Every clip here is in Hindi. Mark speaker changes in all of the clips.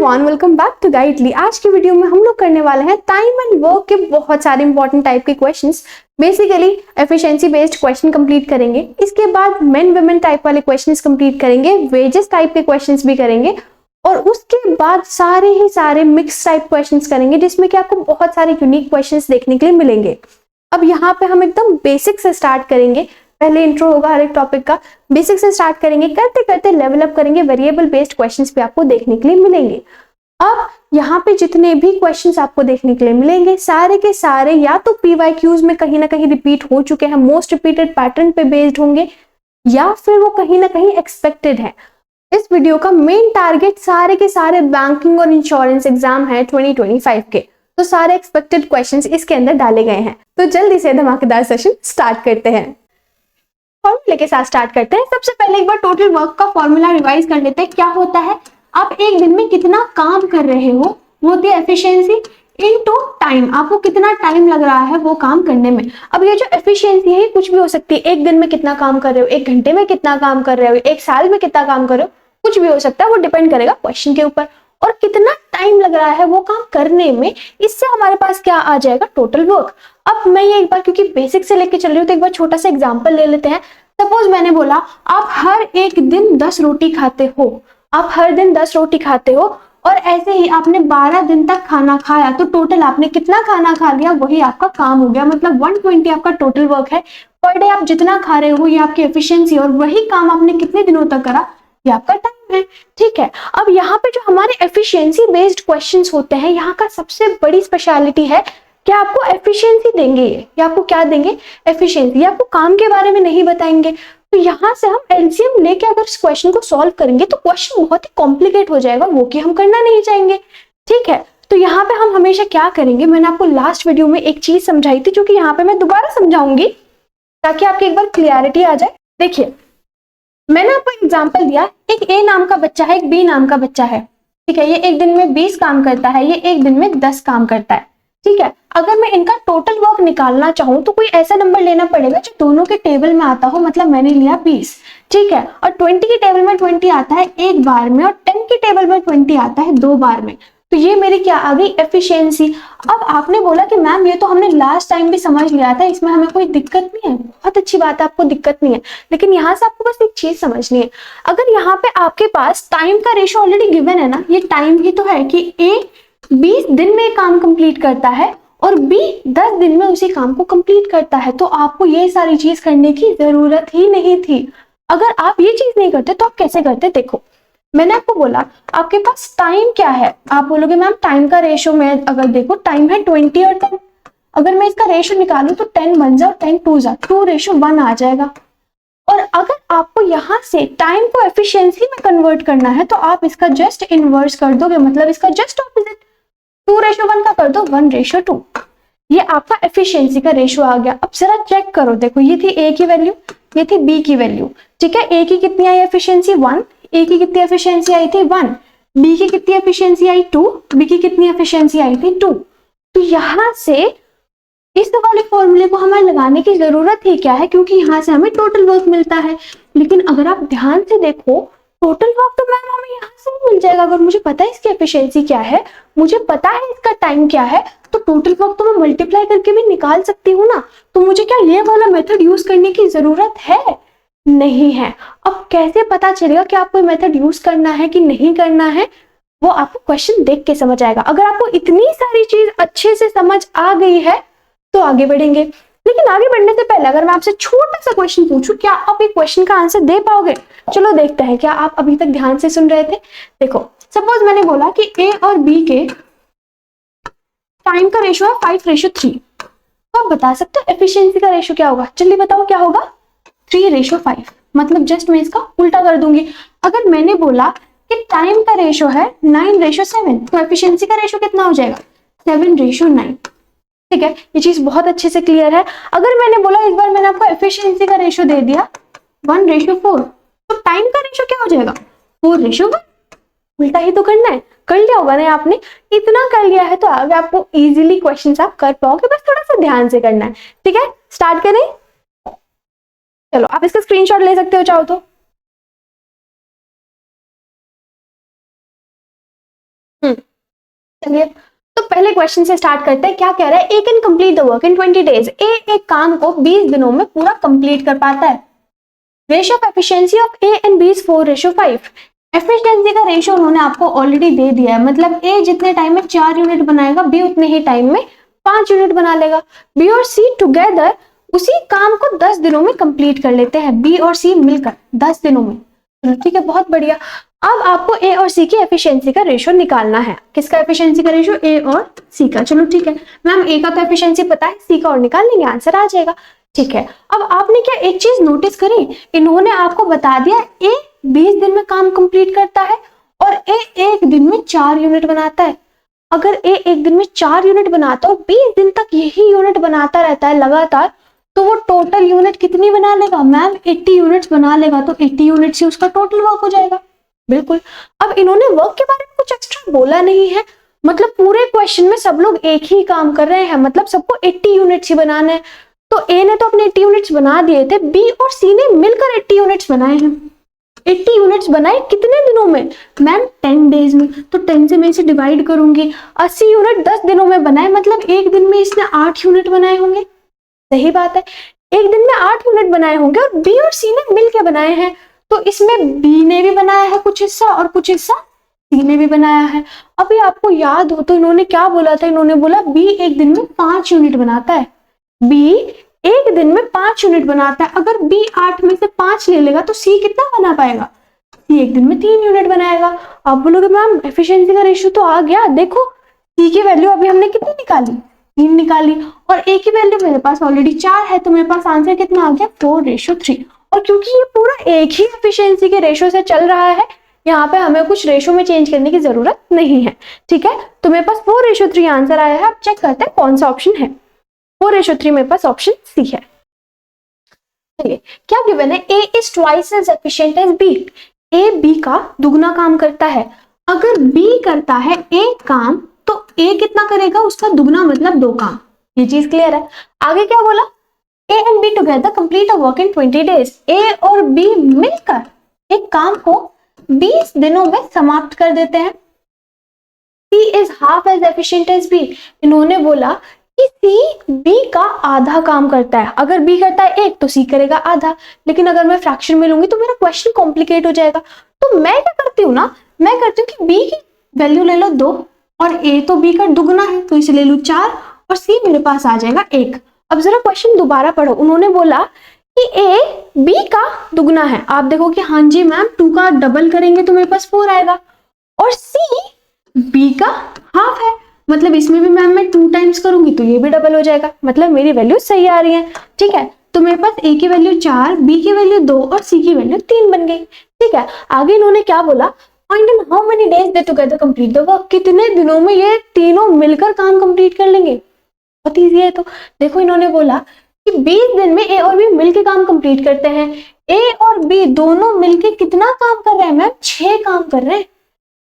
Speaker 1: Everyone, welcome back to Guidely. आज की वीडियो में हम लोग करने वाले हैं टाइम एंड वर्क के बहुत सारे इंपॉर्टेंट टाइप के questions. Basically efficiency based question complete करेंगे, इसके बाद मेन वुमेन टाइप वाले क्वेश्चंस कंप्लीट करेंगे, वेजेस टाइप के क्वेश्चंस भी करेंगे और उसके बाद सारे मिक्स टाइप क्वेश्चंस करेंगे जिसमें कि आपको बहुत सारे यूनिक क्वेश्चंस देखने के लिए मिलेंगे। अब यहाँ पे हम एकदम बेसिक से स्टार्ट करेंगे, पहले इंट्रो होगा हर एक टॉपिक का, बेसिक से स्टार्ट करेंगे, करते करते लेवल अप करेंगे, वेरिएबल बेस्ड क्वेश्चंस भी आपको देखने के लिए मिलेंगे। अब यहाँ पे जितने भी क्वेश्चंस आपको देखने के लिए मिलेंगे सारे के सारे या तो पीवाईक्यूज में कहीं ना कहीं रिपीट हो चुके हैं, मोस्ट रिपीटेड पैटर्न पे बेस्ड होंगे, या फिर वो कहीं ना कहीं एक्सपेक्टेड है। इस वीडियो का मेन टारगेट सारे के सारे बैंकिंग और इंश्योरेंस एग्जाम है 2025 के, तो सारे एक्सपेक्टेड क्वेश्चंस इसके अंदर डाले गए हैं। तो जल्दी से धमाकेदार सेशन स्टार्ट करते हैं। फॉर्मूले के साथ स्टार्ट करते हैं। सबसे पहले एक बार टोटल वर्क का फॉर्मूला रिवाइज कर लेते हैं। क्या होता है, आप एक दिन में कितना काम कर रहे हो वो होती है एफिशिएंसी इनटू टाइम। आपको कितना टाइम लग रहा है वो काम करने में। अब ये जो एफिशिएंसी है ये कुछ भी हो सकती है, एक दिन में कितना काम कर रहे हो, एक घंटे में कितना काम कर रहे हो, एक साल में कितना काम कर रहे हो, कुछ भी हो सकता है, वो डिपेंड करेगा क्वेश्चन के ऊपर और कितना टाइम लग रहा है वो काम करने में। इससे हमारे पास क्या आ जाएगा, टोटल वर्क। अब मैं ये एक बार क्योंकि बेसिक से लेके चल रही हूँ तो एक बार छोटा सा एग्जांपल ले लेते हैं। सपोज मैंने बोला आप हर एक दिन 10 रोटी खाते हो, आप हर दिन 10 रोटी खाते हो और ऐसे ही आपने 12 दिन तक खाना खाया, तो टोटल आपने कितना खाना खा लिया वही आपका काम हो गया। मतलब 120 आपका टोटल वर्क है। पर डे आप जितना खा रहे हो ये आपकी एफिशिएंसी, और वही काम आपने कितने दिनों तक करा ये आपका टाइम है। ठीक है, अब यहाँ पे जो हमारे एफिशिएंसी बेस्ड क्वेश्चंस होते हैं, यहाँ का सबसे बड़ी स्पेशलिटी है कि आपको एफिशिएंसी देंगे ये आपको क्या देंगे, एफिशिएंसी। आपको काम के बारे में नहीं बताएंगे। तो यहाँ से हम एलसीएम लेके अगर इस क्वेश्चन को सॉल्व करेंगे तो क्वेश्चन बहुत ही कॉम्प्लिकेट हो जाएगा, वो कि हम करना नहीं चाहेंगे। ठीक है, तो यहाँ पे हम हमेशा क्या करेंगे, मैंने आपको लास्ट वीडियो में एक चीज समझाई थी जो कि यहाँ पे मैं दोबारा समझाऊंगी ताकि आपकी एक बार क्लियरिटी आ जाए। देखिए, मैंने आपको एग्जाम्पल दिया, एक ए नाम का बच्चा है, एक बी नाम का बच्चा है। ठीक है, ये एक दिन में 20 काम करता है, ये एक दिन में 10 काम करता है। ठीक है, अगर मैं इनका टोटल वर्क निकालना चाहूं तो कोई ऐसा नंबर लेना पड़ेगा जो दोनों के टेबल में आता हो। मतलब मैंने लिया 20, ठीक है, और 20 के टेबल में 20 आता है एक बार में और 10 के टेबल में 20 आता है 2 बार में। तो ये मेरी क्या आ गई, एफिशिएंसी। अब आपने बोला कि मैम ये तो हमने लास्ट टाइम भी समझ लिया था, इसमें हमें कोई दिक्कत नहीं है। बहुत अच्छी बात है, आपको दिक्कत नहीं है, लेकिन यहाँ से आपको बस एक चीज समझनी है। अगर यहाँ पे आपके पास टाइम का रेशो ऑलरेडी गिवन है ना, ये टाइम ही तो है कि ए 20 दिन में काम कंप्लीट करता है और बी 10 दिन में उसी काम को कंप्लीट करता है, तो आपको ये सारी चीज करने की जरूरत ही नहीं थी। अगर आप ये चीज नहीं करते तो आप कैसे करते, देखो मैंने आपको बोला आपके पास टाइम क्या है, आप बोलोगे मैम टाइम का रेशो में अगर देखो टाइम है 20 और 10, अगर मैं इसका रेशो निकालूं तो 10 1 जा 10 2 जा 2:1 आ जाएगा। और अगर आपको यहाँ से टाइम को एफिशिएंसी में कन्वर्ट करना है तो आप इसका जस्ट इनवर्स कर दोगे, मतलब इसका जस्ट ऑपोजिट 2:1 का कर दो 1:2। ये आपका एफिशिएंसी का रेशो आ गया। अब जरा चेक करो, देखो ये थी ए की वैल्यू, ये थी बी की वैल्यू। ठीक है, ए की कितनी आई एफिशिएंसी 1, ए की कितनी एफिशिएंसी आई थी 1, बी की कितनी एफिशिएंसी आई 2, बी की कितनी एफिशिएंसी आई थी 2। तो यहां से इस वाले फॉर्मूले को हमें लगाने की जरूरत ही क्या है, क्योंकि यहाँ से हमें टोटल वर्क मिलता है। लेकिन अगर आप ध्यान से देखो टोटल वर्क तो मैम हमें यहाँ से मिल जाएगा। अगर मुझे पता है इसकी एफिशिएंसी क्या है, मुझे पता है इसका टाइम क्या है, तो टोटल वर्क तो मैं मल्टीप्लाई करके भी निकाल सकती हूँ ना। तो मुझे क्या ये वाला मेथड यूज करने की जरूरत है, नहीं है। अब कैसे पता चलेगा कि आपको मेथड यूज करना है कि नहीं करना है, वो आपको क्वेश्चन देख के समझ आएगा। अगर आपको इतनी सारी चीज अच्छे से समझ आ गई है तो आगे बढ़ेंगे। लेकिन आगे बढ़ने से पहले अगर मैं आपसे छोटा सा क्वेश्चन पूछूं, क्या आप एक क्वेश्चन का आंसर दे पाओगे? चलो देखते हैं, क्या आप अभी तक ध्यान से सुन रहे थे? देखो सपोज मैंने बोला कि ए और बी के टाइम का रेशो है 5:3, तो आप बता सकते हो एफिशिएंसी का रेशो क्या होगा? जल्दी बताओ क्या होगा, 3:5। मतलब जस्ट मैं इसका उल्टा कर दूंगी। अगर मैंने बोला कि टाइम का रेशो है 9:7, तो एफिशिएंसी का रेशो कितना हो जाएगा, 7:9। ठीक है, ये चीज बहुत अच्छे से क्लियर है। अगर मैंने बोला इस बार मैंने आपको एफिशिएंसी का रेशो दे दिया 1:4, तो टाइम का रेशो क्या हो जाएगा, 4:1। उल्टा ही तो करना है, कर लिया होगा ना आपने। इतना कर लिया है तो आगे आपको इजीली क्वेश्चंस आप कर पाओगे, बस थोड़ा सा ध्यान से करना है। ठीक है, स्टार्ट करें। चलो आप इसका स्क्रीनशॉट ले सकते हो चाहो तो। चलिए तो पहले क्वेश्चन से स्टार्ट करते हैं। क्या कह रहा है, A can complete the work in 20 days. A एक काम को 20 दिनों में पूरा कंप्लीट कर पाता है। Ratio of efficiency of A and B is 4:5। Efficiency का रेशियो उन्होंने आपको ऑलरेडी दे दिया है, मतलब ए जितने टाइम में 4 यूनिट बनाएगा, बी उतने ही टाइम में 5 यूनिट बना लेगा। बी और सी टुगेदर उसी काम को 10 दिनों में कंप्लीट कर लेते हैं, बी और सी मिलकर 10 दिनों में। ठीक है, बहुत बढ़िया। अब आपको ए और सी की एफिशिएंसी का रेशियो निकालना है। किसका एफिशिएंसी का रेशियो, ए और सी का। चलो ठीक है मैम, ए का तो एफिशिएंसी पता है, सी का और निकाल लेंगे, आंसर आ जाएगा। ठीक है, अब आपने क्या एक चीज नोटिस करी, इन्होंने आपको बता दिया ए 20 दिन में काम कंप्लीट करता है और ए एक दिन में 4 यूनिट बनाता है। अगर ए एक दिन में 4 यूनिट बनाता है और 20 दिन तक यही यूनिट बनाता रहता है लगातार, तो वो टोटल यूनिट कितनी बना लेगा मैम, 80 यूनिट्स बना लेगा। तो 80 यूनिट से उसका टोटल वर्क हो जाएगा। बिल्कुल। अब इन्होंने वर्क के बारे में कुछ एक्स्ट्रा बोला नहीं है, मतलब पूरे क्वेश्चन में सब लोग एक ही काम कर रहे हैं, मतलब सबको 80 यूनिट्स ही बनाने हैं। तो ए ने तो अपने 80 यूनिट्स बना दिए थे, बी और सी ने मिलकर 80 यूनिट्स बनाए हैं। 80 यूनिट्स बनाए कितने दिनों में मैम, 10 डेज में। तो 10 से मैं इसे डिवाइड करूंगी, 80 यूनिट 10 दिनों में बनाए, मतलब एक दिन में इसने 8 यूनिट बनाए होंगे। सही बात है, एक दिन में 8 यूनिट बनाए होंगे और बी और सी ने मिलकर बनाए हैं। तो इसमें बी ने भी बनाया है कुछ हिस्सा और कुछ हिस्सा सी ने भी बनाया है। अभी आपको याद हो तो इन्होंने क्या बोला था, इन्होंने बोला बी एक दिन में 5 यूनिट बनाता है। बी एक दिन में 5 यूनिट बनाता है। अगर बी 8 में से 5 ले लेगा तो सी कितना बना पाएगा, सी एक दिन में 3 यूनिट बनाएगा। आप बोलोगे मैम एफिशिएंसी का रेशियो तो आ गया, देखो सी की वैल्यू अभी हमने कितनी निकाली, 3 निकाली, और ए की वैल्यू मेरे पास ऑलरेडी 4 है, तो मेरे पास आंसर कितना आ गया, 4:3। और क्योंकि ये पूरा एक ही एफिशिएंसी के रेशियो से चल रहा है, यहाँ पे हमें कुछ रेशियो में चेंज करने की जरूरत नहीं है। ठीक है, तो मेरे पास 4:3 आंसर आया है। अब चेक करते हैं कौन सा ऑप्शन है। 4:3 मेरे पास ऑप्शन सी है। चलिए क्या गिवन है, A is twice as efficient as B. A B का दुगना काम करता है। अगर बी करता है एक काम तो ए कितना करेगा, उसका दुगना, मतलब 2 काम। ये चीज क्लियर है। आगे क्या बोला, A and B together complete a work in 20 days. A और बी मिलकर एक काम को 20 दिनों में समाप्त कर देते हैं। C is half as efficient as B. इन्होंने बोला कि सी बी का आधा काम करता है। अगर बी करता है 1 तो सी करेगा आधा, लेकिन अगर मैं फ्रैक्शन में लूंगी तो मेरा क्वेश्चन कॉम्प्लिकेट हो जाएगा। तो मैं क्या करती हूँ ना, मैं करती हूँ कि बी की वैल्यू ले लो 2 और ए तो बी का दुगना है तो इसे ले लूँ 4 और सी मेरे पास आ जाएगा 1। अब जरा क्वेश्चन दोबारा पढ़ो। उन्होंने बोला कि ए बी का दुगना है, आप देखो कि हाँ जी मैम 2 का डबल करेंगे तो मेरे पास 4 आएगा, और सी बी का हाफ है, मतलब इसमें भी मैम मैं 2 टाइम्स करूंगी तो ये भी डबल हो जाएगा, मतलब मेरी वैल्यू सही आ रही है। ठीक है, तो मेरे पास ए की वैल्यू 4, बी की वैल्यू 2 और सी की वैल्यू 3 बन गई। ठीक है, आगे इन्होंने क्या बोला, find in how many days they together complete the work. कितने दिनों में ये तीनों मिलकर काम कंप्लीट कर लेंगे। बहुत ईजी है। तो देखो इन्होंने बोला कि 20 दिन में ए और बी मिलकर काम कंप्लीट करते हैं। ए और बी दोनों मिलकर कितना काम कर रहे हैं मैम, 6 काम कर रहे हैं।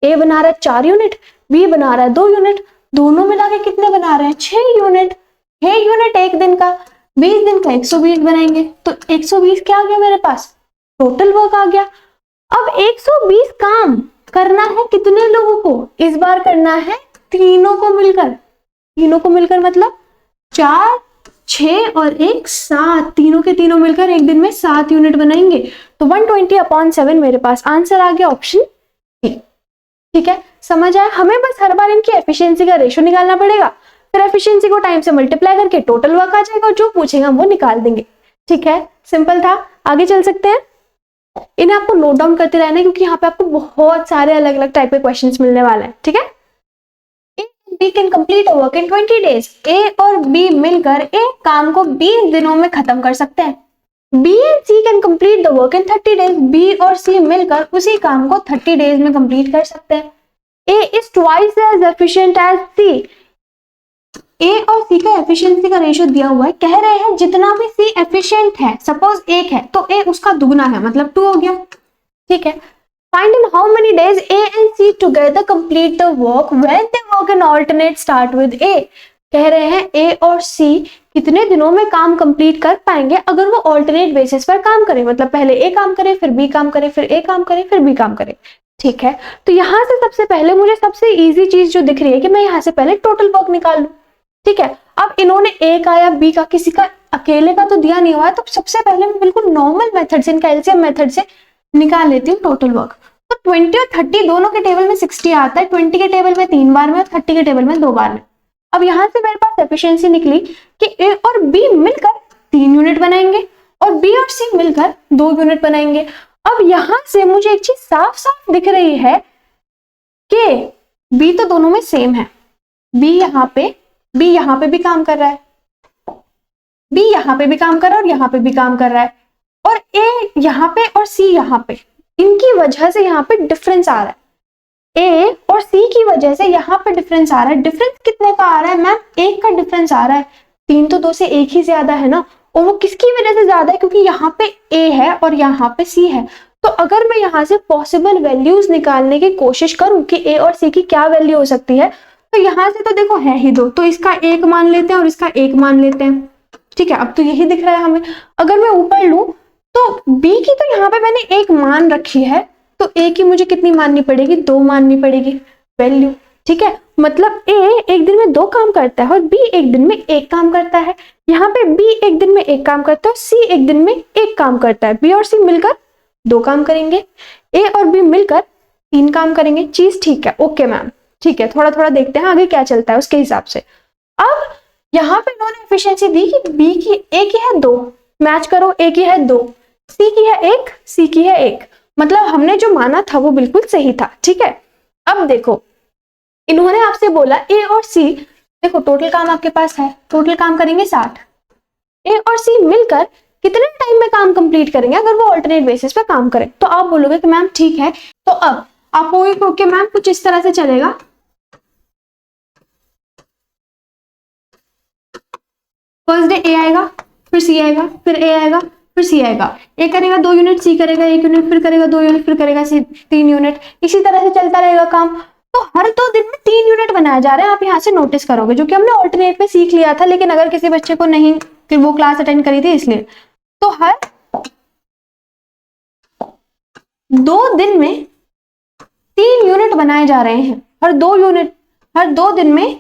Speaker 1: ए बना रहा है 4 यूनिट, बी बना रहा है 2 यूनिट, दोनों मिला के कितने बना रहे हैं, 6 यूनिट। 6 यूनिट एक दिन का, 20 दिन का 120 बनाएंगे, तो 120 क्या आ गया मेरे पास, टोटल वर्क आ गया। अब 120 काम करना है कितने लोगों को, इस बार करना है तीनों को मिलकर। तीनों को मिलकर मतलब 4, 6 और 1 7, तीनों के तीनों मिलकर एक दिन में 7 यूनिट बनाएंगे। तो 120/7 मेरे पास आंसर आ गया ऑप्शन सी। ठीक है, समझ आया। हमें बस हर बार इनकी एफिशिएंसी का रेशियो निकालना पड़ेगा, फिर एफिशिएंसी को टाइम से मल्टीप्लाई करके टोटल वर्क आ जाएगा और जो पूछेगा वो निकाल देंगे। ठीक है, सिंपल था। आगे चल सकते हैं। इन्हें आपको नोट डाउन करते रहना है क्योंकि यहाँ पे आपको बहुत सारे अलग अलग टाइप के क्वेश्चंस मिलने वाले हैं। ठीक है, A and B can complete a work in 20 days. A और बी मिलकर एक काम को 20 दिनों में खत्म कर सकते हैं। B and C can complete the work in 30 days. B और सी मिलकर उसी काम को 30 डेज में कंप्लीट कर सकते हैं। A is twice as efficient as C. A और सी का एफिशिएंसी का रेशियो दिया हुआ है, कह रहे हैं जितना भी सी एफिशिएंट है, सपोज 1 है तो ए उसका दुगना है, मतलब 2 हो गया। ठीक है, find in how many days A and C together complete the work when they work in alternate start with A. कह रहे हैं ए और सी कितने दिनों में काम कंप्लीट कर पाएंगे अगर वो ऑल्टरनेट बेसिस पर काम करें, मतलब पहले ए काम करे फिर बी काम करे फिर ए काम करे फिर बी काम करे। ठीक है, तो यहां से सबसे पहले मुझे सबसे इजी चीज जो दिख रही है कि मैं यहां से पहले टोटल वर्क निकाल लूं। ठीक है, अब इन्होंने ए का या बी का, किसी का अकेले का तो दिया नहीं हुआ है, तो सबसे पहले मैं बिल्कुल नॉर्मल मेथड से, इनका एलसीएम मेथड से निकाल लेती हूँ टोटल वर्क। तो 20 और 30 दोनों के टेबल में 60 आता है, 20 के टेबल में 3 बार में और 30 के टेबल में 2 बार में। अब यहां से मेरे पास एफिशिएंसी निकली कि ए और बी मिलकर 3 यूनिट बनाएंगे और बी और सी मिलकर 2 यूनिट बनाएंगे। अब यहां से मुझे एक चीज साफ साफ दिख रही है कि बी तो दोनों में सेम है, बी यहाँ पे भी काम कर रहा है, बी यहाँ पे भी काम कर रहा है और यहाँ पे भी काम कर रहा है, और ए यहाँ पे और सी यहाँ पे, इनकी वजह से यहाँ पे डिफरेंस आ रहा है। ए और सी की वजह से यहाँ पे डिफरेंस आ रहा है। डिफरेंस कितने का आ रहा है मैम? 1 का डिफरेंस आ रहा है। 3 तो 2 से 1 ही ज्यादा है ना, और वो किसकी वजह से ज्यादा है? क्योंकि यहाँ पे ए है और यहाँ पे सी है। तो अगर मैं यहाँ से पॉसिबल वैल्यूज निकालने की कोशिश करूं कि ए और सी की क्या वैल्यू हो सकती है, तो यहाँ से तो देखो है ही 2, तो इसका 1 मान लेते हैं और इसका 1 मान लेते हैं। ठीक है, अब तो यही दिख रहा है हमें। अगर मैं ऊपर लूं तो बी की तो यहाँ पे मैंने 1 मान रखी है, तो ए की मुझे कितनी माननी पड़ेगी? 2 माननी पड़ेगी वैल्यू। ठीक है, मतलब ए एक दिन में 2 काम करता है और बी एक दिन में 1 काम करता है। यहाँ पे बी एक दिन में 1 काम करता है और सी एक दिन में 1 काम करता है। बी और सी मिलकर 2 काम करेंगे, ए और बी मिलकर 3 काम करेंगे। चीज ठीक है, ओके मैम, ठीक है। थोड़ा थोड़ा देखते हैं आगे क्या चलता है उसके हिसाब से। अब यहाँ पे इन्होंने एफिशिएंसी दी कि बी की ए की है 2, मैच करो, ए की है 2, सी की है 1, सी की है 1, मतलब हमने जो माना था वो बिल्कुल सही था। ठीक है, अब देखो इन्होंने आपसे बोला ए और सी, देखो टोटल काम आपके पास है, टोटल काम करेंगे 60। ए और सी मिलकर कितने टाइम में काम कंप्लीट करेंगे अगर वो अल्टरनेट बेसिस पे काम करें? तो आप बोलोगे कि मैम ठीक है, तो अब आप बोलोगे कि मैम कुछ इस तरह से चलेगा, फर्स्ट डे ए आएगा, फिर सी आएगा, फिर ए आएगा, फिर सी आएगा। ए करेगा 2 यूनिट, सी करेगा 1 यूनिट, फिर करेगा 2 यूनिट, फिर करेगा सी 3 यूनिट, इसी तरह से चलता रहेगा काम। तो हर 2 दिन में 3 यूनिट बनाया जा रहा है, आप यहाँ से नोटिस करोगे, जो कि हमने ऑल्टरनेट में सीख लिया था। लेकिन अगर किसी बच्चे को नहीं, वो क्लास अटेंड करी थी इसलिए, तो हर 2 दिन में 3 यूनिट बनाए जा रहे हैं, हर 2 दिन में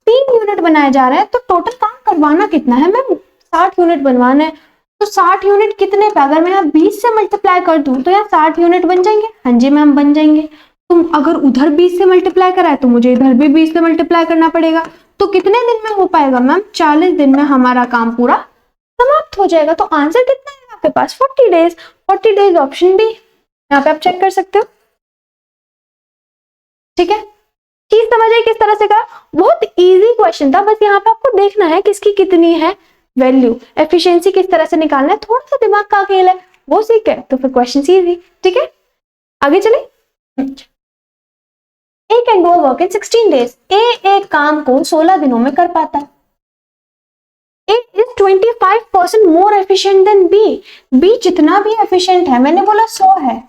Speaker 1: 3 यूनिट बनाए जा रहे हैं। तो टोटल काम करवाना कितना है मैम? 60 यूनिट बनवाना है। तो 60 यूनिट कितने पे? अगर मैं यहाँ 20 से मल्टीप्लाई कर दूं तो यहाँ 60 यूनिट बन जाएंगे। हाँ जी मैम, बन जाएंगे। तुम अगर उधर 20 से मल्टीप्लाई करा है तो मुझे इधर भी 20 से मल्टीप्लाई करना पड़ेगा। तो कितने दिन में हो पाएगा मैम? 40 दिन में हमारा काम पूरा समाप्त हो जाएगा। तो आंसर कितना है आपके पास? 40 डेज। 40 डेज ऑप्शन बी, यहाँ पे आप चेक कर सकते हो। ठीक है, चीज समझ आई किस तरह से करा? बहुत इजी क्वेश्चन था, बस यहाँ पे आपको देखना है किसकी कितनी है वैल्यू, एफिशिएंसी किस तरह से निकालना है। थोड़ा सा दिमाग का खेल है, वो सीख गए तो फिर क्वेश्चन इजी। ठीक है, आगे चले। A can do work in 16 days. A एक काम को 16 दिनों में कर पाता है। A is 25% more efficient than B. B जितना भी एफिशिएंट है, मैंने बोला 100 है,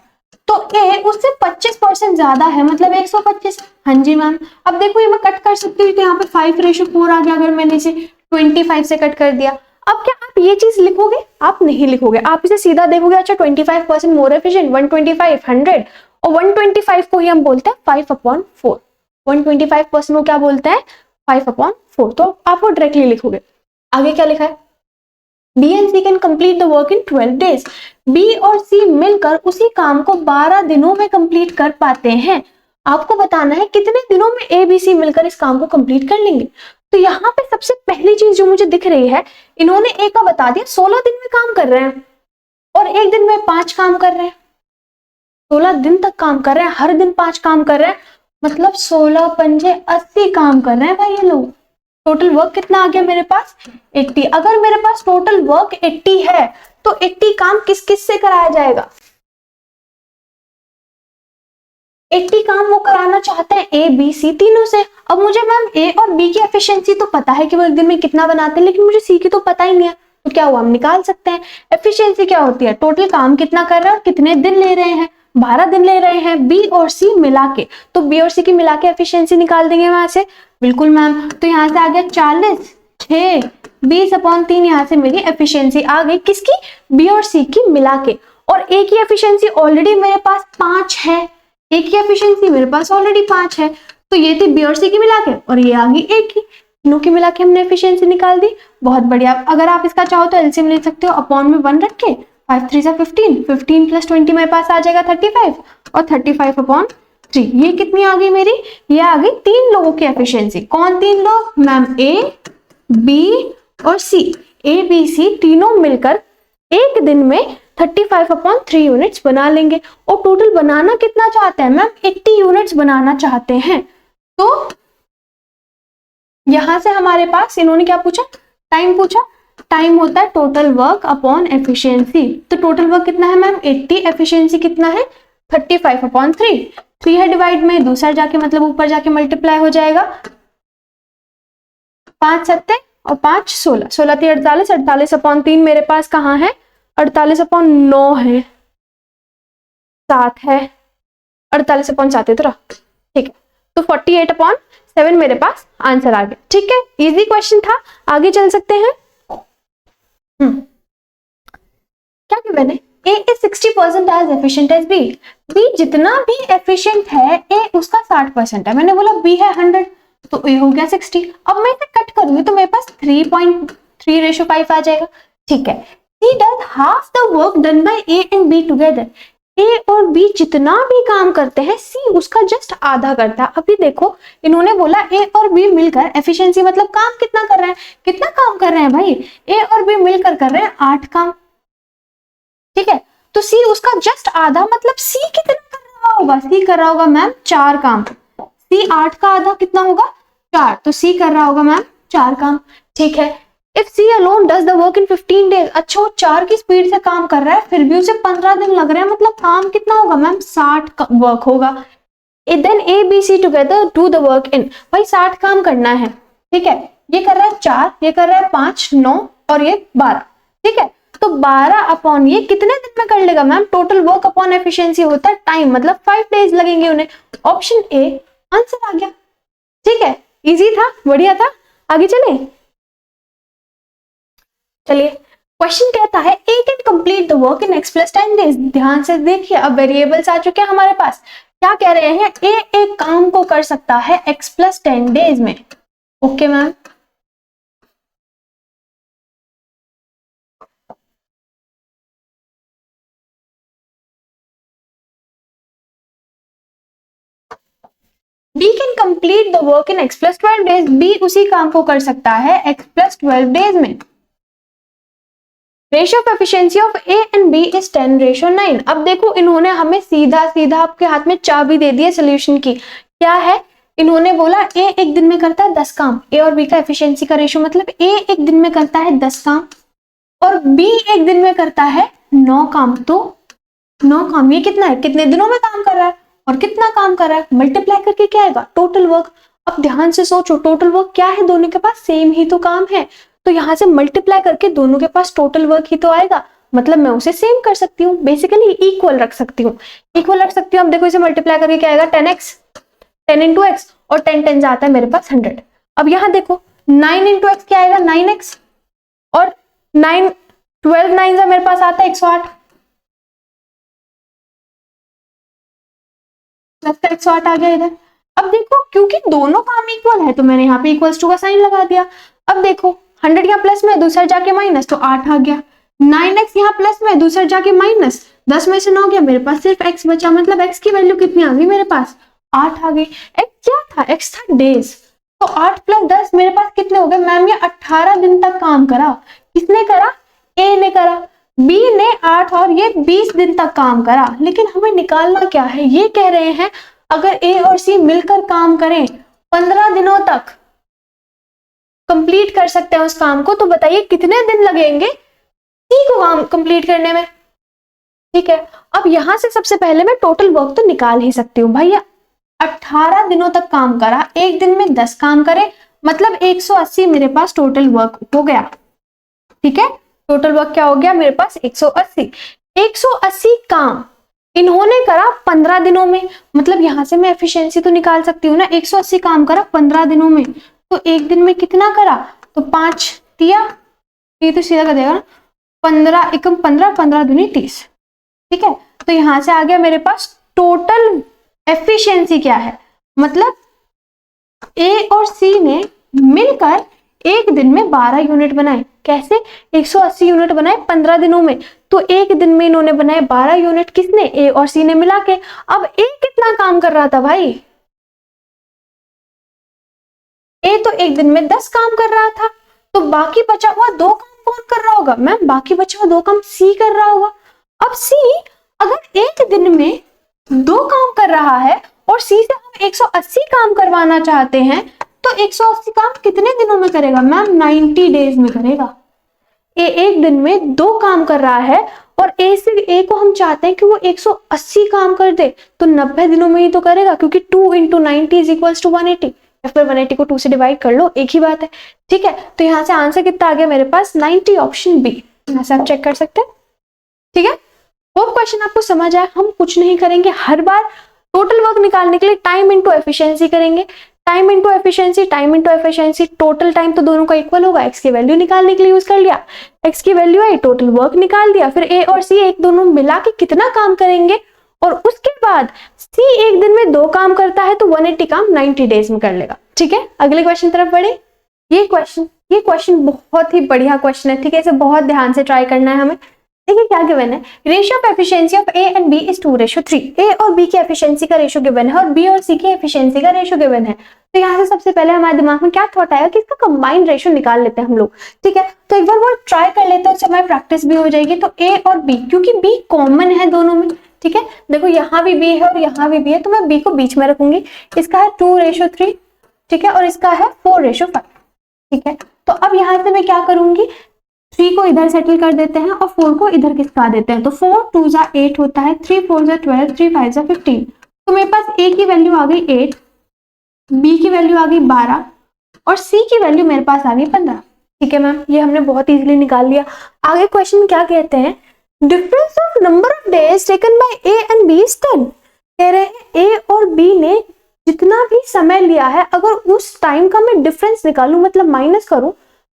Speaker 1: तो ए उससे 25% ज्यादा है, मतलब 125। हाँ जी मैम, अब देखो ये मैं कट कर सकती हूँ, तो यहाँ पे 5:4 आ गया। अगर मैंने इसे 25 से कट कर दिया, अब क्या आप ये चीज लिखोगे? आप नहीं लिखोगे, आप इसे सीधा देखोगे। अच्छा 25% मोर एफिशिएंट, 125, 100, और 125 को ही हम बोलते हैं 5/4। 125% को क्या बोलते हैं? 5/4। तो आप वो डायरेक्टली लिखोगे। आगे क्या लिखा है? B and C can complete the work in 12 days. B और सी मिलकर उसी काम को 12 दिनों में कंप्लीट कर पाते हैं। आपको बताना है कितने दिनों में ए बी सी मिलकर इस काम को कंप्लीट कर लेंगे। तो यहाँ पे सबसे पहली चीज जो मुझे दिख रही है, इन्होंने ए का बता दिया 16 दिन में काम कर रहे हैं और एक दिन में 5 काम कर रहे हैं। 16 दिन तक काम कर रहे हैं, हर दिन 5 काम कर रहे हैं, मतलब 16 पंजे 80 काम कर रहे हैं भाई ये लोग। टोटल वर्क कितना आ गया मेरे पास? 80। अगर मेरे पास टोटल वर्क 80 है तो 80 काम किस किस से कराया जाएगा? 80 काम वो कराना चाहते हैं ए बी सी तीनों से। अब मुझे मैम ए और बी की एफिशिएंसी तो पता है कि वो एक दिन में कितना बनाते हैं, लेकिन मुझे सी की तो पता ही नहीं है। तो क्या हुआ, हम निकाल सकते हैं। एफिशिएंसी क्या होती है? टोटल काम कितना कर रहे हैं और कितने दिन ले रहे हैं। 12 दिन ले रहे हैं बी और सी मिला के, तो बी और सी की मिला के एफिशिएंसी निकाल देंगे वहां से। बिल्कुल मैम, तो यहाँ से आ गया 40, 6, 20/3। यहाँ से मेरी एफिशिएंसी आ गई किसकी? बी और सी की मिला के। और ए की एफिशिएंसी ऑलरेडी मेरे पास 5 है, एक की एफिशिएंसी मेरे पास ऑलरेडी 5 है, तो ये थी बी और सी की मिला के, और ये आ गई ए की, तीनों की मिला के हमने एफिशिएंसी निकाल दी। बहुत बढ़िया। अगर आप इसका चाहो तो एलसीएम ले सकते हो, अपॉन में 1 रख के 5 3 15, 15 प्लस 20 मेरे पास आ जाएगा 35, और 35 अपॉन 3, ये कितनी आ गई मेरी, ये आ गई 3 लोगों की एफिशिएंसी। कौन 3 लोग मैम, ए बी और सी, ए बी सी तीनों मिलकर एक दिन में 35 अपॉन 3 यूनिट्स बना लेंगे। और टोटल बनाना कितना चाहते हैं मैम, 80 यूनिट्स बनाना चाहते हैं। तो यहां से हमारे पास इन्होंने क्या पूछा, टाइम पूछा। टाइम होता है टोटल वर्क अपॉन एफिशिएंसी। तो टोटल वर्क कितना है मैम 80, एफिशिएंसी कितना है 35 अपॉन 3, 3 है डिवाइड में, दूसरा जाके मतलब ऊपर जाके मल्टीप्लाई हो जाएगा, 5 7 और 5 16, 16 3 48, 48 अपॉन 3 मेरे पास कहाँ है, 48 अपॉन 9 है, 7 है, 48 अपॉन 7 है, तो ठीक है। तो 48 अपॉन 7 मेरे पास आंसर आ गया। ठीक है, इजी क्वेश्चन था, आगे चल सकते हैं। क्या गिवन है, A is 60% as efficient as B, B जितना भी एफिशिएंट है A उसका 60% है। मैंने बोला B है 100, तो A हो गया 60। अब मैं इसे कट करूंगी तो मेरे पास 3.3:5 आ जाएगा। ठीक है, C does half the work done by A and B together, A और B जितना भी काम करते हैं C उसका जस्ट आधा करता है। अभी देखो इन्होंने बोला A और B मिलकर एफिशिएंसी, मतलब काम कितना कर रहे हैं, कितना काम कर रहे हैं भाई, A और B मिलकर कर रहे हैं 8 काम। ठीक है, तो C उसका जस्ट आधा, मतलब C कितना कर रहा होगा, C कर रहा होगा मैम 4 काम। C 8 का आधा कितना होगा 4, तो C कर रहा होगा मैम 4 काम। ठीक है, if C alone does the work in 15 days, अच्छा वो 4 की स्पीड से काम कर रहा है फिर भी उसे 15 दिन लग रहे हैं, मतलब काम कितना होगा मैम 60 वर्क होगा। Then A B C together do the work in, भाई 60 काम करना है। ठीक है, ये कर रहा है 4, ये कर रहा है 5 9 और ये 12। ठीक है, तो 12 अपॉन ये कितने दिन में कर लेगा ma'am, total work upon efficiency होता है टाइम, मतलब 5 डेज लगेंगे उन्हें। ऑप्शन ए आंसर आ गया। ठीक है, इजी था, बढ़िया था, आगे चले। चलिए, क्वेश्चन कहता है A can complete the work in x + 10 days. ध्यान से देखिए, अब वेरिएबल्स आ चुके हैं हमारे पास। क्या कह रहे हैं, ए एक काम को कर सकता है x + 10 डेज में। Okay ma'am, B can complete the work in x + 12 days. B उसी काम को कर सकता है x + 12 डेज में। Ratio of efficiency of A and B is 10:9। अब देखो इन्होंने हमें सीधा सीधा आपके हाथ में चाबी दे दी है सोल्यूशन की। क्या है, इन्होंने बोला A एक दिन में करता है 10 काम, A और B का एफिशिएंसी का रेशियो, मतलब A एक दिन में करता है 10 काम और B एक दिन में करता है 9 काम। तो 9 काम ये कितना है, कितने दिनों में काम कर रहा है और कितना काम कर रहा है, मल्टीप्लाई करके क्या आएगा, टोटल वर्क। अब ध्यान से सोचो, टोटल वर्क क्या है, दोनों के पास सेम ही तो काम है, तो यहाँ से मल्टीप्लाई करके दोनों के पास टोटल वर्क ही तो आएगा, मतलब मैं उसे सेम कर सकती हूँ, बेसिकली इक्वल रख सकती हूँ, इक्वल रख सकती हूँ। अब देखो इसे मल्टीप्लाई करके क्या आएगा, 10x, 10 × x, और 10 10 आता है मेरे पास 100। अब यहाँ देखो 9 × x क्या आएगा, 9x, और 9 12 9 मेरे पास आता है 108, प्लस का 108 आ गया इधर। अब देखो क्योंकि दोनों काम इक्वल है तो मैंने यहाँ पे इक्वल्स टू का साइन लगा दिया। अब देखो 100 यहाँ प्लस में, दूसरा जाके माइनस, तो 8 आ गया। 9x यहाँ प्लस में, दूसरा जाके माइनस, 10 में से 9 गया, मेरे पास सिर्फ x बचा, मतलब x की वैल्यू कितनी आ गई मेरे पास, 8 आ गई। x क्या था, x था डेज, तो 8 + 10 मेरे पास कितने हो गए मैम, ये 18 दिन तक काम करा। किसने करा, A ने करा। B ने 8 और ये 20 दिन तक काम करा। लेकिन हमें निकालना क्या है, ये कह रहे हैं अगर A और C मिलकर काम करें 15 दिनों तक कंप्लीट कर सकते हैं उस काम को, तो बताइए कितने दिन लगेंगे C को काम कंप्लीट करने में। ठीक है, अब यहां से सबसे पहले मैं टोटल वर्क तो निकाल ही सकती हूँ। भाई 18 दिनों तक काम करा, एक दिन में 10 काम करे, मतलब 180 मेरे पास टोटल वर्क हो गया। ठीक है, टोटल वर्क क्या हो गया मेरे पास, 180। 180 काम इन्होंने करा 15 दिनों में, मतलब यहां से मैं एफिशिएंसी तो निकाल सकती हूँ ना, 180 काम करा 15 दिनों में, तो एक दिन में कितना करा, तो 5 दिया, ये तो सीधा कर देगा ना, 15 एकम 15, 15 दूनी 30। ठीक है, तो यहां से आ गया मेरे पास टोटल एफिशिएंसी क्या है, मतलब ए और सी ने मिलकर एक दिन में 12 यूनिट बनाए। कैसे? 180 यूनिट बनाए 15 दिनों में, तो एक दिन में इन्होंने बनाए 12 यूनिट। किसने? ए और सी ने मिला के। अब ए कितना काम कर रहा था भाई? ए तो एक दिन में 10 काम कर रहा था, तो बाकी बचा हुआ 2 काम कौन कर रहा होगा? मैम बाकी बचा हुआ 2 काम सी कर रहा होगा। अब सी अगर एक दिन में 2 काम कर रहा है और सी से हम 180 काम करवाना चाहते हैं, तो 180 काम कितने दिनों में करेगा? मैम 90 डेज में करेगा। ए एक दिन में 2 काम कर रहा है और ए को हम चाहते हैं कि वो 180 काम कर दे, तो 90 दिनों में ही तो करेगा, क्योंकि 2 × 90 = 180, या फिर 180 को 2 से डिवाइड कर लो, एक ही बात है। ठीक है, तो यहाँ से आंसर कितना आ गया मेरे पास? 90, ऑप्शन बी। यहाँ से आप चेक कर सकते हैं। ठीक है, वो क्वेश्चन आपको समझ आया। हम कुछ नहीं करेंगे, हर बार टोटल वर्क निकालने के लिए टाइम इंटू एफिशिएंसी करेंगे। Time into efficiency, total time तो दोनों का इक्वल होगा। एक्स की वैल्यू निकालने के लिए यूज कर लिया, एक्स की वैल्यू आई, टोटल वर्क निकाल दिया। फिर ए और सी एक दोनों मिला के कितना काम करेंगे, और उसके बाद सी एक दिन में 2 काम करता है, तो 180 काम 90 डेज में कर लेगा। ठीक है, अगले क्वेश्चन तरफ बढ़े। ये क्वेश्चन बहुत ही बढ़िया क्वेश्चन है। ठीक है, इसे बहुत ध्यान से ट्राई करना है हमें। देखिए क्या गिवन है, ratio of efficiency of A and B is 2:3। A और बी की एफिशिएंसी का रेशियो गिवन है और बी और सी की एफिशिएंसी का रेशियो गिवन है। तो यहाँ से सबसे पहले हमारे दिमाग में क्या थॉट आया कि इसका कंबाइंड रेशियो निकाल लेते हैं हम लोग। ठीक है, तो एक बार वो ट्राई कर लेते हैं, उससे हमारी प्रैक्टिस भी हो जाएगी। तो ए और बी, क्योंकि बी कॉमन है दोनों में। ठीक है, देखो यहाँ भी बी है और यहाँ भी बी है, तो मैं बी को बीच में रखूंगी। इसका है 2:3, ठीक है, और इसका है 4:5। ठीक है, तो अब यहाँ से मैं क्या करूंगी, 3 को इधर सेटल कर देते हैं और 4 को इधर खिसका देते हैं। तो 4 2 = 8 होता है, 3 4 = 12, 3 5 = 15। तो मेरे पास ए की वैल्यू आ गई 8, बी की वैल्यू आ गई 12 और सी की वैल्यू मेरे पास आ गई 15। ठीक है मैम, ये हमने बहुत इजीली निकाल लिया। आगे क्वेश्चन क्या कहते हैं, difference of number of days taken by A and B is 10। कह रहे हैं ए और बी ने जितना भी समय लिया है, अगर उस टाइम का मैं डिफरेंस निकालूं, मतलब माइनस करूं,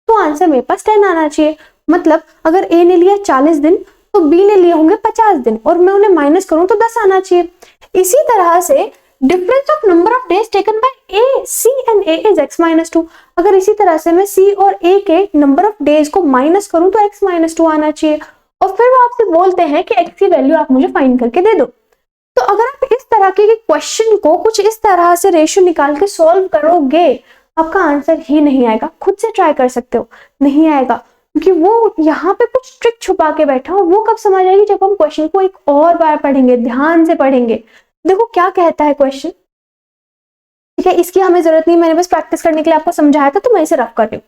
Speaker 1: तो आंसर मेरे पास 10 आना चाहिए। मतलब अगर ए ने लिया 40 दिन तो बी ने लिए होंगे 50 दिन, और मैं उन्हें माइनस करूं तो 10 आना चाहिए। इसी तरह से difference of number of days taken by A C and A is x-2। अगर इसी तरह से मैं सी और ए के नंबर ऑफ डेज को माइनस करूं तो x-2 आना चाहिए। और फिर वो आपसे बोलते हैं कि x की वैल्यू आप मुझे फाइंड करके दे दो। तो अगर आप इस तरह के क्वेश्चन को कुछ इस तरह से रेशियो निकाल के सॉल्व करोगे, आपका आंसर ही नहीं आएगा। खुद से ट्राई कर सकते हो, नहीं आएगा, क्योंकि वो यहाँ पे कुछ ट्रिक छुपा के बैठा हो। वो कब समझ आएगी, जब हम क्वेश्चन को एक और बार पढ़ेंगे, ध्यान से पढ़ेंगे। देखो क्या कहता है क्वेश्चन। ठीक है, इसकी हमें जरूरत नहीं, मैंने बस प्रैक्टिस करने के लिए आपको समझाया था, तो मैं इसे रफ कर रही हूँ।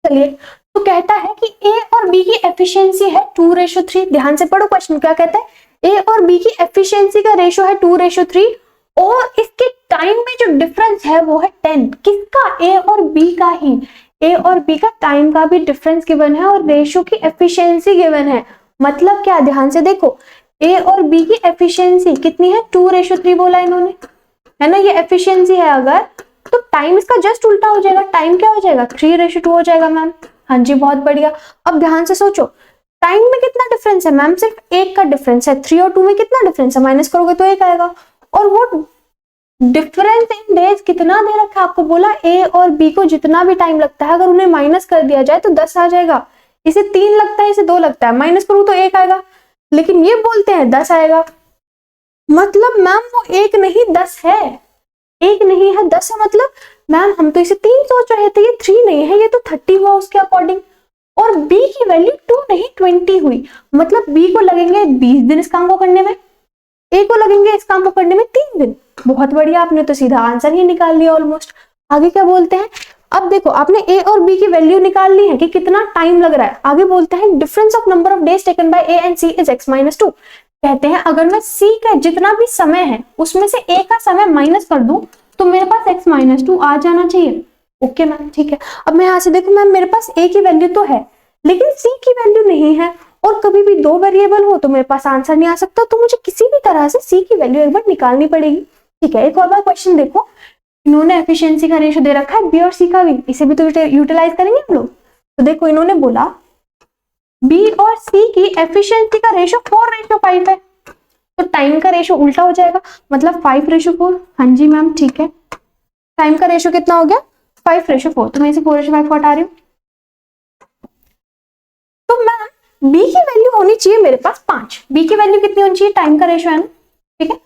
Speaker 1: चलिए, तो कहता है कि ए और बी की एफिशिएंसी है 2:3। ध्यान से पढ़ो क्वेश्चन क्या कहता है, ए और बी की एफिशिएंसी का रेशियो है 2:3 और इसके टाइम में जो डिफरेंस है वो है 10। किसका? ए और बी का ही। ए और बी का टाइम का भी डिफरेंस गिवन है और रेशियो की एफिशिएंसी गिवन है। मतलब क्या, ध्यान से देखो, ए और बी की एफिशिएंसी कितनी है? 2:3 बोला इन्होंने, है ना, ये एफिशिएंसी है। अगर तो टाइम इसका जस्ट उल्टा हो जाएगा, टाइम क्या हो जाएगा? 3:2 हो जाएगा मैम। हाँ जी, बहुत बढ़िया। अब ध्यान से सोचो, टाइम में कितना डिफरेंस है मैम? सिर्फ 1 का डिफरेंस है। 3 और 2 में कितना डिफरेंस है? माइनस करोगे तो 1 आएगा। और वो डिफरेंस इन डेज कितना दे रखा है आपको? बोला ए और बी को जितना भी टाइम लगता है, अगर उन्हें माइनस कर दिया जाए तो 10 आ जाएगा। इसे 3 लगता है, इसे 2 लगता है, माइनस करूं तो 1 आएगा, लेकिन ये बोलते हैं 10 आएगा। मतलब मैम वो 1 नहीं 10 है, 1 नहीं है 10 है। मतलब मैम हम तो इसे 3 सोच रहे थे, ये 3 नहीं है, ये तो 30 हुआ उसके अकॉर्डिंग। और बी की वैल्यू 2 नहीं 20 हुई। मतलब बी को लगेंगे 20 दिन इस काम को करने में, ए को लगेंगे इस काम को करने में 3 दिन। बहुत बढ़िया, आपने तो सीधा आंसर ही निकाल लिया ऑलमोस्ट। आगे क्या बोलते हैं, अब देखो आपने ए और बी की वैल्यू निकाल ली है कि कितना टाइम लग रहा है। आगे बोलते हैं difference of number of days taken by A and C is x-2। कहते हैं अगर मैं सी का जितना भी समय है उसमें से ए का समय माइनस कर दूं तो मेरे पास x-2 आ जाना चाहिए। ओके मैम, ठीक है। अब मैं यहाँ से देखो मैम, मेरे पास ए की वैल्यू तो है लेकिन सी की वैल्यू नहीं है, और कभी भी 2 वेरिएबल हो तो मेरे पास आंसर नहीं आ सकता, तो मुझे किसी भी तरह से सी की वैल्यू एक बार निकालनी पड़ेगी। ठीक है, एक और बार क्वेश्चन देखो, इन्होंने एफिशिएंसी का रेशियो दे रखा है बी और सी का भी, इसे भी तो यूटिलाइज करेंगे हम लोग। तो देखो इन्होंने बोला बी और सी की एफिशिएंसी का रेशियो 4:5 है। तो टाइम का रेशो उल्टा हो जाएगा, मतलब 5:4। हाँ जी मैम, ठीक है, टाइम का रेशो कितना हो गया 5:4, तो मैं इसे 4:5 को हटा रही हूँ। तो मैम बी की वैल्यू होनी चाहिए मेरे पास 5। बी की वैल्यू कितनी होनी चाहिए, टाइम का रेशो है ना, ठीक है,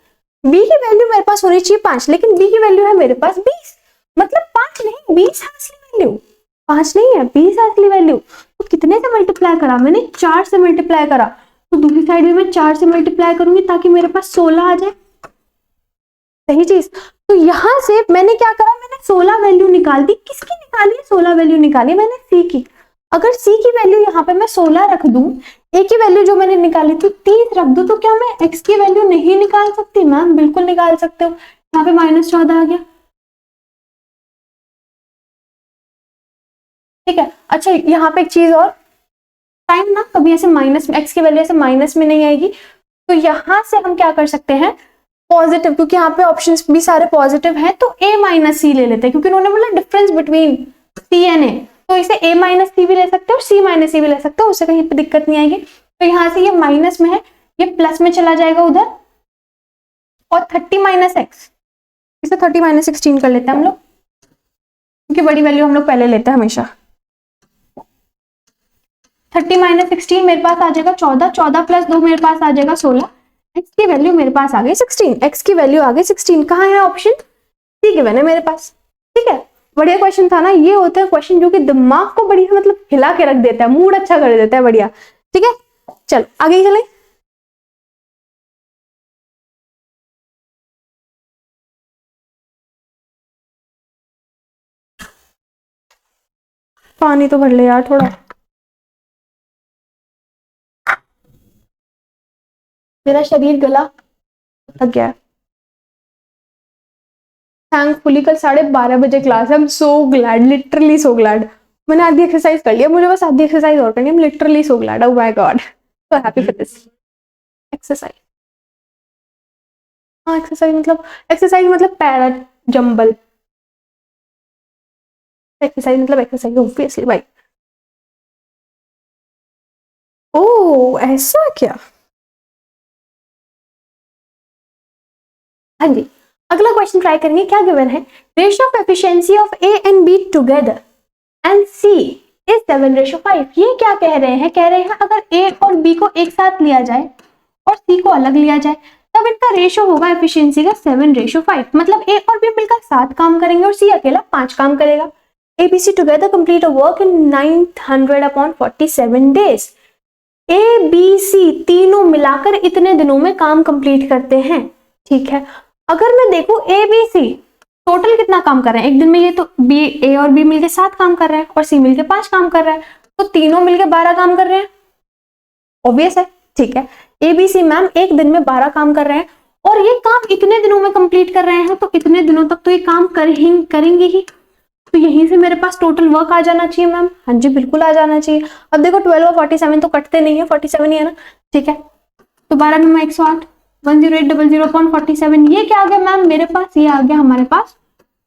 Speaker 1: बी की वैल्यू मेरे पास होनी चाहिए 5, लेकिन बी की वैल्यू है मेरे पास 20, मतलब 5 नहीं 20 है असली वैल्यू, 5 नहीं है 20 है असली वैल्यू। तो कितने से मल्टीप्लाई करा मैंने, 4 से मल्टीप्लाई करा, तो दूसरी साइड भी मैं 4 से मल्टीप्लाई करूंगी ताकि मेरे पास 16 आ जाए, सही चीज। तो यहां से मैंने क्या करा, मैंने 16 वैल्यू निकाल दी। किसकी निकाली है, 16 वैल्यू निकाली मैंने सी की। अगर सी की वैल्यू यहाँ पे मैं 16 रख दूं, ए की वैल्यू जो मैंने निकाली थी 30 रख दूं, तो क्या मैं एक्स की वैल्यू नहीं निकाल सकती? मैम बिल्कुल निकाल सकते हो। यहाँ पे -14 आ गया, ठीक है। अच्छा यहाँ पे एक चीज और, टाइम ना कभी ऐसे माइनस में, एक्स की वैल्यू ऐसे माइनस में नहीं आएगी, तो यहां से हम क्या कर सकते हैं, पॉजिटिव, क्योंकि यहाँ पे ऑप्शंस भी सारे पॉजिटिव हैं, तो a माइनस सी ले लेते हैं, क्योंकि उन्होंने बोला डिफरेंस बिटवीन सी एंड ए, तो इसे a माइनस सी भी ले सकते हो और c माइनस सी भी ले सकते हो, उससे कहीं पे दिक्कत नहीं आएगी। तो यहाँ से ये माइनस में है, ये प्लस में चला जाएगा उधर, और 30 माइनस एक्स, इसे 30 माइनस 16 कर लेते हैं हम लोग, क्योंकि बड़ी वैल्यू हम लोग पहले लेते हैं हमेशा। 30 माइनस 16 मेरे पास आ जाएगा 14, 14 प्लस 2 मेरे पास आ जाएगा 16, एक्स की वैल्यू मेरे पास आ गई 16, एक्स की वैल्यू आ गई 16। कहाँ है ऑप्शन, सी गिवन है मेरे पास, ठीक है। बढ़िया क्वेश्चन था ना, ये होता है क्वेश्चन जो कि दिमाग को बढ़िया मतलब हिला के रख देता है, मूड अच्छा कर देता है, बढ़िया, ठीक है। चलो आगे चले, पानी तो भर ले यार थोड़ा, मेरा शरीर गला थक गया है। थैंकफुली कल 12:30 क्लास है, I am so glad, literally so glad. मैंने आधी एक्सरसाइज कर लिया, मुझे बस आधी एक्सरसाइज और करनी है, literally so glad, oh my God, so happy for this exercise. हाँ एक्सरसाइज मतलब पैरा जंबल, एक्सरसाइज ऑब्वियसली भाई। ओ ऐसा क्या, हाँ जी। अगला क्वेश्चन ट्राई करेंगे, क्या गिवन है, ratio of efficiency of A and B together and C is 7:5। ये क्या कह रहे हैं, कह रहे हैं अगर ए और बी को एक साथ लिया जाए और सी को अलग लिया जाए, तब इनका रेशियो होगा एफिशिएंसी का 7:5, मतलब ए और बी मिलकर 7 काम करेंगे और सी अकेला 5 काम करेगा। ABC together complete a work in 900/47 days. ABC तीनों मिलाकर इतने दिनों में काम कंप्लीट करते हैं, ठीक है। अगर मैं देखूं ABC टोटल कितना काम कर रहे हैं एक दिन में, ये तो बी, ए और बी मिलके 7 काम कर रहे हैं और सी मिलके 5 काम कर रहा है, तो तीनों मिलके 12 काम कर रहे हैं, ऑब्वियस है, ठीक है। ABC मैम एक दिन में 12 काम कर रहे हैं और ये काम इतने दिनों में कंप्लीट कर रहे हैं, तो इतने दिनों तक तो ये काम करेंगे ही, तो यहीं से मेरे पास टोटल वर्क आ जाना चाहिए मैम। हाँ जी बिल्कुल आ जाना चाहिए। अब देखो 12 और 47 तो कटते नहीं है, 47 ही है ना, ठीक है। तो 12 में 108, 10800/47, ये क्या आ गया मैम मेरे पास, ये आ गया हमारे पास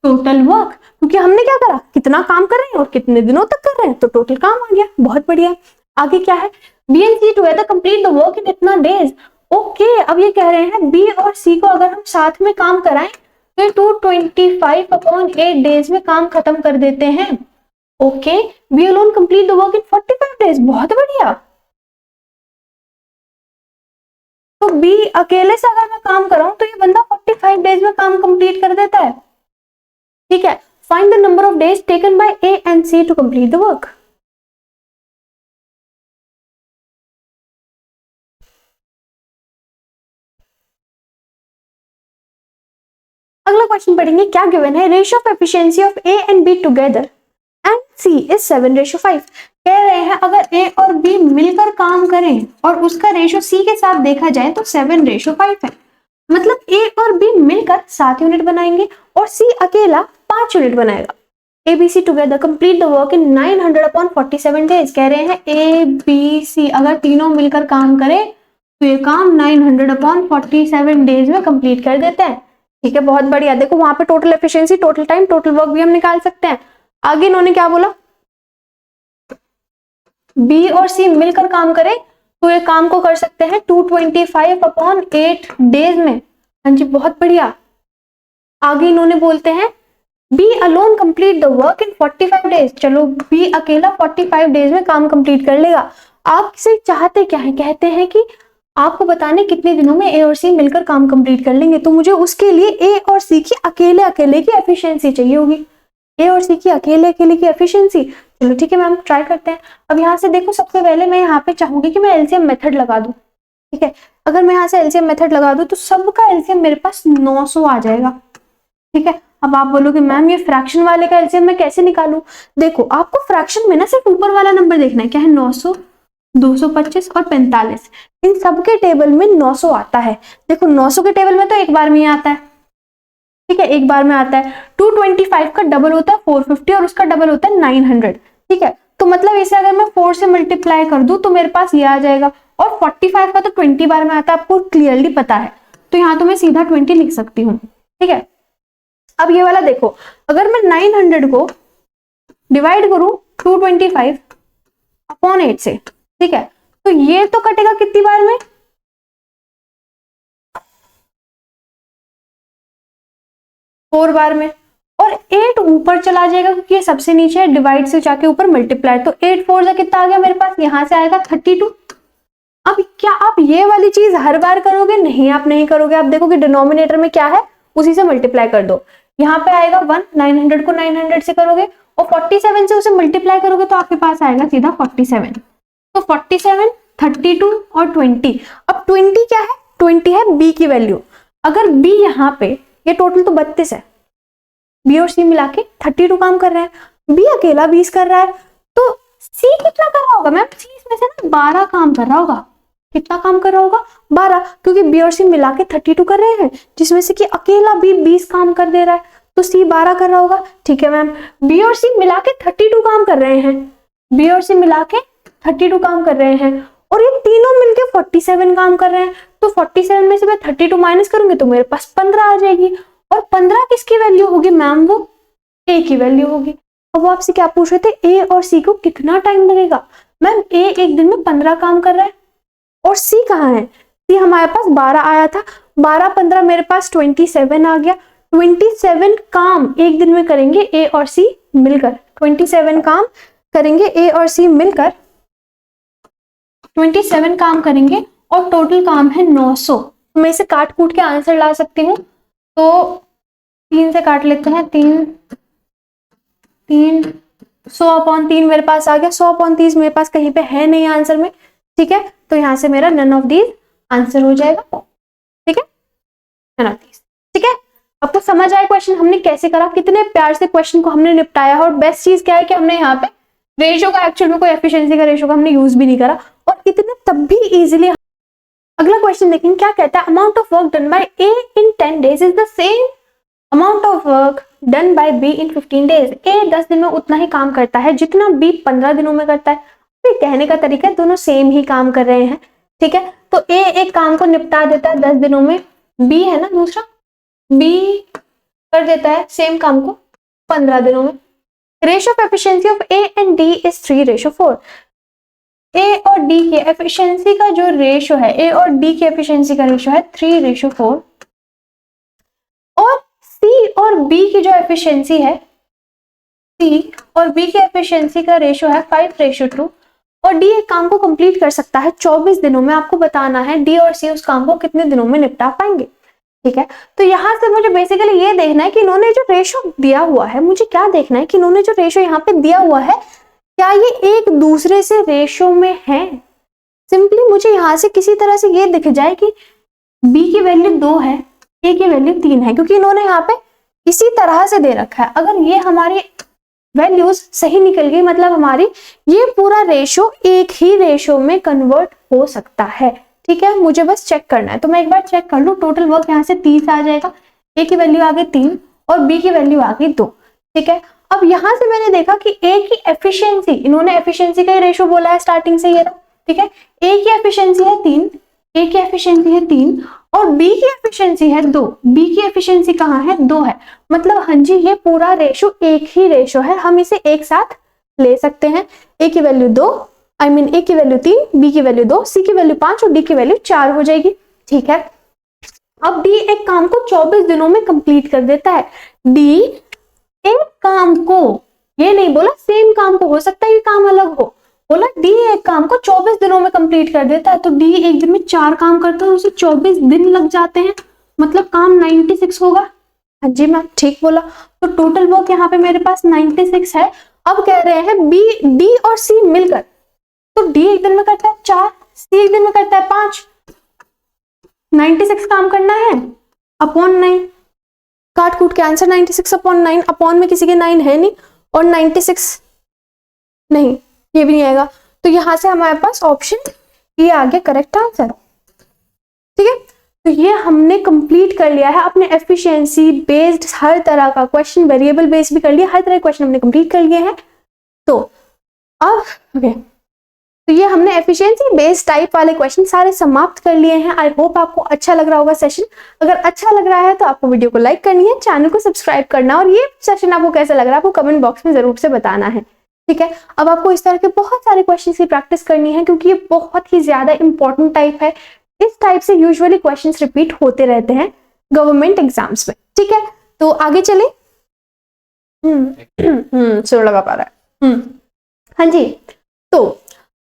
Speaker 1: टोटल वर्क, क्योंकि हमने क्या करा, कितना काम कर रहे हैं और कितने दिनों तक कर रहे हैं, तो टोटल काम आ गया, बहुत बढ़िया। आगे क्या है, B and C together complete the work in इतना डेज। ओके, अब ये कह रहे हैं बी और सी को अगर हम साथ में काम कराएं तो 225/8 डेज में काम खत्म कर देते हैं। Okay, B alone complete the work in 45 days, बहुत बढ़िया। तो बी अकेले से अगर मैं काम कराऊं तो ये बंदा 45 डेज में काम कंप्लीट कर देता है, ठीक है। Find the number of days taken by A and C to complete the work. अगला क्वेश्चन पढ़ेंगे, क्या गिवन है, ratio of efficiency of A and B together and C is 7:5। कह रहे हैं अगर ए और बी मिलकर काम करें और उसका रेशियो सी के साथ देखा जाए तो 7:5 है, मतलब ए और बी मिलकर 7 यूनिट बनाएंगे और सी अकेला 5 यूनिट बनाएगा। ABC together complete the work in 900/47 days. कह रहे हैं ए बी सी अगर तीनों मिलकर काम करें तो ये काम 900/47 डेज में कंप्लीट कर देते हैं, ठीक है, बहुत बढ़िया। देखो वहां पे total efficiency, total time, total work भी हम निकाल सकते हैं। आगे इन्होंने क्या बोला, बी और सी मिलकर काम करें तो ये काम को कर सकते हैं 225 अपॉन 8 डेज में। हाँ जी, बहुत बढ़िया। आगे इन्होंने बोलते हैं B alone complete the work in 45 days. चलो बी अकेला 45 डेज में काम कंप्लीट कर लेगा। आपसे चाहते क्या है, कहते हैं कि आपको बताने कितने दिनों में ए और सी मिलकर काम कंप्लीट कर लेंगे। तो मुझे उसके लिए ए और सी की अकेले अकेले की एफिशिएंसी चाहिए होगी, ए और सी की अकेले अकेले की एफिशिएंसी। चलो ठीक है मैम, ट्राई करते हैं। अब यहाँ से देखो, सबसे पहले मैं यहाँ पे चाहूंगी कि मैं एलसीएम मेथड लगा दूं। ठीक है, अगर मैं यहाँ से एलसीएम मेथड लगा दूं तो सबका एलसीएम मेरे पास 900 आ जाएगा। ठीक है, अब आप बोलोगे मैम ये फ्रैक्शन वाले का एलसीएम मैं कैसे निकालूं? देखो, आपको फ्रैक्शन में ना सिर्फ ऊपर वाला नंबर देखना है, क्या है 900, 225 और 45। इन सबके टेबल में 900 आता है। देखो 900 के टेबल में तो एक बार में ही आता है। ठीक है, एक बार में आता है। 225 का डबल होता है 450 और उसका डबल होता है 900। ठीक है, तो मतलब इसे अगर मैं 4 से मल्टीप्लाई कर दूं तो मेरे पास ये आ जाएगा। और 45 का तो 20 बार में आता है, आपको क्लियरली पता है। तो यहाँ तो मैं सीधा 20 लिख सकती हूँ। ठीक है, अब ये वाला देखो, अगर मैं 900 को डिवाइड करूं 225 अपॉन 8 से, ठीक है, तो ये तो कटेगा कितनी बार में? 4 बार में। और 8 ऊपर चला जाएगा क्योंकि ये सबसे नीचे है, डिवाइड से जाके ऊपर मल्टीप्लाई। तो 8 4 से कितना आ गया मेरे पास? यहां से आएगा 32। अब क्या आप ये वाली चीज हर बार करोगे? नहीं, आप नहीं करोगे। आप देखो कि डिनोमिनेटर में क्या है, उसी से मल्टीप्लाई कर दो। यहाँ पे आएगा 1, 900 को 900 से करोगे और 47 से उसे मल्टीप्लाई करोगे तो आपके पास आएगा सीधा 47। तो 47, 32 और 20। अब 20 क्या है? 20 है बी की वैल्यू। अगर बी यहाँ पे, ये टोटल तो 32 है, बी और सी मिला के 32 काम कर रहे हैं, बी अकेला 20 कर रहा है, तो सी कितना कर रहा होगा मैम? सी इसमें से ना 12 काम कर रहा होगा। कितना काम कर रहा होगा? 12, क्योंकि बी और सी मिला के 32 कर रहे हैं, जिसमें से कि अकेला बी 20 काम कर दे रहा है, तो सी 12 कर रहा होगा। ठीक है मैम, बी और सी मिला के 32 काम कर रहे हैं, बी और सी मिला के 32 काम कर रहे हैं, और ये तीनों मिलके 47 काम कर रहे हैं। तो 47 में से मैं 32 माइनस करूंगी तो मेरे पास 15 आ जाएगी। और 15 किसकी वैल्यू होगी मैम? वो ए की वैल्यू होगी। अब वो आपसे क्या पूछ रहे थे, ए और सी को कितना टाइम लगेगा? मैम ए एक दिन में 15 काम कर रहा है, और सी कहाँ है? सी हमारे पास 12 आया था, 12 15 मेरे पास 27 आ गया। 27 काम एक दिन में करेंगे ए और सी मिलकर। 27 काम करेंगे ए और सी मिलकर, 27 काम करेंगे और टोटल काम है 900। मैं इसे काट कूट के आंसर ला सकती हूँ। तो 3 से काट लेते हैं, 100/3 मेरे पास आ गया। 100/30 मेरे पास कहीं पे है नहीं आंसर में। ठीक है, तो यहां से मेरा नन ऑफ दीज आंसर हो जाएगा। ठीक है, नन ऑफ दीज। ठीक है, आपको समझ आया क्वेश्चन हमने कैसे करा, कितने प्यार से क्वेश्चन को हमने निपटाया। और बेस्ट चीज क्या है कि हमने यहाँ पे रेशियो का, एक्चुअल में कोई एफिशिएंसी का रेशियो का हमने यूज भी नहीं करा, और इतने तब भी इजीली। अगला क्वेश्चन देखेंगे क्या कहता है। Amount of work done by A in 10 days is the same amount of work done by B in 15 days. A 10 दिन में उतना ही काम करता है जितना बी 15 दिनों में करता है। तो कहने का तरीका है दोनों सेम ही काम कर रहे हैं। ठीक है, तो ए एक काम को निपटा देता है 10 दिनों में, बी है ना दूसरा, बी कर देता है सेम काम को 15 दिनों में। Ratio of efficiency of A and D is 3:4। ए और डी की एफिशिएंसी का जो रेशियो है, ए और डी की एफिशिएंसी का रेशियो है 3:4, और सी और बी की जो एफिशिएंसी है, सी और बी की एफिशिएंसी का रेशियो है 5:2। और डी एक काम को कंप्लीट कर सकता है 24 दिनों में। आपको बताना है डी और सी उस काम को कितने दिनों में निपटा पाएंगे। ठीक है, तो यहां से मुझे बेसिकली ये देखना है कि इन्होंने जो रेशियो दिया हुआ है, मुझे क्या देखना है कि इन्होंने जो रेशियो यहाँ पे दिया हुआ है, क्या ये एक दूसरे से रेशियो में है। सिंपली मुझे यहाँ से किसी तरह से ये दिख जाए कि बी की वैल्यू 2 है, ए की वैल्यू 3 है, क्योंकि इन्होंने यहाँ पे इसी तरह से दे रखा है। अगर ये हमारी वैल्यूज सही निकल गई, मतलब हमारी ये पूरा रेशियो एक ही रेशियो में कन्वर्ट हो सकता है। ठीक है, मुझे बस चेक करना है। तो मैं एक बार चेक कर लूं, टोटल वर्क यहाँ से 30 आ जाएगा, ए की वैल्यू आ गई 3 और बी की वैल्यू आ गई 2। ठीक है, अब यहां से मैंने देखा कि ए की एफिशिएंसी, इन्होंने एफिशिएंसी का ही रेशियो बोला है स्टार्टिंग से ये। ठीक है, ए की एफिशिएंसी है 3, ए की एफिशिएंसी है 3 और बी की एफिशिएंसी है 2। बी की एफिशिएंसी कहाँ है? 2 है। मतलब हाँ जी, ये पूरा रेशियो एक ही रेशियो है, हम इसे एक साथ ले सकते हैं। ए की वैल्यू 2, आई मीन ए की वैल्यू 3, बी की वैल्यू 2, सी की वैल्यू 5 और डी की वैल्यू 4 हो जाएगी। ठीक है, अब डी एक काम को 24 दिनों में कंप्लीट कर देता है। डी एक काम को, ये नहीं बोला सेम काम को, हो सकता है ये काम अलग हो, बोला डी एक काम को 24 दिनों में कंप्लीट कर देता है। तो डी एक दिन में 4 काम करता है, उसे 24 दिन लग जाते हैं, मतलब काम 96 होगा। हाँ जी मैम, ठीक बोला। तो टोटल वर्क यहाँ पे मेरे पास 96 है। अब कह रहे हैं बी, डी और सी मिलकर, तो डी एक दिन में करता है 4, सी एक दिन में करता है 5, 96 काम करना है अपॉन 9, काट कूट के आंसर 96 अपॉन 9, अपॉन में किसी के 9 है नहीं और 96 नहीं, ये भी नहीं आएगा। तो यहां से हमारे पास ऑप्शन ये आ गया करेक्ट आंसर। ठीक है, तो ये हमने कंप्लीट कर लिया है अपने एफिशिएंसी बेस्ड हर तरह का क्वेश्चन, वेरिएबल बेस्ड भी कर लिया, हर तरह के क्वेश्चन हमने कंप्लीट कर लिए हैं। तो अब ओके, तो ये हमने एफिशिएंसी बेस्ड टाइप वाले क्वेश्चन सारे समाप्त कर लिए हैं। आई होप आपको अच्छा लग रहा होगा सेशन। अगर अच्छा लग रहा है तो आपको वीडियो को लाइक करनी है, चैनल को सब्सक्राइब करना, और ये सेशन आपको कैसा लग रहा है आपको कमेंट बॉक्स में जरूर से बताना है। ठीक है, अब आपको इस तरह के बहुत सारे क्वेश्चन की प्रैक्टिस करनी है, क्योंकि ये बहुत ही ज्यादा इंपॉर्टेंट टाइप है। इस टाइप से यूजुअली क्वेश्चंस रिपीट होते रहते हैं गवर्नमेंट एग्जाम्स में। ठीक है, तो आगे चले। सुर लगा पा रहा है। हाँ जी, तो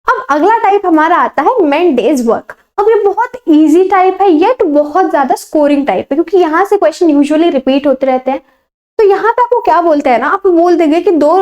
Speaker 1: अब अगला टाइप हमारा आता है मेन डेज वर्क। अब ये बहुत इजी टाइप है, येट बहुत ज्यादा स्कोरिंग टाइप है, क्योंकि यहाँ से क्वेश्चन यूजुअली रिपीट होते रहते हैं। तो यहाँ पे आपको क्या बोलते हैं ना, आप बोल देंगे कि 2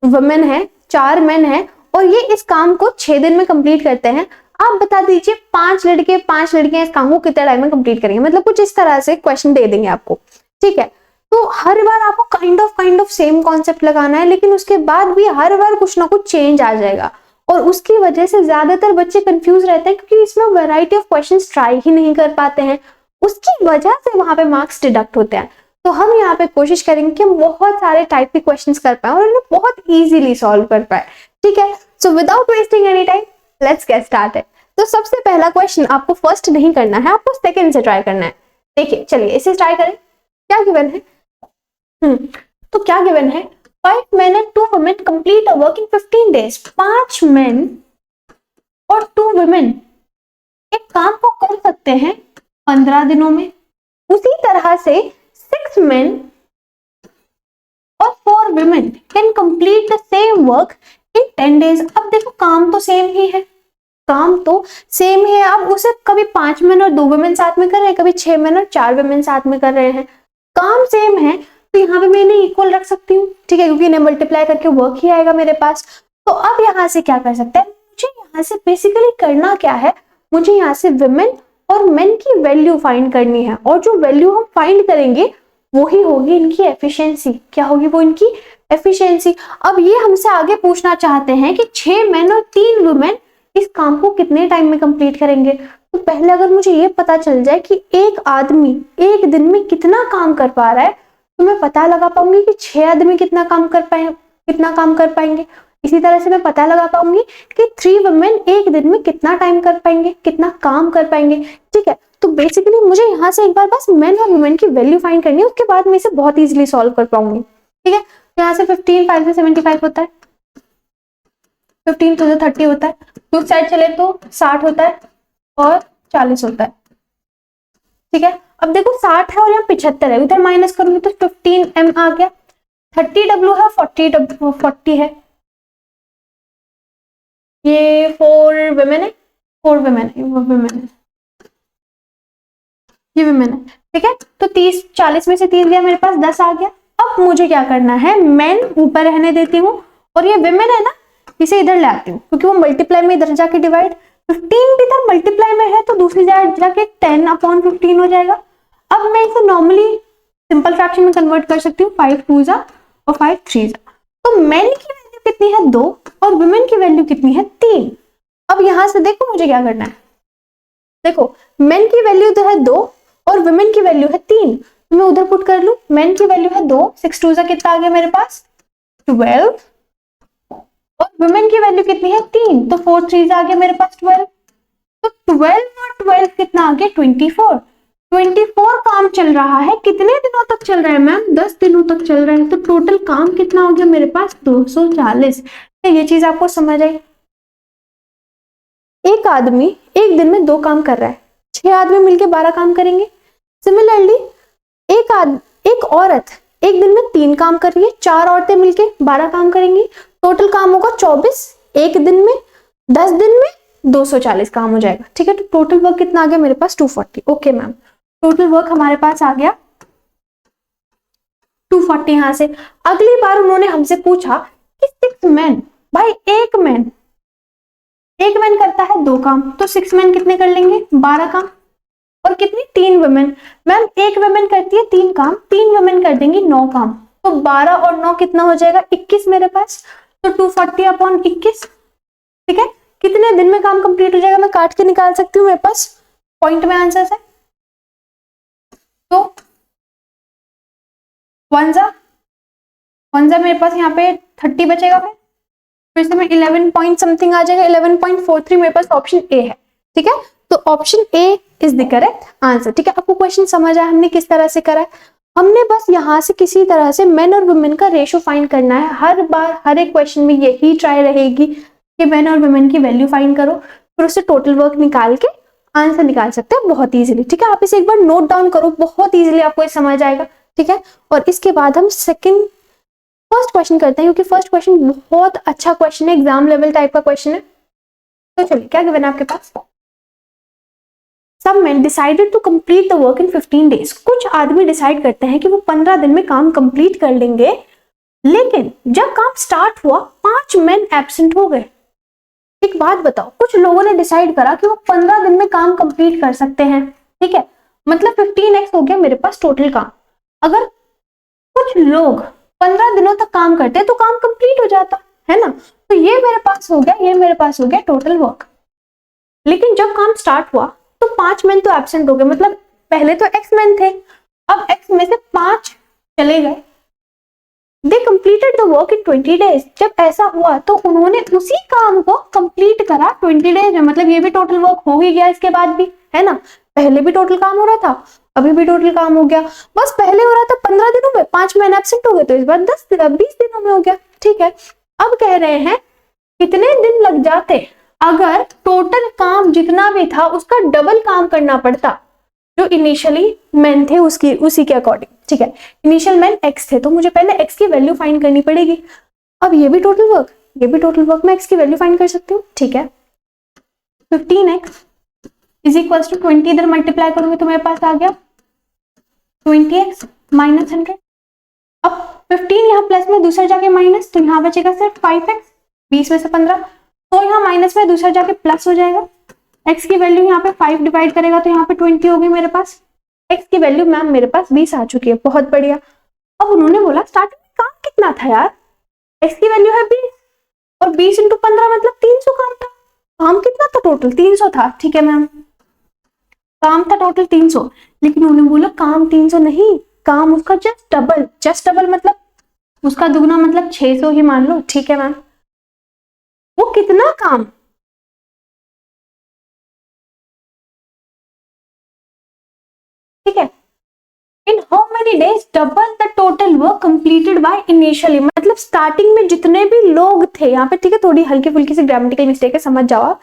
Speaker 1: वुमेन है, 4 मेन है, और ये इस काम को 6 दिन में कंप्लीट करते हैं। आप बता दीजिए 5 लड़के 5 लड़कियां इस काम को कितने टाइम में कंप्लीट करेंगे, मतलब कुछ इस तरह से क्वेश्चन दे देंगे आपको। ठीक है, तो हर बार आपको काइंड ऑफ सेम कॉन्सेप्ट लगाना है, लेकिन उसके बाद भी हर बार कुछ ना कुछ चेंज आ जाएगा, और उसकी वजह से ज्यादातर बच्चे कंफ्यूज रहते हैं, क्योंकि इसमें वैरायटी ऑफ क्वेश्चंस ट्राई ही नहीं कर पाते हैं, उसकी वजह से वहां पे मार्क्स डिडक्ट होते हैं। तो हम यहाँ पे कोशिश करेंगे कि हम बहुत सारे टाइप के क्वेश्चंस कर पाए और इन्हें बहुत इजीली सॉल्व कर पाए। ठीक है, so without wasting any time let's get started. तो सबसे पहला क्वेश्चन आपको फर्स्ट नहीं करना है, आपको सेकंड से ट्राई करना है। देखिए, चलिए इसे ट्राई करें। क्या गिवन है? तो क्या गिवन है, 5 men and 2 women complete a work in 15 days। 5 men और 2 women एक काम को कर सकते हैं 15 दिनों में। उसी तरह से 6 men और 4 women can complete the same work in 10 days। अब देखो काम तो सेम ही है, काम तो सेम है। अब उसे कभी 5 men और 2 women साथ में कर रहे हैं, कभी 6 men और 4 women साथ में कर रहे हैं, काम सेम है, तो यहाँ पे मैं इन्हें इक्वल रख सकती हूँ। ठीक है, क्योंकि इन्हें मल्टीप्लाई करके वर्क ही आएगा मेरे पास। तो अब यहाँ से क्या कर सकते हैं, मुझे यहाँ से बेसिकली करना क्या है, मुझे यहाँ से विमेन और मेन की वैल्यू फाइंड करनी है, और जो वैल्यू हम फाइंड करेंगे वो ही होगी इनकी एफिशिएंसी। क्या होगी वो? इनकी एफिशिएंसी। अब ये हमसे आगे पूछना चाहते हैं कि 6 मेन और 3 वुमेन इस काम को कितने टाइम में कंप्लीट करेंगे। तो पहले अगर मुझे ये पता चल जाए कि एक आदमी एक दिन में कितना काम कर पा रहा है, तो मैं पता लगा पाऊंगी कि 6 आदमी कितना काम कर पाएंगे। इसी तरह से मैं पता लगा पाऊंगी कि 3 वुमेन एक दिन में कितना टाइम कर पाएंगे, कितना काम कर पाएंगे। ठीक है, तो बेसिकली मुझे यहाँ से एक बार बस मेन और वुमेन की वैल्यू फाइंड करनी है, उसके बाद मैं इसे बहुत इजीली सॉल्व कर पाऊंगी। ठीक है, यहाँ से 15 5 से 75 होता है, 15 to 30 होता है, टू साइड चले तो 60 होता है और 40 होता है। ठीक है, अब देखो 60 है और यहाँ 75 है, इधर माइनस करूंगी तो 15 m आ गया, 30 w है, 40 है, ये 4 वुमेन है, ये वुमेन है। ठीक है, तो 30 40 में से 30 गया, मेरे पास 10 आ गया। अब मुझे क्या करना है, मेन ऊपर रहने देती हूँ और ये वुमेन है ना, इसे इधर ले आती हूँ, क्योंकि वो मल्टीप्लाई में इधर जाके डिवाइड, 15 भी इधर मल्टीप्लाई में है तो दूसरी जाके 10/15 हो जाएगा। अब मैं इसे नॉर्मली सिंपल फ्रैक्शन में कन्वर्ट कर सकती हूँ, 5 2 और 5 3। तो मेन की वैल्यू कितनी है 2 और वुमेन की वैल्यू कितनी है 3। अब यहां से देखो मुझे क्या करना है, देखो मेन की वैल्यू तो है 2 और वुमेन की वैल्यू है 3, तो मैं उधर पुट कर लूं। मेन की वैल्यू है 2, 6 2 कितना आ गया मेरे पास 12, और वुमेन की वैल्यू कितनी है 3, तो 4 3 आ गया मेरे पास 12। तो 12 और 12 कितना आ गया 24। 24 काम चल रहा है, कितने दिनों तक चल रहा है मैम? 10 दिनों तक चल रहा है। तो टोटल काम कितना हो गया मेरे पास 240। ये चीज आपको समझ आई? एक आदमी एक दिन में 2 काम कर रहा है, 6 आदमी मिलके 12 काम करेंगे। सिमिलरली एक औरत एक दिन में 3 काम कर रही है, 4 औरतें मिलके 12 काम करेंगी, टोटल काम होगा 24, एक दिन में 10 दिन में 240 काम हो जाएगा। ठीक है, तो टोटल वर्क कितना आ गया मेरे पास 240। ओके मैम, टोटल वर्क हमारे पास आ गया 240। यहां से अगली बार उन्होंने हमसे पूछा कि 6 मैन, भाई एक मैन करता है 2 काम, तो 6 मैन कितने कर लेंगे 12 काम, और कितनी 3 वुमेन। मैम एक वुमेन करती है 3 काम, 3 वुमेन कर देंगी 9 काम, तो 12 और 9 कितना हो जाएगा 21 मेरे पास, तो 240/21। ठीक है, कितने दिन में काम कंप्लीट हो जाएगा मैं काट के निकाल सकती हूँ, मेरे पास पॉइंट में आंसर है। तो वन जा मेरे पास यहाँ पे 30 बचेगा, फिर से मैं 11 पॉइंट समथिंग आ जाएगा, 11.43 मेरे पास ऑप्शन ए है। ठीक है, तो option A is the correct answer. ठीक है, आपको क्वेश्चन समझ आया हमने किस तरह से करा है? हमने बस यहाँ से किसी तरह से मेन और वुमेन का रेशो फाइंड करना है। हर बार हर एक क्वेश्चन में यही ट्राई रहेगी कि मेन और वुमेन की वैल्यू फाइंड करो, फिर उससे टोटल वर्क निकाल के आंसर निकाल सकते हैं बहुत इजीली। ठीक है, आप इसे एक बार नोट डाउन करो, बहुत इजीली आपको ये समझ आएगा। ठीक है, और इसके बाद हम फर्स्ट क्वेश्चन करते हैं, क्योंकि फर्स्ट क्वेश्चन बहुत अच्छा क्वेश्चन है, एग्जाम लेवल टाइप का क्वेश्चन है। तो चलिए, क्या गिवन है आपके पास? Some men decided to complete the work in 15 days. कुछ आदमी डिसाइड करते हैं कि वो 15 दिन में काम कंप्लीट कर लेंगे, लेकिन जब काम स्टार्ट हुआ 5 मेन एब्सेंट हो गए। एक बात बताओ, कुछ लोगों ने डिसाइड करा कि वो 15 दिन में काम कंप्लीट कर सकते हैं। ठीक है, मतलब 15x हो गया मेरे पास टोटल काम। अगर कुछ लोग 15 दिनों तक काम करते तो काम कंप्लीट हो जाता है ना। तो ये मेरे पास हो गया, ये मेरे पास हो गया टोटल वर्क। लेकिन जब काम स्टार्ट हुआ तो 5 मैन तो एब्सेंट हो गए, मतलब पहले तो x मैन थे, अब x में से 5 चले गए। दे completed the work in 20 days. जब ऐसा हुआ तो उन्होंने उसी काम को कंप्लीट करा 20 डेज में, मतलब ये भी टोटल वर्क हो ही गया इसके बाद भी, है ना। पहले भी टोटल काम हो रहा था, अभी भी टोटल काम हो गया। बस पहले हो रहा था 15 दिनों में, 5 मैन एब्सेंट हो गए, तो इस बार 20 दिनों में हो गया। ठीक है, अब कह रहे हैं कितने दिन लग जाते अगर टोटल काम जितना भी था उसका डबल काम करना पड़ता जो इनिशियली मैन थे उसी के अकॉर्डिंग। ठीक है, इनिशियल मैन x थे, तो मुझे पहले x की वैल्यू फाइंड करनी पड़ेगी। अब ये भी टोटल वर्क, मैं x की वैल्यू फाइंड कर सकती हूँ। ठीक है, 15x इज इक्वल टू 20, इधर मल्टीप्लाई करूंगी तो मेरे पास आ गया 20x माइनस 100। अब 15 यहाँ प्लस में, दूसरा जाके माइनस, तो यहाँ बचेगा सिर्फ 5x, 20 में से 15, तो यहाँ माइनस में दूसरा जाके प्लस हो जाएगा। x की वैल्यू यहाँ पे 5 डिवाइड करेगा तो यहाँ पे 20 होगी मेरे पास। x की वैल्यू मैम मेरे पास 20 आ चुकी है, बहुत बढ़िया। अब उन्होंने बोला स्टार्टिंग में काम कितना था यार, x की वैल्यू है 20 और 20 इंटू 15 मतलब 300 काम था। काम कितना था टोटल? 300 था। ठीक है मैम, काम था टोटल 300, लेकिन उन्होंने बोला काम 300 नहीं, काम उसका जस्ट डबल मतलब उसका दुगना, मतलब 600 ही मान लो। ठीक है मैम, वो कितना काम? ठीक है, इन how many days double the total work completed by initially, मतलब स्टार्टिंग में जितने भी लोग थे यहाँ पे। ठीक है, थोड़ी हल्की फुल्की सी ग्रामेटिकल मिस्टेक है, समझ जाओ आप।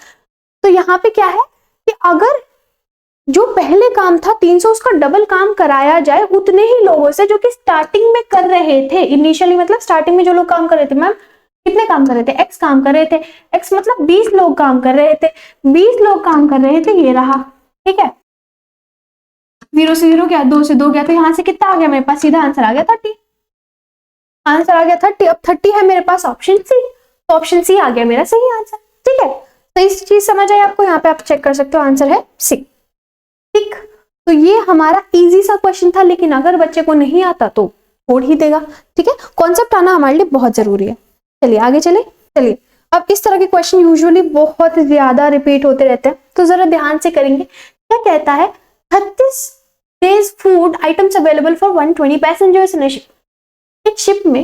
Speaker 1: तो यहाँ पे क्या है कि अगर जो पहले काम था 300 उसका डबल काम कराया जाए उतने ही लोगों से जो कि स्टार्टिंग में कर रहे थे। इनिशियली मतलब स्टार्टिंग में जो लोग काम कर रहे थे, मैम कितने काम कर रहे थे? x काम कर रहे थे, x मतलब 20 लोग काम कर रहे थे, 20 लोग काम कर रहे थे, ये रहा। ठीक है, 0 से 0 गया, 2 से 2 गया, तो यहाँ से कितना आ गया मेरे पास? सीधा आंसर आ गया 30। आंसर आ गया 30। अब 30 है मेरे पास ऑप्शन सी, तो ऑप्शन सी आ गया मेरा सही आंसर। ठीक है, तो इस चीज समझ आई आपको? यहाँ पे आप चेक कर सकते हो, आंसर है सी। ठीक, तो ये हमारा इजी सा क्वेश्चन था, लेकिन अगर बच्चे को नहीं आता तो छोड़ ही देगा। ठीक है, कॉन्सेप्ट आना हमारे लिए बहुत जरूरी है। चलिए आगे चलिए। अब इस तरह के क्वेश्चन यूजुअली बहुत ज्यादा रिपीट होते रहते हैं, तो जरा ध्यान से करेंगे। क्या कहता है? 36 days food items available for 120 passengers in ship. एक शिप में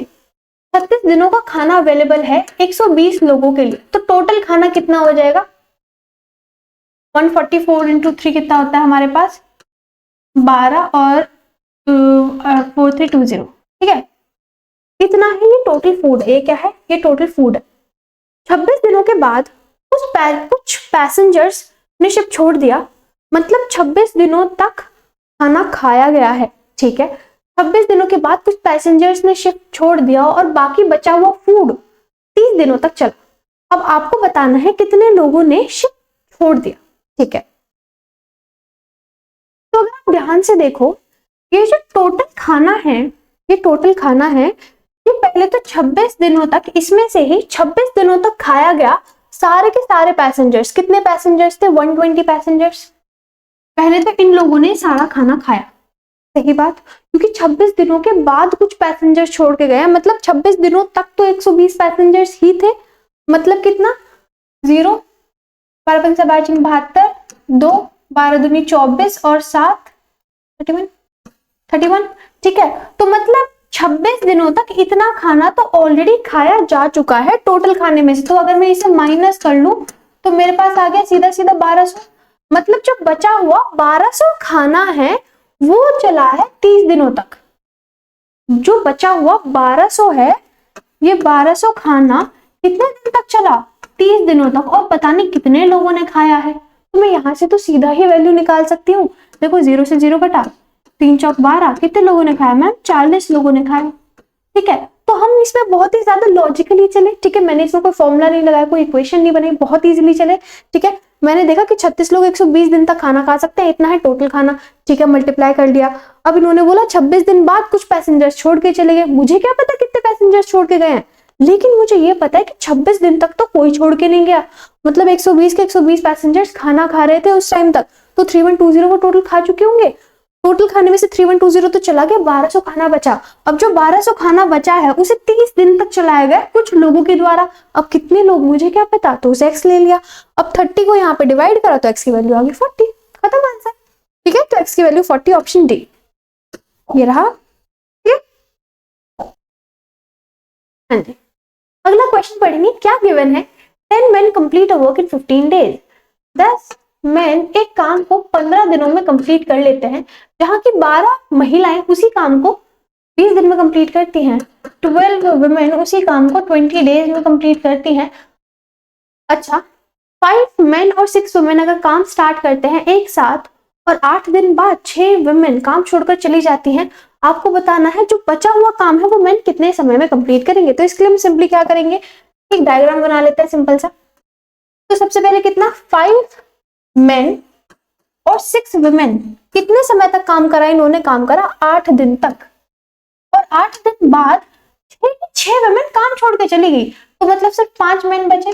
Speaker 1: 36 दिनों का खाना अवेलेबल है 120 लोगों के लिए, तो टोटल खाना कितना हो जाएगा? 144 इंटू 3 कितना होता है हमारे पास? 12 और 4320। ठीक है, इतना ही ये टोटल फूड है। ये क्या है? ये टोटल फूड है। 26 दिनों के बाद कुछ पैसेंजर्स ने शिप छोड़ दिया, मतलब 26 दिनों तक खाना खाया गया है, ठीक है। 26 दिनों के बाद कुछ पैसेंजर्स ने शिप छोड़ दिया और बाकी बचा हुआ फूड 30 दिनों तक चला। अब आपको बताना है कितने लोगों ने शिप छोड़ दिया, ठीक है। तो अगर आप ध्यान से देखो, ये जो टोटल खाना है, ये टोटल खाना है, ये पहले तो 26 दिनों तक, इसमें से ही 26 दिनों तक खाया गया सारे के सारे पैसेंजर्स। कितने पैसेंजर्स थे? 120 पैसेंजर्स। पहले तो इन लोगों ने सारा खाना खाया, सही बात, क्योंकि 26 दिनों के बाद कुछ पैसेंजर्स छोड़ के गए, मतलब 26 दिनों तक तो 120 पैसेंजर्स ही थे, मतलब कितना? 0, 12 पंचा 72, 2, 12 दूनी 24 और 7 31, ठीक है। तो मतलब 26 दिनों तक इतना खाना तो ऑलरेडी खाया जा चुका है टोटल खाने में से। तो अगर मैं इसे माइनस कर लूं तो मेरे पास आ गया सीधा सीधा 1200, मतलब जो बचा हुआ 1200 खाना है वो चला है 30 दिनों तक। जो बचा हुआ 1200 है, ये 1200 खाना कितने दिन तक चला? 30 दिनों तक। और पता नहीं कितने लोगों ने खाया है, तो मैं यहां से तो सीधा ही वैल्यू निकाल सकती हूँ। देखो 0 से 0 घटा, 3 चौक 12, कितने लोगों ने खाया मैम? 40 लोगों ने खाया, ठीक है। तो हम इसमें बहुत ही ज्यादा लॉजिकली चले, ठीक है। मैंने इसमें कोई फॉर्मूला नहीं लगाया, कोई इक्वेशन नहीं बनाई, बहुत इजीली चले, ठीक है। मैंने देखा कि 36 लोग 120 दिन तक खाना खा सकते हैं, इतना है टोटल खाना, ठीक है। मल्टीप्लाई कर दिया। अब इन्होंने बोला 26 दिन बाद कुछ पैसेंजर्स छोड़ के चले गए। मुझे क्या पता कितने पैसेंजर्स छोड़ के गए हैं, लेकिन मुझे ये पता है कि 26 दिन तक तो कोई छोड़ के नहीं गया, मतलब 120 के 120 पैसेंजर्स खाना खा रहे थे उस टाइम तक। तो 3120 को टोटल खा चुके होंगे। टोटल खाने में से 3120 तो चला गया, 1200 खाना बचा। अब जो 1200 खाना बचा है उसे 30 दिन तक चलाया गया कुछ लोगों के द्वारा। अब कितने लोग मुझे क्या पता, तो उसे x ले लिया। अब 30 को यहाँ पे डिवाइड करा तो x की वैल्यू आ गई 40, खत्म आंसर, ठीक है। तो x की वैल्यू 40, ऑप्शन डी ये रहा, ठीक है। हाँ जी, अगला क्वेश्चन पढ़ेंगे। क्या गिवन है? 10 men complete a work in 15 days। 10 man एक काम को 15 दिनों में कंप्लीट कर लेते हैं, जहां की 12 महिलाएं उसी काम को 20 दिन में कंप्लीट करती हैं। 12 वुमेन उसी काम को 20 डेज में कंप्लीट करती हैं। अच्छा, 5 मेन और 6 वुमेन अगर काम स्टार्ट करते हैं एक साथ और 8 दिन बाद 6 वुमेन काम छोड़कर चली जाती हैं, आपको बताना है जो बचा हुआ काम है वो मेन कितने समय में कंप्लीट करेंगे। तो इसके लिए हम सिंपली क्या करेंगे, एक डायग्राम बना लेते हैं सिंपल सा। तो सबसे पहले कितना, 5 मेन और 6 वुमेन कितने समय तक काम करा? इन्होंने काम करा 8 दिन तक, और 8 दिन बाद 6 वुमेन काम छोड़ के चली गई, तो मतलब सिर्फ 5 मेन बचे।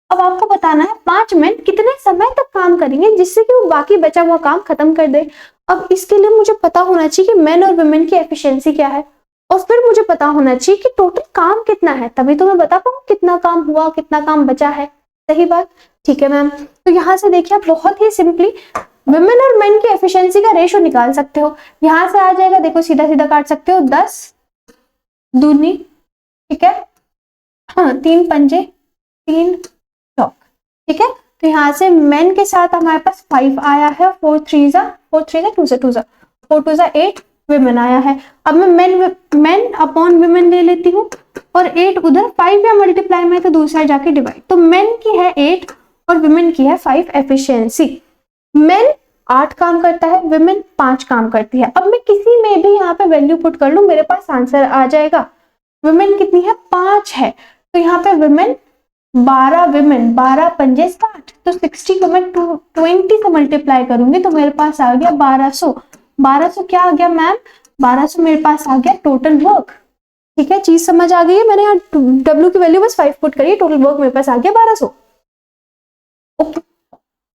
Speaker 1: अब आपको बताना है 5 मेन कितने समय तक काम करेंगे जिससे कि वो बाकी बचा हुआ काम खत्म कर दे। अब इसके लिए मुझे पता होना चाहिए कि मेन और वुमेन की एफिशिएंसी क्या है, और फिर मुझे पता होना चाहिए कि टोटल काम कितना है, तभी तो मैं बता पाऊँ कितना काम हुआ, कितना काम बचा है, सही बात, ठीक है मैम। तो यहाँ से देखिए आप बहुत ही सिंपली वुमेन और मेन की एफिशिएंसी का रेशो निकाल सकते हो। यहाँ से आ जाएगा, देखो सीधा सीधा काट सकते हो, 10 दूनी, ठीक है, हाँ 3 पंजे 3 चौक, ठीक है। तो यहाँ से मेन के साथ हमारे पास 5 आया है, 4 3 जा 2 से 4 2 जा 8 वुमेन आया है। अब मैं मेन अपॉन वुमेन ले लेती हूँ, और 8 उधर 5 या मल्टीप्लाई में तो दूसरा जाके डिवाइड, तो मेन की है 8 और वुमेन की है 5 एफिशिएंसी। मेन 8 काम करता है, वुमेन 5 काम करती है। अब मैं किसी में भी यहाँ पे वैल्यू पुट कर लूं, मेरे पास आंसर आ जाएगा। वुमेन कितनी है? 5 है, तो यहाँ पे वुमेन 12 वुमेन, 12 पंजे 60, तो 60 को मैं 20 से मल्टीप्लाई करूंगी तो मेरे पास आ गया 1200। 1200 क्या आ गया मैम? 1200 मेरे पास आ गया टोटल वर्क, ठीक है। चीज समझ आ गई है? मैंने यहाँ W की वैल्यू बस 5 पुट करी, टोटल वर्क मेरे पास आ गया 1200। ओके,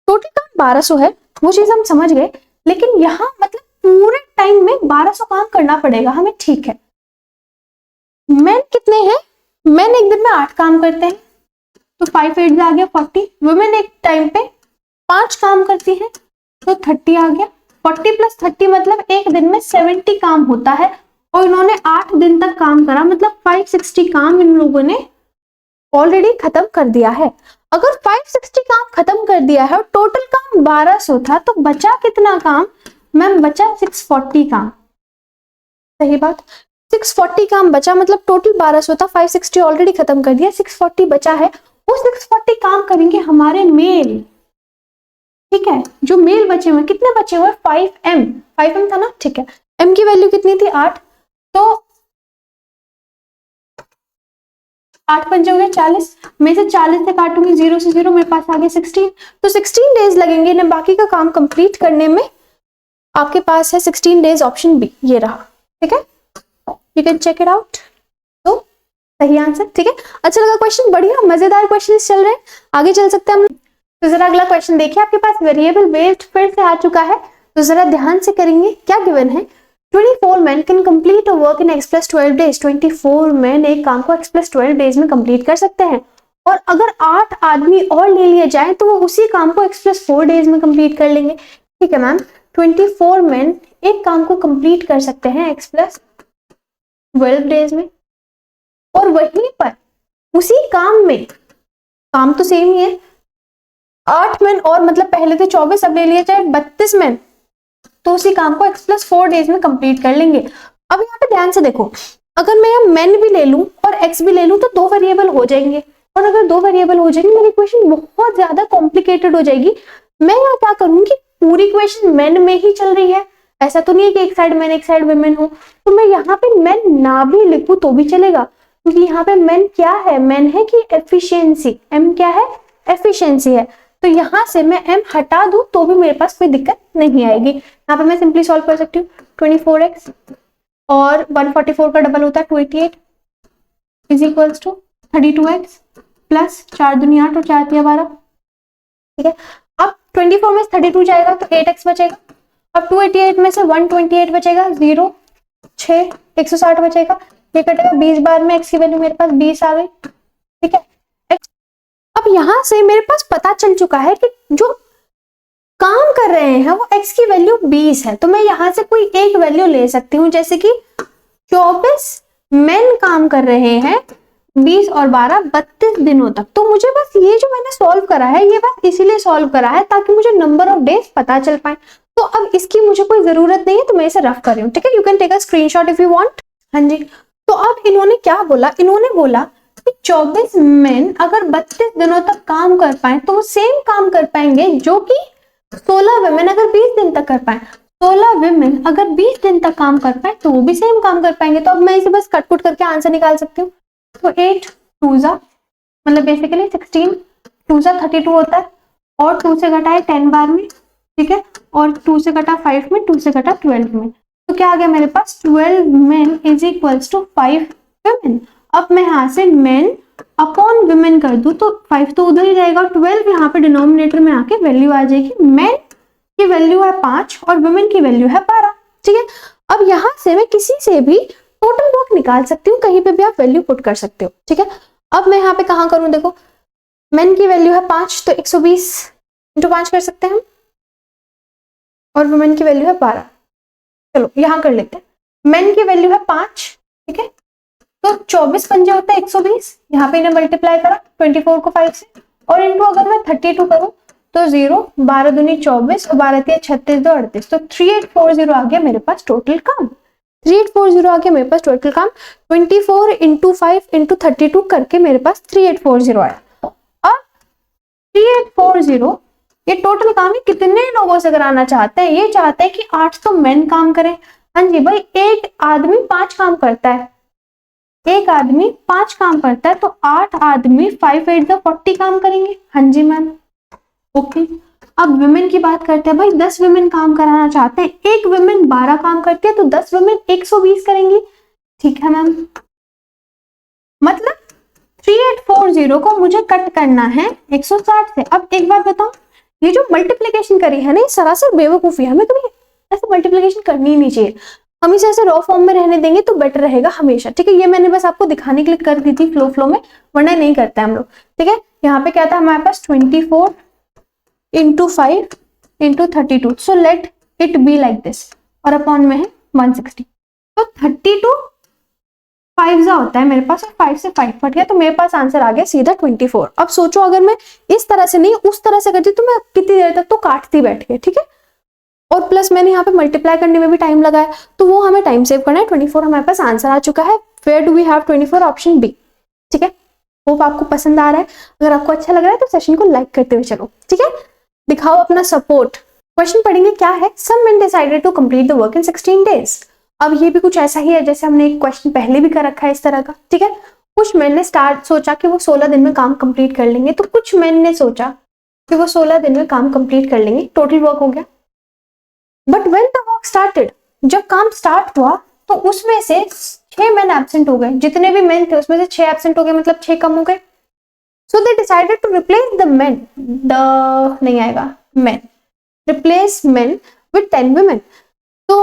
Speaker 1: टोटल काम 1200 है, वो चीज हम समझ गए, लेकिन यहाँ मतलब पूरे टाइम में 1200 काम करना पड़ेगा हमें, ठीक है। मेन कितने हैं? मेन एक दिन में 8 काम करते हैं, तो 5 8 आ गया 40। वुमेन एक टाइम पे 5 काम करती है, तो 30 आ गया। 40 प्लस 30 मतलब एक दिन में 70 काम होता है, और इन्होंने 8 दिन तक काम करा, मतलब 560 काम इन लोगों ने ऑलरेडी खत्म कर दिया है। अगर 560 काम खत्म कर दिया है और टोटल काम 1200 था, तो बचा कितना काम मैम? बचा 640 काम, सही बात, 640 काम बचा, मतलब टोटल 1200 था, 560 ऑलरेडी खत्म कर दिया, 640 बचा है। वो 640 काम करेंगे हमारे मेल, ठीक है, जो मेल बचे हुए कितने बचे हुए 5m, 5m था ना, ठीक है, m की वैल्यू कितनी थी 8, तो 8 पंजे हो गए 40, मैं से 40 से काटूंगी 0 से 0, मेरे पास आ गए 16, तो 16 डेज लगेंगे ना बाकी का काम कंप्लीट करने में। आपके पास है 16 डेज, ऑप्शन बी ये रहा, ठीक है, you can check it out. तो सही आंसर, ठीक है। अच्छा लगा क्वेश्चन, बढ़िया मजेदार क्वेश्चन चल रहे हैं, आगे चल सकते हैं हम। तो जरा अगला क्वेश्चन देखिए, आपके पास वेरिएबल बेस्ड फिर से आ चुका है, तो जरा ध्यान से करेंगे। क्या गिवन है, 24 men can complete a work in x plus 12 days। 24 men एक काम को x plus 12 days में कंप्लीट कर सकते हैं, और अगर 8 आदमी और ले लिए जाए तो वो उसी काम को x plus 4 days में कंप्लीट कर लेंगे। ठीक है मैम, 24 men एक काम को कंप्लीट कर सकते हैं x plus 12 days में, और वहीं पर उसी काम में, काम तो सेम ही है, 8 men और मतलब पहले थे 24, अब ले लिए जाए 32 men, तो उसी काम को x plus 4 डेज में कंप्लीट कर लेंगे। अब यहाँ पे ध्यान से देखो, अगर मैं यहाँ मेन भी ले लूं और x भी ले लूं तो 2 वेरिएबल हो जाएंगे, और अगर 2 वेरिएबल हो जाएंगे मेरी इक्वेशन बहुत ज्यादा कॉम्प्लिकेटेड हो जाएगी। मैं यहाँ क्या करूंगी, पूरी इक्वेशन मेन में ही चल रही है, ऐसा तो नहीं है कि एक साइड मेन एक साइड वुमेन हो, तो मैं यहाँ पे मेन ना भी लिखूं तो भी चलेगा, क्योंकि यहाँ पे मेन क्या है, मेन है कि एफिशिएंसी, m क्या है, एफिशिएंसी है, तो यहाँ से मैं m हटा दूं तो भी मेरे पास कोई दिक्कत नहीं आएगी। यहाँ पे मैं सिंपली सॉल्व कर सकती हूँ, 24x और 144 का डबल होता है 288 is equals to 32x plus 4 दूनी 8 और 4 तिया 12। ठीक है, अब 24 में 32 जाएगा तो 8x बचेगा, अब 288 में से 128 बचेगा, 0 6 160 बचेगा, ये कटेगा 20 बार में x की वैल्यू मेरे पास 20 आ गई। ठीक है, अब यहां से मेरे पास पता चल चुका है कि जो काम कर रहे हैं वो x की वैल्यू 20 है, तो मैं यहां से कोई एक वैल्यू ले सकती हूँ, जैसे कि 24 मेन काम कर रहे हैं 20 और 12 32 दिनों तक, तो मुझे बस ये जो मैंने सॉल्व करा है ये बस इसीलिए सॉल्व करा है ताकि मुझे नंबर ऑफ डेज पता चल पाए, तो अब इसकी मुझे कोई जरूरत नहीं है, तो मैं इसे रफ कर रही हूँ। ठीक है, you can take a screenshot if you want. हाँ जी, तो अब इन्होंने क्या बोला, इन्होंने बोला कि 24 मेन अगर 32 दिनों तक काम कर पाए तो वो सेम काम कर पाएंगे जो कि 16 वुमेन अगर 20 दिन तक कर पाए, 16 वुमेन अगर 20 दिन तक काम कर पाए तो वो भी सेम काम कर पाएंगे। तो अब मैं इसे बस कटपुट करके आंसर निकाल सकती हूँ, तो 8 2 मतलब बेसिकली 16 2 32 होता है, और 2 से घटा है 10 बार में, ठीक है, और 2 से घटा 5 में, 2 से घटा 12 में, तो क्या आ गया मेरे पास 12 men is equals to 5 women. अब मैं यहाँ से मेन अपॉन वुमेन कर दूं तो 5 तो उधर ही रहेगा, 12 यहाँ पे डिनोमिनेटर में आके वैल्यू आ जाएगी, मेन की वैल्यू है 5 और वुमेन की वैल्यू है 12। ठीक है, अब यहाँ से मैं किसी से भी टोटल वर्क निकाल सकती हूँ, कहीं पे भी आप वैल्यू पुट कर सकते हो। ठीक है, अब मैं यहाँ पे कहाँ करूँ, देखो मेन की वैल्यू है 5 तो 120 इंटू 5 कर सकते हैं हम, और वुमेन की वैल्यू है 12, चलो यहाँ कर लेते हैं, मेन की वैल्यू है 5, ठीक है, तो 24 पंजे होता है 120, यहाँ पे इन्हें मल्टीप्लाई करा 24 को 5 से, और इनटू अगर मैं 32 करूं तो 0 12 दूनी 24 और 12 तिया 36 2 38, तो 3840 आ गया मेरे पास टोटल काम, 3840 आ गया मेरे पास टोटल काम। 24 इंटू 5 इंटू 32 करके मेरे पास 3840 आया। अब 3840 ये टोटल काम है कितने लोगों से कराना चाहते हैं, ये चाहते हैं कि 8 तो मेन काम करें। हाँ जी भाई, एक आदमी 5 काम करता है, एक आदमी 5 काम करता है, तो 8 आदमी 5 8 40 काम करेंगे। हाँ जी मैम, ओके। अब वुमेन की बात करते हैं भाई, 10 वुमेन काम कराना चाहते हैं, एक वुमेन 12 काम करती है तो 10 वुमेन 120 करेंगी। ठीक है मैम, मतलब 3840 को मुझे कट करना है 160 से। अब एक बात बताओ, ये जो मल्टीप्लीकेशन करी है ना, ये सरासर बेवकूफी है, हमें कभी ऐसे मल्टीप्लीकेशन करनी ही नहीं चाहिए, हम इसे ऐसे रॉ फॉर्म में रहने देंगे तो बेटर रहेगा हमेशा। ठीक है, ये मैंने बस आपको दिखाने के लिए कर दी थी फ्लो में, वरना नहीं करते हम लोग। ठीक है, यहाँ पे क्या था हमारे पास 24 into 5 into 32, so let it be like this, और अपॉन में है 160, तो 32 5 होता है मेरे पास, और 5 से 5 कट गया, तो मेरे पास आंसर आ गया सीधा 24। अब सोचो अगर मैं इस तरह से नहीं उस तरह से करती तो मैं कितनी देर तक तो काटती बैठ के। ठीक है, और प्लस मैंने यहाँ पे मल्टीप्लाई करने में भी टाइम लगाया, तो वो हमें टाइम सेव करना है। 24 हमारे पास आंसर आ चुका है, where do we have 24, option B. ठीक है, होप आपको पसंद आ रहा है, अगर आपको अच्छा लग रहा है तो सेशन को लाइक करते हुए चलो। ठीक है, दिखाओ अपना सपोर्ट। क्वेश्चन पढ़ेंगे क्या है, some men decided to complete the work in 16 days. अब ये भी कुछ ऐसा ही है जैसे हमने एक क्वेश्चन पहले भी कर रखा है इस तरह का, ठीक है। कुछ मैन ने सोचा कि वो 16 दिन में काम कंप्लीट कर लेंगे, तो कुछ मैन ने सोचा कि वो 16 दिन में काम कंप्लीट कर लेंगे, टोटल वर्क हो गया। But when the work started, जब काम स्टार्ट हुआ तो उसमें से 6 मैन एब्सेंट हो गए, जितने भी मैन थे उसमें से 6 एब्सेंट हो गए, मतलब 6 कम हो गए। So they decided to replace the man, the नहीं आएगा man, replace man with 10 women. तो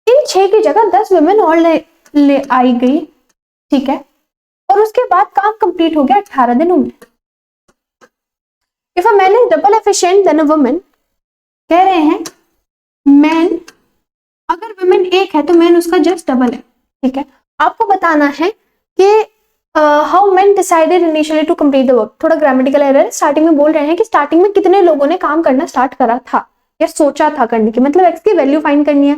Speaker 1: इन 6 की जगह 10 वुमेन और ले आई गई, ठीक है, और उसके बाद काम कंप्लीट हो गया 18 दिनों में। If a man is double efficient then a woman, कह रहे हैं मैन, अगर वुमेन एक है तो मैन उसका जस्ट डबल है, ठीक है। आपको बताना है कि how man decided initially to complete the work. थोड़ा ग्रामेटिकल एरर है, स्टार्टिंग में बोल रहे हैं कि स्टार्टिंग में कितने लोगों ने काम करना स्टार्ट करा था या सोचा था करने की, मतलब एक्स की वैल्यू फाइंड करनी है।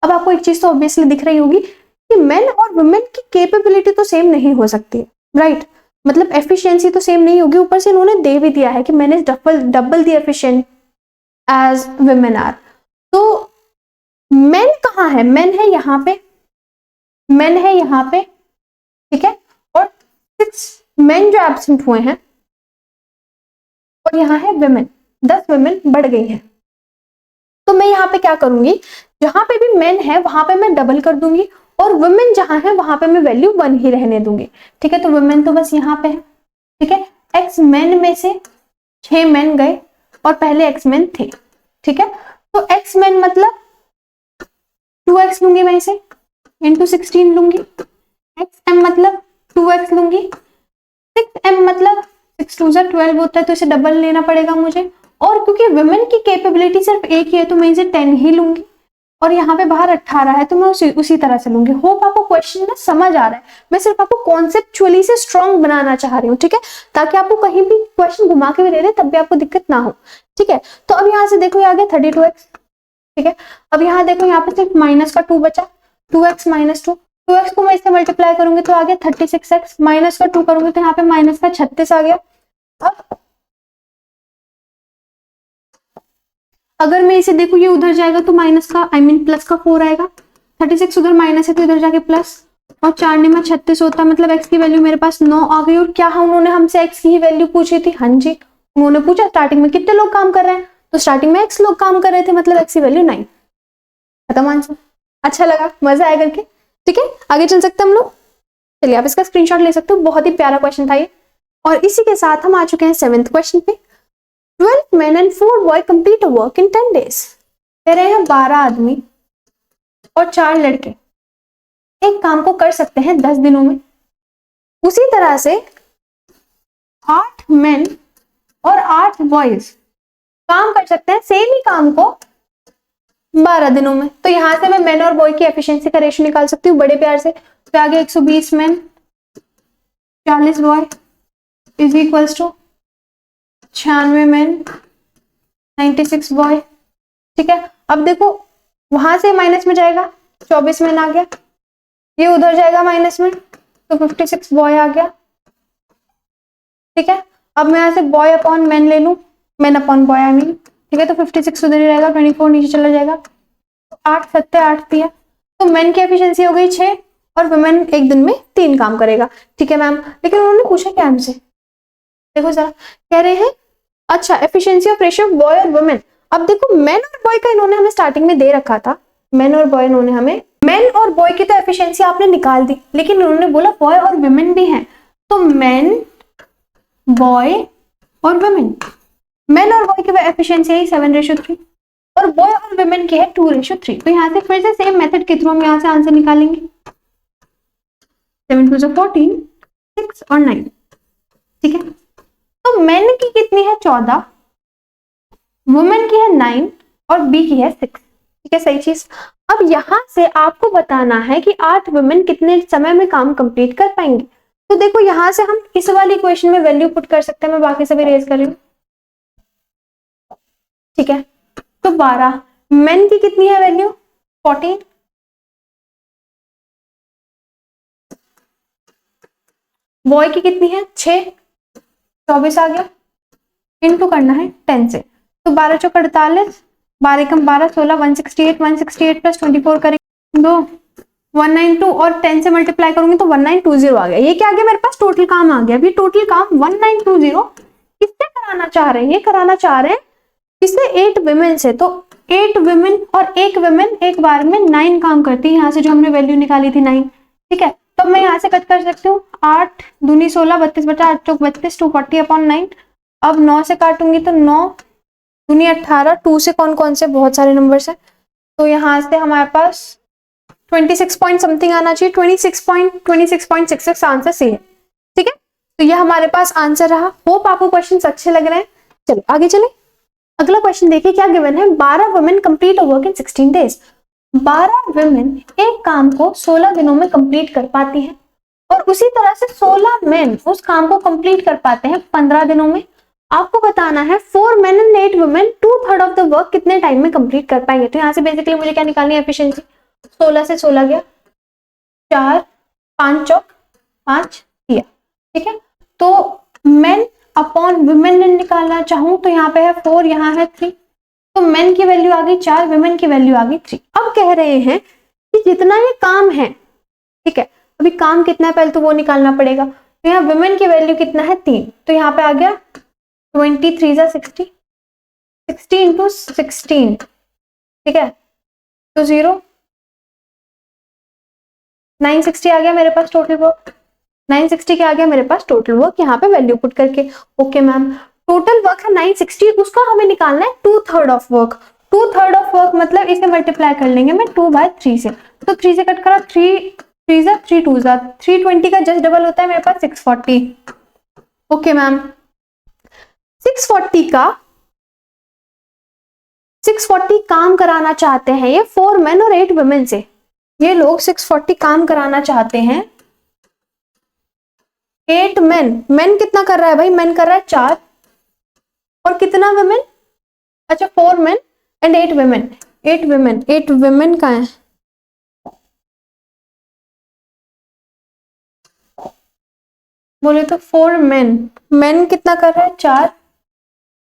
Speaker 1: अब आपको एक चीज तो ऑब्वियसली दिख रही होगी कि मेन और वुमेन की कैपेबिलिटी तो सेम नहीं हो सकती, राइट, मतलब एफिशिएंसी तो सेम नहीं होगी। ऊपर से इन्होंने दे भी दिया है कि man is double the efficient as women are. तो मेन कहाँ है, मेन है यहाँ पे, मेन है यहाँ पे, ठीक है, और 6 मेन जो एब्सेंट हुए हैं, और यहाँ है वुमेन, 10 वुमेन बढ़ गई हैं। तो मैं यहाँ पे क्या करूंगी, जहां पे भी मेन है वहां पे मैं डबल कर दूंगी, और वुमेन जहां है वहां पे मैं वैल्यू 1 ही रहने दूंगी, ठीक है। तो वुमेन तो बस यहाँ पे है, ठीक है। एक्स मेन में से 6 मेन गए और पहले एक्स मेन थे, ठीक है। तो एक्स मेन मतलब 2x लूंगी मैं इसे, इंटू 16 लूंगी। एक्स एम मतलब 2x लूंगी, 6m मतलब 6 2 12 होता है, तो इसे डबल लेना पड़ेगा मुझे। और क्योंकि वुमेन की कैपेबिलिटी सिर्फ एक ही है तो मैं इसे 10 ही लूंगी, और यहाँ पे बाहर 18 है तो मैं उसी तरह से लूंगी। होप आपको क्वेश्चन ना समझ आ रहा है, मैं सिर्फ आपको कॉन्सेप्चुअली से स्ट्रॉन्ग बनाना चाह रही हूँ, ठीक है, ताकि आपको कहीं भी क्वेश्चन घुमा के भी दे दे तब भी आपको दिक्कत ना हो, ठीक है। तो अब यहाँ से देखो, ये आ गया 32x, ठीक है। अब यहाँ देखो, यहाँ पे सिर्फ माइनस का 2 बचा, 2x माइनस 2, 2x को मैं इससे मल्टीप्लाई करूंगी तो आ गया 36x, माइनस का 2 करूंगी तो यहाँ पे माइनस का 36 आ गया। अब अगर मैं इसे देखूं, ये उधर जाएगा तो माइनस का प्लस का 4 आएगा, 36 उधर माइनस है तो इधर जाके प्लस, और 4 ने में 36 होता है, मतलब x की वैल्यू मेरे पास 9 आ गई। और क्या उन्होंने हमसे x की ही वैल्यू पूछी थी, हाँ जी, उन्होंने पूछा स्टार्टिंग में कितने लोग काम कर रहे हैं, तो स्टार्टिंग में x लोग काम कर रहे थे, मतलब x की वैल्यू 9। खत्म आंसर। अच्छा लगा, मजा आया करके, ठीक है। आगे चल सकते हम लोग, चलिए आप इसका स्क्रीनशॉट ले सकते हो, बहुत ही प्यारा क्वेश्चन था ये। और इसी के साथ हम आ चुके हैं 7th क्वेश्चन पे। 12 men and 4 boy complete a work in 10 days। कह रहे हैं 12 आदमी और 4 लड़के एक काम को कर सकते हैं 10 दिनों में। उसी तरह से 8 men और 8 boys काम कर सकते हैं सेम ही काम को 12 दिनों में। तो यहां से मैं मैन और बॉय की एफिशिएंसी का रेशियो निकाल सकती हूँ बड़े प्यार से। तो आगे 120 man 40 boy is equals to 96 man 96 boy, ठीक है। अब देखो वहां से माइनस में जाएगा, 24 मैन आ गया, ये उधर जाएगा माइनस में तो 56 बॉय आ गया, ठीक है। अब मैं यहाँ से बॉय अपॉन मैन ले लूं, man upon boy I mean, ठीक है। तो 56 उधर ही रहेगा, 24 नीचे चला जाएगा, तो 8 7 8 दिया, तो मैन की एफिशिएंसी हो गई 6 और वुमेन एक दिन में 3 काम करेगा, ठीक है मैम। लेकिन उन्होंने पूछा क्या हमसे, देखो जरा, कह रहे हैं अच्छा एफिशिएंसी ऑफ रेशियो बॉय और वुमेन। अब देखो मैन और बॉय का इन्होंने हमें स्टार्टिंग में दे रखा था, मैन और बॉय इन्होंने हमें, मैन और बॉय की तो एफिशिएंसी आपने निकाल दी, लेकिन उन्होंने बोला बॉय और वुमेन भी हैं, तो मैन बॉय और वुमेन, मैन और बॉय की एफिशिएंसी है 7:3 और बॉय और वुमेन की है 2:3। तो यहाँ से फिर से सेम मेथड के थ्रू हम यहाँ से आंसर निकालेंगे, 7 2 14 6 और 9, ठीक है। तो मैन की कितनी है 14, वुमेन की है 9 और बी की है 6, ठीक है, सही चीज। अब यहां से आपको बताना है कि 8 वुमेन कितने समय में काम कंप्लीट कर पाएंगे। तो देखो यहां से हम इस वाली इक्वेशन में वैल्यू पुट कर सकते हैं, मैं बाकी सभी रेज कर रही हूँ, ठीक है। तो 12, मेन की कितनी है वैल्यू 14, बॉय की कितनी है 6, 24 आ गया, इनटू करना है 10 से, तो 12 चौक 48, 12 कम 12 16, 168, 168 प्लस 24 करेंगे दो 192 और 10 से मल्टीप्लाई करूंगी तो 1920 आ गया। ये क्या आ गया मेरे पास? टोटल काम आ गया। अभी टोटल काम 1920 किससे कराना चाह रहे हैं? ये कराना चाह रहे हैं किससे? 8 विमेन से। तो 8 विमेन और एक विमेन एक बार में 9 काम करती है। यहाँ से जो हमने वैल्यू निकाली थी 9, ठीक है। तो मैं यहाँ से कट कर सकती हूँ 8 दूनी 16, 32 बटा 8 चौक 32, 240/9। अब 9 से काटूंगी तो 9 दूनी 18, 2 से कौन कौन से बहुत सारे नंबर्स है, तो यहाँ से हमारे पास 26 पॉइंट समथिंग आना चाहिए। 26.66 आंसर सही है, ठीक है। तो ये हमारे पास आंसर रहा। होप आपको क्वेश्चंस अच्छे लग रहे हैं। चलो आगे चले। अगला क्वेश्चन देखिए क्या गिवन है। 12 women complete work in 16 days. 12 women एक काम को 16 दिनों में कंप्लीट कर पाती हैं और उसी तरह से 16 मेन उस काम को कंप्लीट कर पाते हैं 15 दिनों में। आपको बताना है 4 main and 8 women 2/3 of the work कितने टाइम में कंप्लीट कर पाएंगे। तो यहाँ से बेसिकली मुझे क्या निकालनी है? एफिशिएंसी। 16 से 16 गया 4, 5 चौक 5 किया, ठीक है। तो मेन अपॉन वुमेन निकालना चाहूं तो यहाँ पे है 4, यहाँ है 3, तो मेन की वैल्यू आ गई 4, वुमेन की वैल्यू आ गई 3। अब कह रहे हैं कि जितना ये काम है, ठीक है, अभी काम कितना है पहले तो वो निकालना पड़ेगा। तो यहाँ वुमेन की वैल्यू कितना है? 3, तो यहाँ पे आ गया 23 × 60, 60 × 16, ठीक है, तो 0, 960 आ गया मेरे पास टोटल वर्क। 960 क्या आ गया मेरे पास? Total work. यहाँ पे वैल्यू पुट करके ओके मैम टोटल वर्क है 960, उसका हमें निकालना है 2/3 ऑफ वर्क। 2/3 ऑफ वर्क मतलब इसे मल्टीप्लाई कर लेंगे मैं 2/3 से, तो 3 से कट करा 3 3 ज़ा 3 2 ज़ा 320 का जस्ट डबल होता है मेरे पास 640। ओके मैम 640 काम कराना चाहते हैं ये 4 मेन और 8 वुमेन से। ये लोग 640 काम कराना चाहते हैं 8 मेन। मेन कितना कर रहा है भाई? मेन कर रहा है 4 और कितना वुमेन? अच्छा 4 मेन एंड 8 वुमेन। 8 वुमेन का है, बोले तो 4 मेन। मेन कितना कर रहा है? 4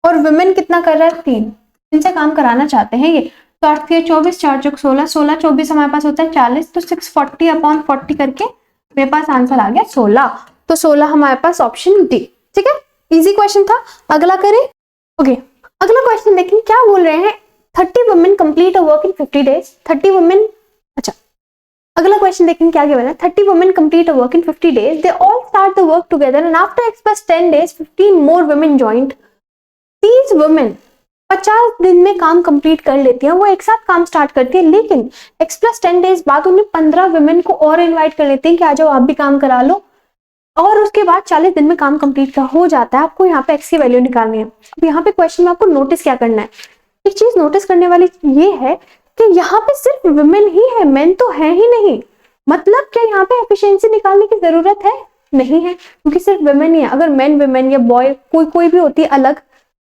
Speaker 1: और वुमेन कितना कर रहा है? 3। इनसे काम कराना चाहते हैं ये। तो 8 3 24, 4 चौक 16, 16 24 हमारे पास होता है 40, तो 640/40 करके मेरे पास आंसर आ गया 16। तो 16 हमारे पास ऑप्शन डी, ठीक है। इजी क्वेश्चन था। अगला करें। ओके अगला क्वेश्चन देखें क्या बोल रहे हैं। 30 women complete a work in 50 days. 30 women, अच्छा अगला क्वेश्चन देखें क्या गिवन है। 30 women complete a work in 50 days, they all start the work together and after x + 10 days 15 more women joined. 30 women 50 दिन में काम कंप्लीट कर लेती हैं, वो एक साथ काम स्टार्ट करती है, लेकिन x + 10 डेज बाद उन्हें 15 वुमेन को और इनवाइट कर लेते हैं कि आ जाओ आप भी काम करा लो, और उसके बाद 40 दिन में काम कंप्लीट का हो जाता है। आपको यहाँ पे x की वैल्यू निकालनी है। अब यहाँ पे क्वेश्चन में आपको नोटिस क्या करना है, एक चीज नोटिस करने वाली ये है कि यहाँ पे सिर्फ वुमेन ही है, मेन तो है ही नहीं। मतलब क्या यहाँ पे एफिशिएंसी निकालने की जरूरत है? नहीं है, क्योंकि सिर्फ वुमेन ही है। अगर मेन वुमेन या बॉय कोई भी होती है अलग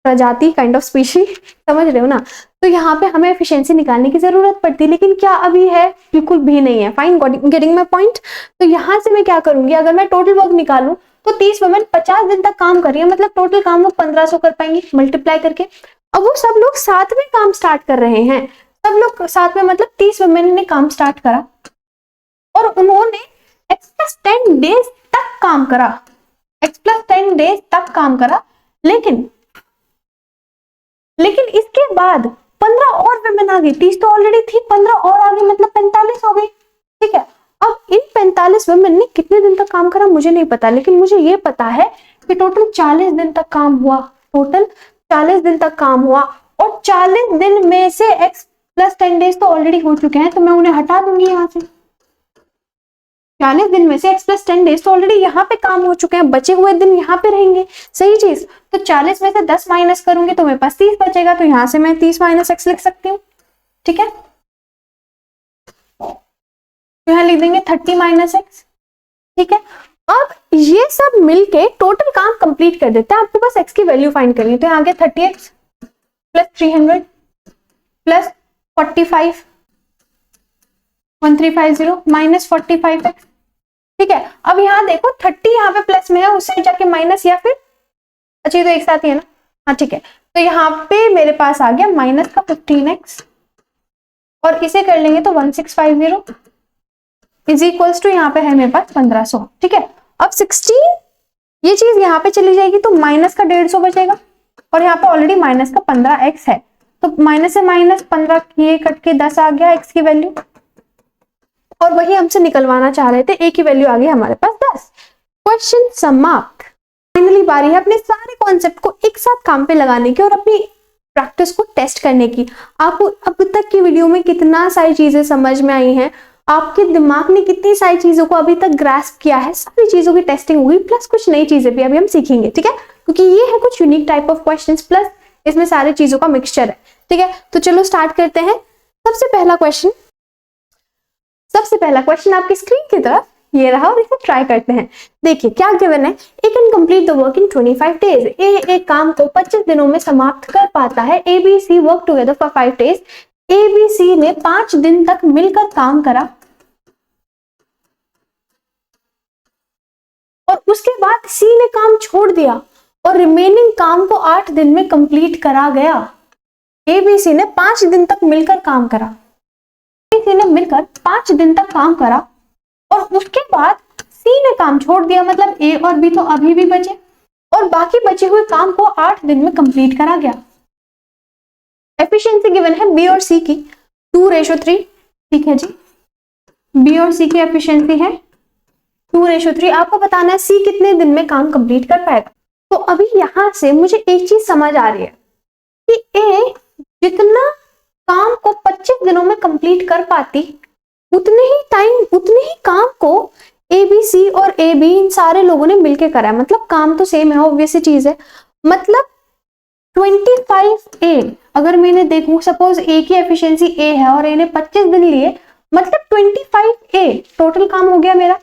Speaker 1: प्रजाति काइंड ऑफ स्पीशी, समझ रहे हो ना, तो यहाँ पे हमें एफिशिएंसी निकालने की जरूरत पड़ती है, लेकिन क्या अभी है? बिल्कुल भी नहीं है। Fine, getting my point. तो यहाँ से मैं क्या करूंगी, अगर मैं टोटल वर्क निकालूं तो 30 वुमेन 50 दिन तक काम कर रही है, मतलब टोटल काम वो 1500 कर पाएंगी मल्टीप्लाई करके। अब वो सब लोग साथ में काम स्टार्ट कर रहे हैं, सब लोग साथ में, मतलब 30 वुमेन ने काम स्टार्ट करा और उन्होंने x + 10 डेज तक काम करा, x + 10 डेज तक काम करा, लेकिन इसके बाद 15 और वुमेन आ गई। 30 तो ऑलरेडी थी, 15 और आ गई, मतलब 45 हो गई, ठीक है। अब इन 45 वुमेन ने कितने दिन तक काम करा मुझे नहीं पता, लेकिन मुझे ये पता है कि टोटल 40 दिन तक काम हुआ, टोटल 40 दिन तक काम हुआ, और 40 दिन में से x + 10 डेज तो ऑलरेडी हो चुके हैं, तो मैं उन्हें हटा दूंगी यहाँ से। 40 दिन में से x + 10 डेज तो ऑलरेडी यहाँ पे काम हो चुके हैं, बचे हुए दिन यहाँ पे रहेंगे, सही चीज। तो 40 में से 10 माइनस करूंगी तो मेरे पास 30 बचेगा, तो यहाँ से मैं 30 - x लिख सकती हूँ, ठीक है। तो यहाँ लिख देंगे 30 - x, ठीक है। अब ये सब मिलके टोटल काम कंप्लीट कर देते हैं। आपको बस x की वैल्यू फाइंड करनी है, तो यहाँ गया 30x + 300 + 45 1350 - 45x, ठीक है। अब यहाँ देखो 30 यहाँ पे प्लस में है, उससे जाके माइनस या फिर, अच्छा ये तो एक साथ ही है ना, हाँ ठीक है। तो यहाँ पे मेरे पास आ गया माइनस का 15x और इसे कर लेंगे तो 1650 इज इक्वल्स टू यहाँ पे है मेरे पास 1500। ठीक है, अब 16 ये चीज यहाँ पे चली जाएगी तो माइनस का 150 बचेगा और यहाँ पे ऑलरेडी माइनस का 15x है, तो माइनस से माइनस 15 ये कट के 10 आ गया x की वैल्यू, और वही हमसे निकलवाना चाह रहे थे, a की वैल्यू आ गई हमारे पास 10। क्वेश्चन समाप्त। फाइनली बारी है अपने सारे कॉन्सेप्ट को एक साथ काम पे लगाने की और अपनी प्रैक्टिस को टेस्ट करने की। आपको अब तक की वीडियो में कितना सारी चीजें समझ में आई हैं, आपके दिमाग ने कितनी सारी चीजों को अभी तक ग्रास्प किया है, सारी चीजों की टेस्टिंग होगी, प्लस कुछ नई चीजें भी अभी हम सीखेंगे। ठीक है, क्योंकि ये है कुछ unique type of questions, plus इसमें सारी चीजों का मिक्सचर है। ठीक है, तो चलो स्टार्ट करते हैं। सबसे पहला क्वेश्चन आपकी स्क्रीन की तरफ ये रहा और इसे ट्राई करते हैं। देखिए क्या गिवन है, A can complete the work in 25 days. A एक काम को 25 दिनों में समाप्त कर पाता है। A B C work together for 5 days. A B C ने 5 दिन तक मिलकर काम करा और उसके बाद सी ने काम छोड़ दिया और रिमेनिंग काम को 8 दिन में कंप्लीट करा गया। ए बी सी ने 5 दिन तक मिलकर काम करा, सी ने मिलकर 5 दिन तक काम करा और उसके बाद सी ने काम छोड़ दिया, मतलब ए और बी तो अभी भी बचे और बाकी बचे हुए काम को 8 दिन में कंप्लीट करा गया। एफिशिएंसी गिवन है बी और सी की 2:3। ठीक है जी, बी और सी की एफिशिएंसी है 2:3। आपको बताना है सी कितने दिन में काम कंप्लीट कर पाएगा। तो अभी यहां से मुझे एक चीज समझ आ रही है कि ए जितना काम को 25 दिनों में कंप्लीट कर पाती, उतने ही काम को ए बी सी और ए बी इन सारे लोगों ने मिलकर करा है। मतलब काम तो सेम है, ऑब्वियस चीज है। मतलब 25A अगर मैंने देखूं, सपोज ए की एफिशिएंसी ए है और ए ने 25 दिन लिए, मतलब 25A टोटल काम हो गया मेरा।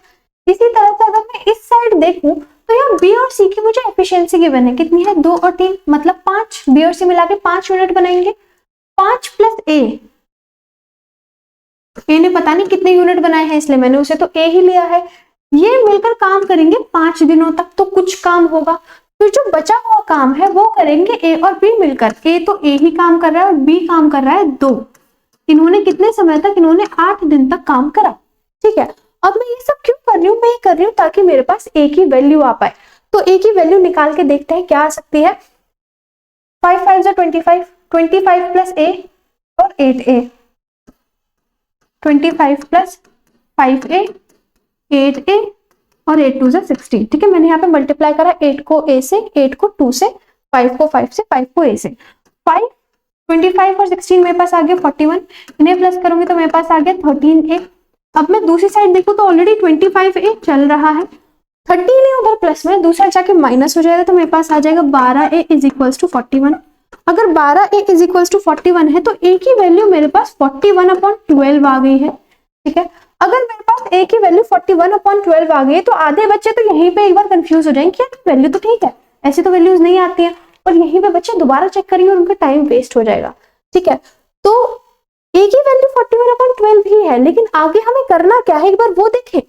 Speaker 1: इसी तरह से अगर मैं इस साइड देखूं तो यहाँ बी और सी की मुझे एफिशिएंसी गिवन है, कितनी है 2 और 3, मतलब 5। बी और सी मिला के 5 यूनिट बनाएंगे। 5 प्लस ए ने पता नहीं कितने यूनिट बनाए हैं, इसलिए मैंने उसे तो ए ही लिया है। ये मिलकर काम करेंगे 5 दिनों तक, तो कुछ काम होगा। तो जो बचा हुआ काम है वो करेंगे ए और बी मिलकर। ए तो ए ही काम कर रहा है और बी काम कर रहा है 2। इन्होंने कितने समय तक, इन्होंने 8 दिन तक काम करा। ठीक है, अब मैं ये सब क्यों कर रही हूँ, मैं ये कर रही हूँ ताकि मेरे पास ए की वैल्यू आ पाए। तो ए की वैल्यू निकाल के देखते हैं क्या आ सकती है। 5 5 25, 25 प्लस ए और 8A, 25 प्लस 5A, 8A और 8 2 16। ठीक है, मैंने यहाँ पे मल्टीप्लाई करा 8 को A से, 8 को 2 से, 5 को 5 से, 5 को A से। 5 25 और 16 मेरे पास आ गया 41। इन्हें प्लस करूंगी तो मेरे पास आ गया 13A। अब मैं दूसरी साइड देखूं तो ऑलरेडी 25A चल रहा है, 13A उधर प्लस में, दूसरा जाके माइनस हो जाएगा तो मेरे पास आ जाएगा 12A इज इक्वल्स टू 41। अगर 12A इज इक्वल्स टू 41 है तो A की वैल्यू मेरे पास 41/12 आ गई है। ठीक है, अगर मेरे पास A की वैल्यू 41/12 आ गई तो आधे बच्चे तो यहीं पे एक बार कंफ्यूज हो जाएंगे कि वैल्यू तो ठीक है, ऐसी तो वैल्यूज नहीं आती है, और यहीं पे बच्चे दोबारा चेक करेंगे और उनका टाइम वेस्ट हो जाएगा। ठीक है, तो A की वैल्यू 41/12 ही है, लेकिन आगे हमें करना क्या है एक बार वो देखें।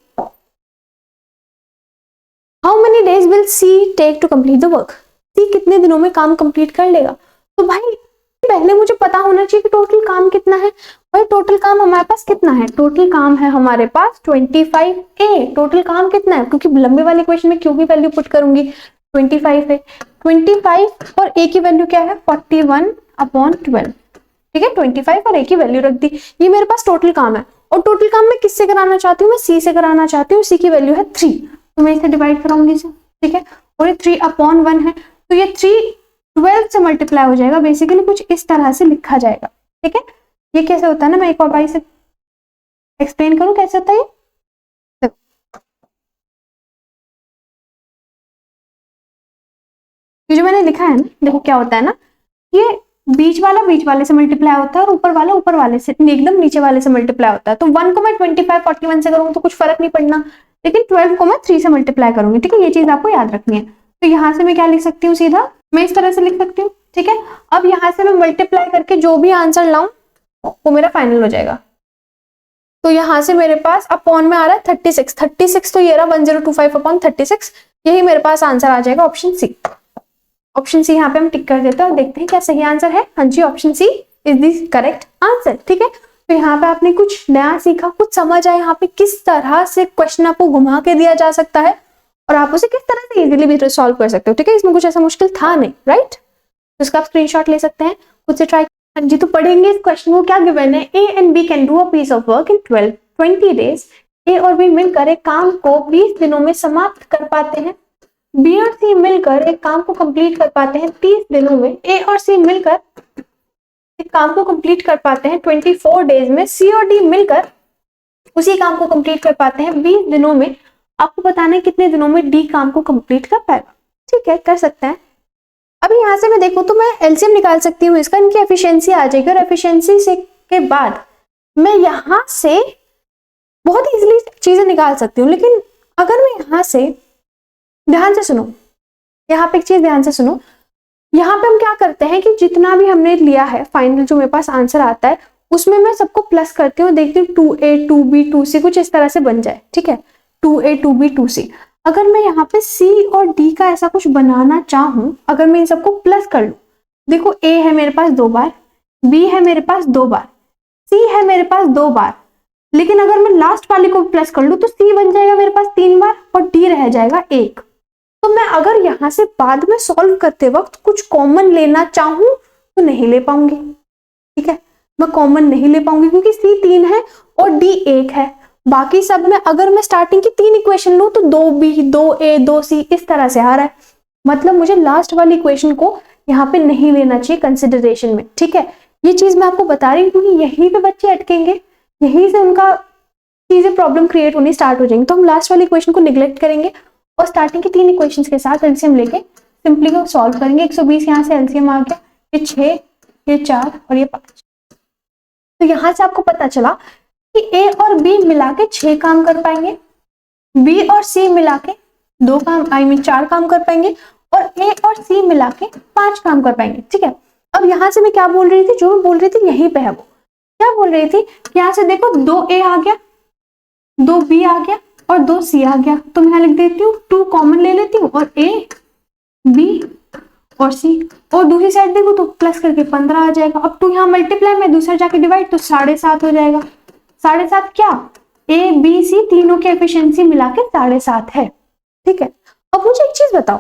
Speaker 1: How many days will C take to complete the work. C कितने दिनों में काम कंप्लीट कर लेगा। तो भाई पहले मुझे पता होना चाहिए कि टोटल काम कितना है। भाई टोटल काम हमारे पास कितना है, टोटल काम है हमारे पास 25A। टोटल काम कितना है, क्योंकि लंबे वाले क्वेश्चन में क्यों की वैल्यू पुट करूंगी, 25 है। 25 और A की वैल्यू क्या है 41/12। ठीक है, 25 और A की वैल्यू रख दी। ये मेरे पास टोटल काम है और टोटल काम मैं किससे कराना चाहती हूँ, मैं C से कराना चाहती हूँ। C की वैल्यू है 3, तो मैं इसे डिवाइड कराऊंगी इसे। ठीक है, और ये 3/1 है, तो ये 3 12 से मल्टीप्लाई हो जाएगा। बेसिकली कुछ इस तरह से लिखा जाएगा। ठीक है, ये कैसे होता है ना, मैं एक और बार से एक्सप्लेन करूं कैसे होता है ये जो मैंने लिखा है ना, देखो क्या होता है ना, ये बीच वाले से मल्टीप्लाई होता है और ऊपर वाले से, एकदम नीचे वाले से मल्टीप्लाई होता है। तो 1 को मैं 25 41 से करूंगा तो कुछ फर्क नहीं पड़ना, लेकिन 12 को मैं 3 से मल्टीप्लाई करूंगी। ठीक है, ये चीज आपको याद रखनी है। तो यहाँ से मैं क्या लिख सकती हूँ, सीधा मैं इस तरह से लिख सकती हूँ। ठीक है, अब यहाँ से मैं मल्टीप्लाई करके जो भी आंसर लाऊं वो मेरा फाइनल हो जाएगा। तो यहाँ से मेरे पास अपॉन में आ रहा है 36 तो ये रहा 1025/36, यही मेरे पास आंसर आ जाएगा ऑप्शन सी। ऑप्शन सी यहाँ पे हम टिक कर देते हैं और देखते हैं क्या सही आंसर है। हाँ जी, option C is the correct answer. ठीक है, तो यहाँ पे आपने कुछ नया सीखा, कुछ समझ आया यहाँ पे किस तरह से क्वेश्चन आपको घुमा के दिया जा सकता है और आप उसे किस तरह से इजीली भी सॉल्व कर सकते हो। ठीक है, इसमें कुछ ऐसा मुश्किल था नहीं, राइट। तो इसका आप स्क्रीनशॉट ले सकते हैं, खुद से ट्राई। हाँ जी, तो पढ़ेंगे इस क्वेश्चन को। क्या गिवन है, A and B can do a piece of work in 20 days. A और बी मिलकर एक काम को 20 दिनों में समाप्त कर पाते हैं। बी और सी मिलकर एक काम को कंप्लीट कर पाते हैं 30 दिनों में। ए और सी मिलकर एक काम को कंप्लीट कर पाते हैं 24 डेज में। सी और डी मिलकर उसी काम को कंप्लीट कर पाते हैं 20 दिनों में। आपको बताना है कितने दिनों में डी काम को कंप्लीट कर पाएगा। ठीक है, कर सकते हैं। अभी यहां से मैं देखूं तो मैं एलसीएम निकाल सकती हूँ इसका, इनकी एफिशिएंसी आ जाएगी और एफिशिएंसी से के बाद मैं यहां से बहुत इजीली चीजें निकाल सकती हूँ। लेकिन अगर मैं यहां से, ध्यान से सुनो, यहाँ पे एक चीज ध्यान से सुनो, यहाँ पे हम क्या करते हैं कि जितना भी हमने लिया है फाइनल जो मेरे पास आंसर आता है उसमें मैं सबको प्लस करती हूँ, देखती हूँ 2a 2b 2c कुछ इस तरह से बन जाए। ठीक है, 2a 2b 2c। अगर मैं यहाँ पे c और d का ऐसा कुछ बनाना चाहूं, अगर मैं इन सबको प्लस कर लूं, देखो a है मेरे पास 2 बार, b है मेरे पास 2 बार, c है मेरे पास 2 बार, लेकिन अगर मैं लास्ट वाले को प्लस कर लूं तो c बन जाएगा मेरे पास 3 बार और d रह जाएगा 1। तो मैं अगर यहां से बाद में सॉल्व करते वक्त कुछ कॉमन लेना चाहूं तो नहीं ले पाऊंगी। ठीक है, मैं कॉमन नहीं ले पाऊंगी क्योंकि c 3 है और d 1 है। बाकी सब में अगर मैं स्टार्टिंग की 3 इक्वेशन लूं तो 2b 2a 2c इस तरह से आ रहा है, मतलब मुझे लास्ट वाली इक्वेशन को यहाँ पे नहीं लेना चाहिए कंसिडरेशन में। ठीक है, ये चीज मैं आपको बता रही हूँ क्योंकि यहीं पे बच्चे अटकेंगे, यहीं से उनका चीजें प्रॉब्लम क्रिएट होनी स्टार्ट हो जाएंगी। तो हम लास्ट वाली इक्वेशन को निग्लेक्ट करेंगे और स्टार्टिंग की 3 इक्वेशंस के साथ एलसीएम लेके सिंपली को सॉल्व करेंगे। 120 यहाँ से एलसीएम आ गया, ये 6, ये 4 और ये 5। तो यहां से आपको पता चला कि ए और बी मिला के 6 काम कर पाएंगे, बी और सी मिला के 2 काम, 4 काम कर पाएंगे और ए और सी मिला के 5 काम कर पाएंगे। ठीक है, अब यहां से मैं क्या बोल रही थी, जो मैं बोल रही थी यहीं पे है वो। क्या बोल रही थी, यहां से देखो 2a आ गया, 2b आ गया और 2c आ गया। तो मैं लिख देती हूँ 2 कॉमन ले लेती हूँ और a b और c, और दूसरी साइड देखो तो प्लस करके 15 आ जाएगा। अब 2 यहाँ मल्टीप्लाई में दूसरा जाके डिवाइड तो 7.5 हो जाएगा। 7.5 क्या, a b c तीनों की एफिशिएंसी मिला के 7.5 है। ठीक है, अब मुझे एक चीज बताओ,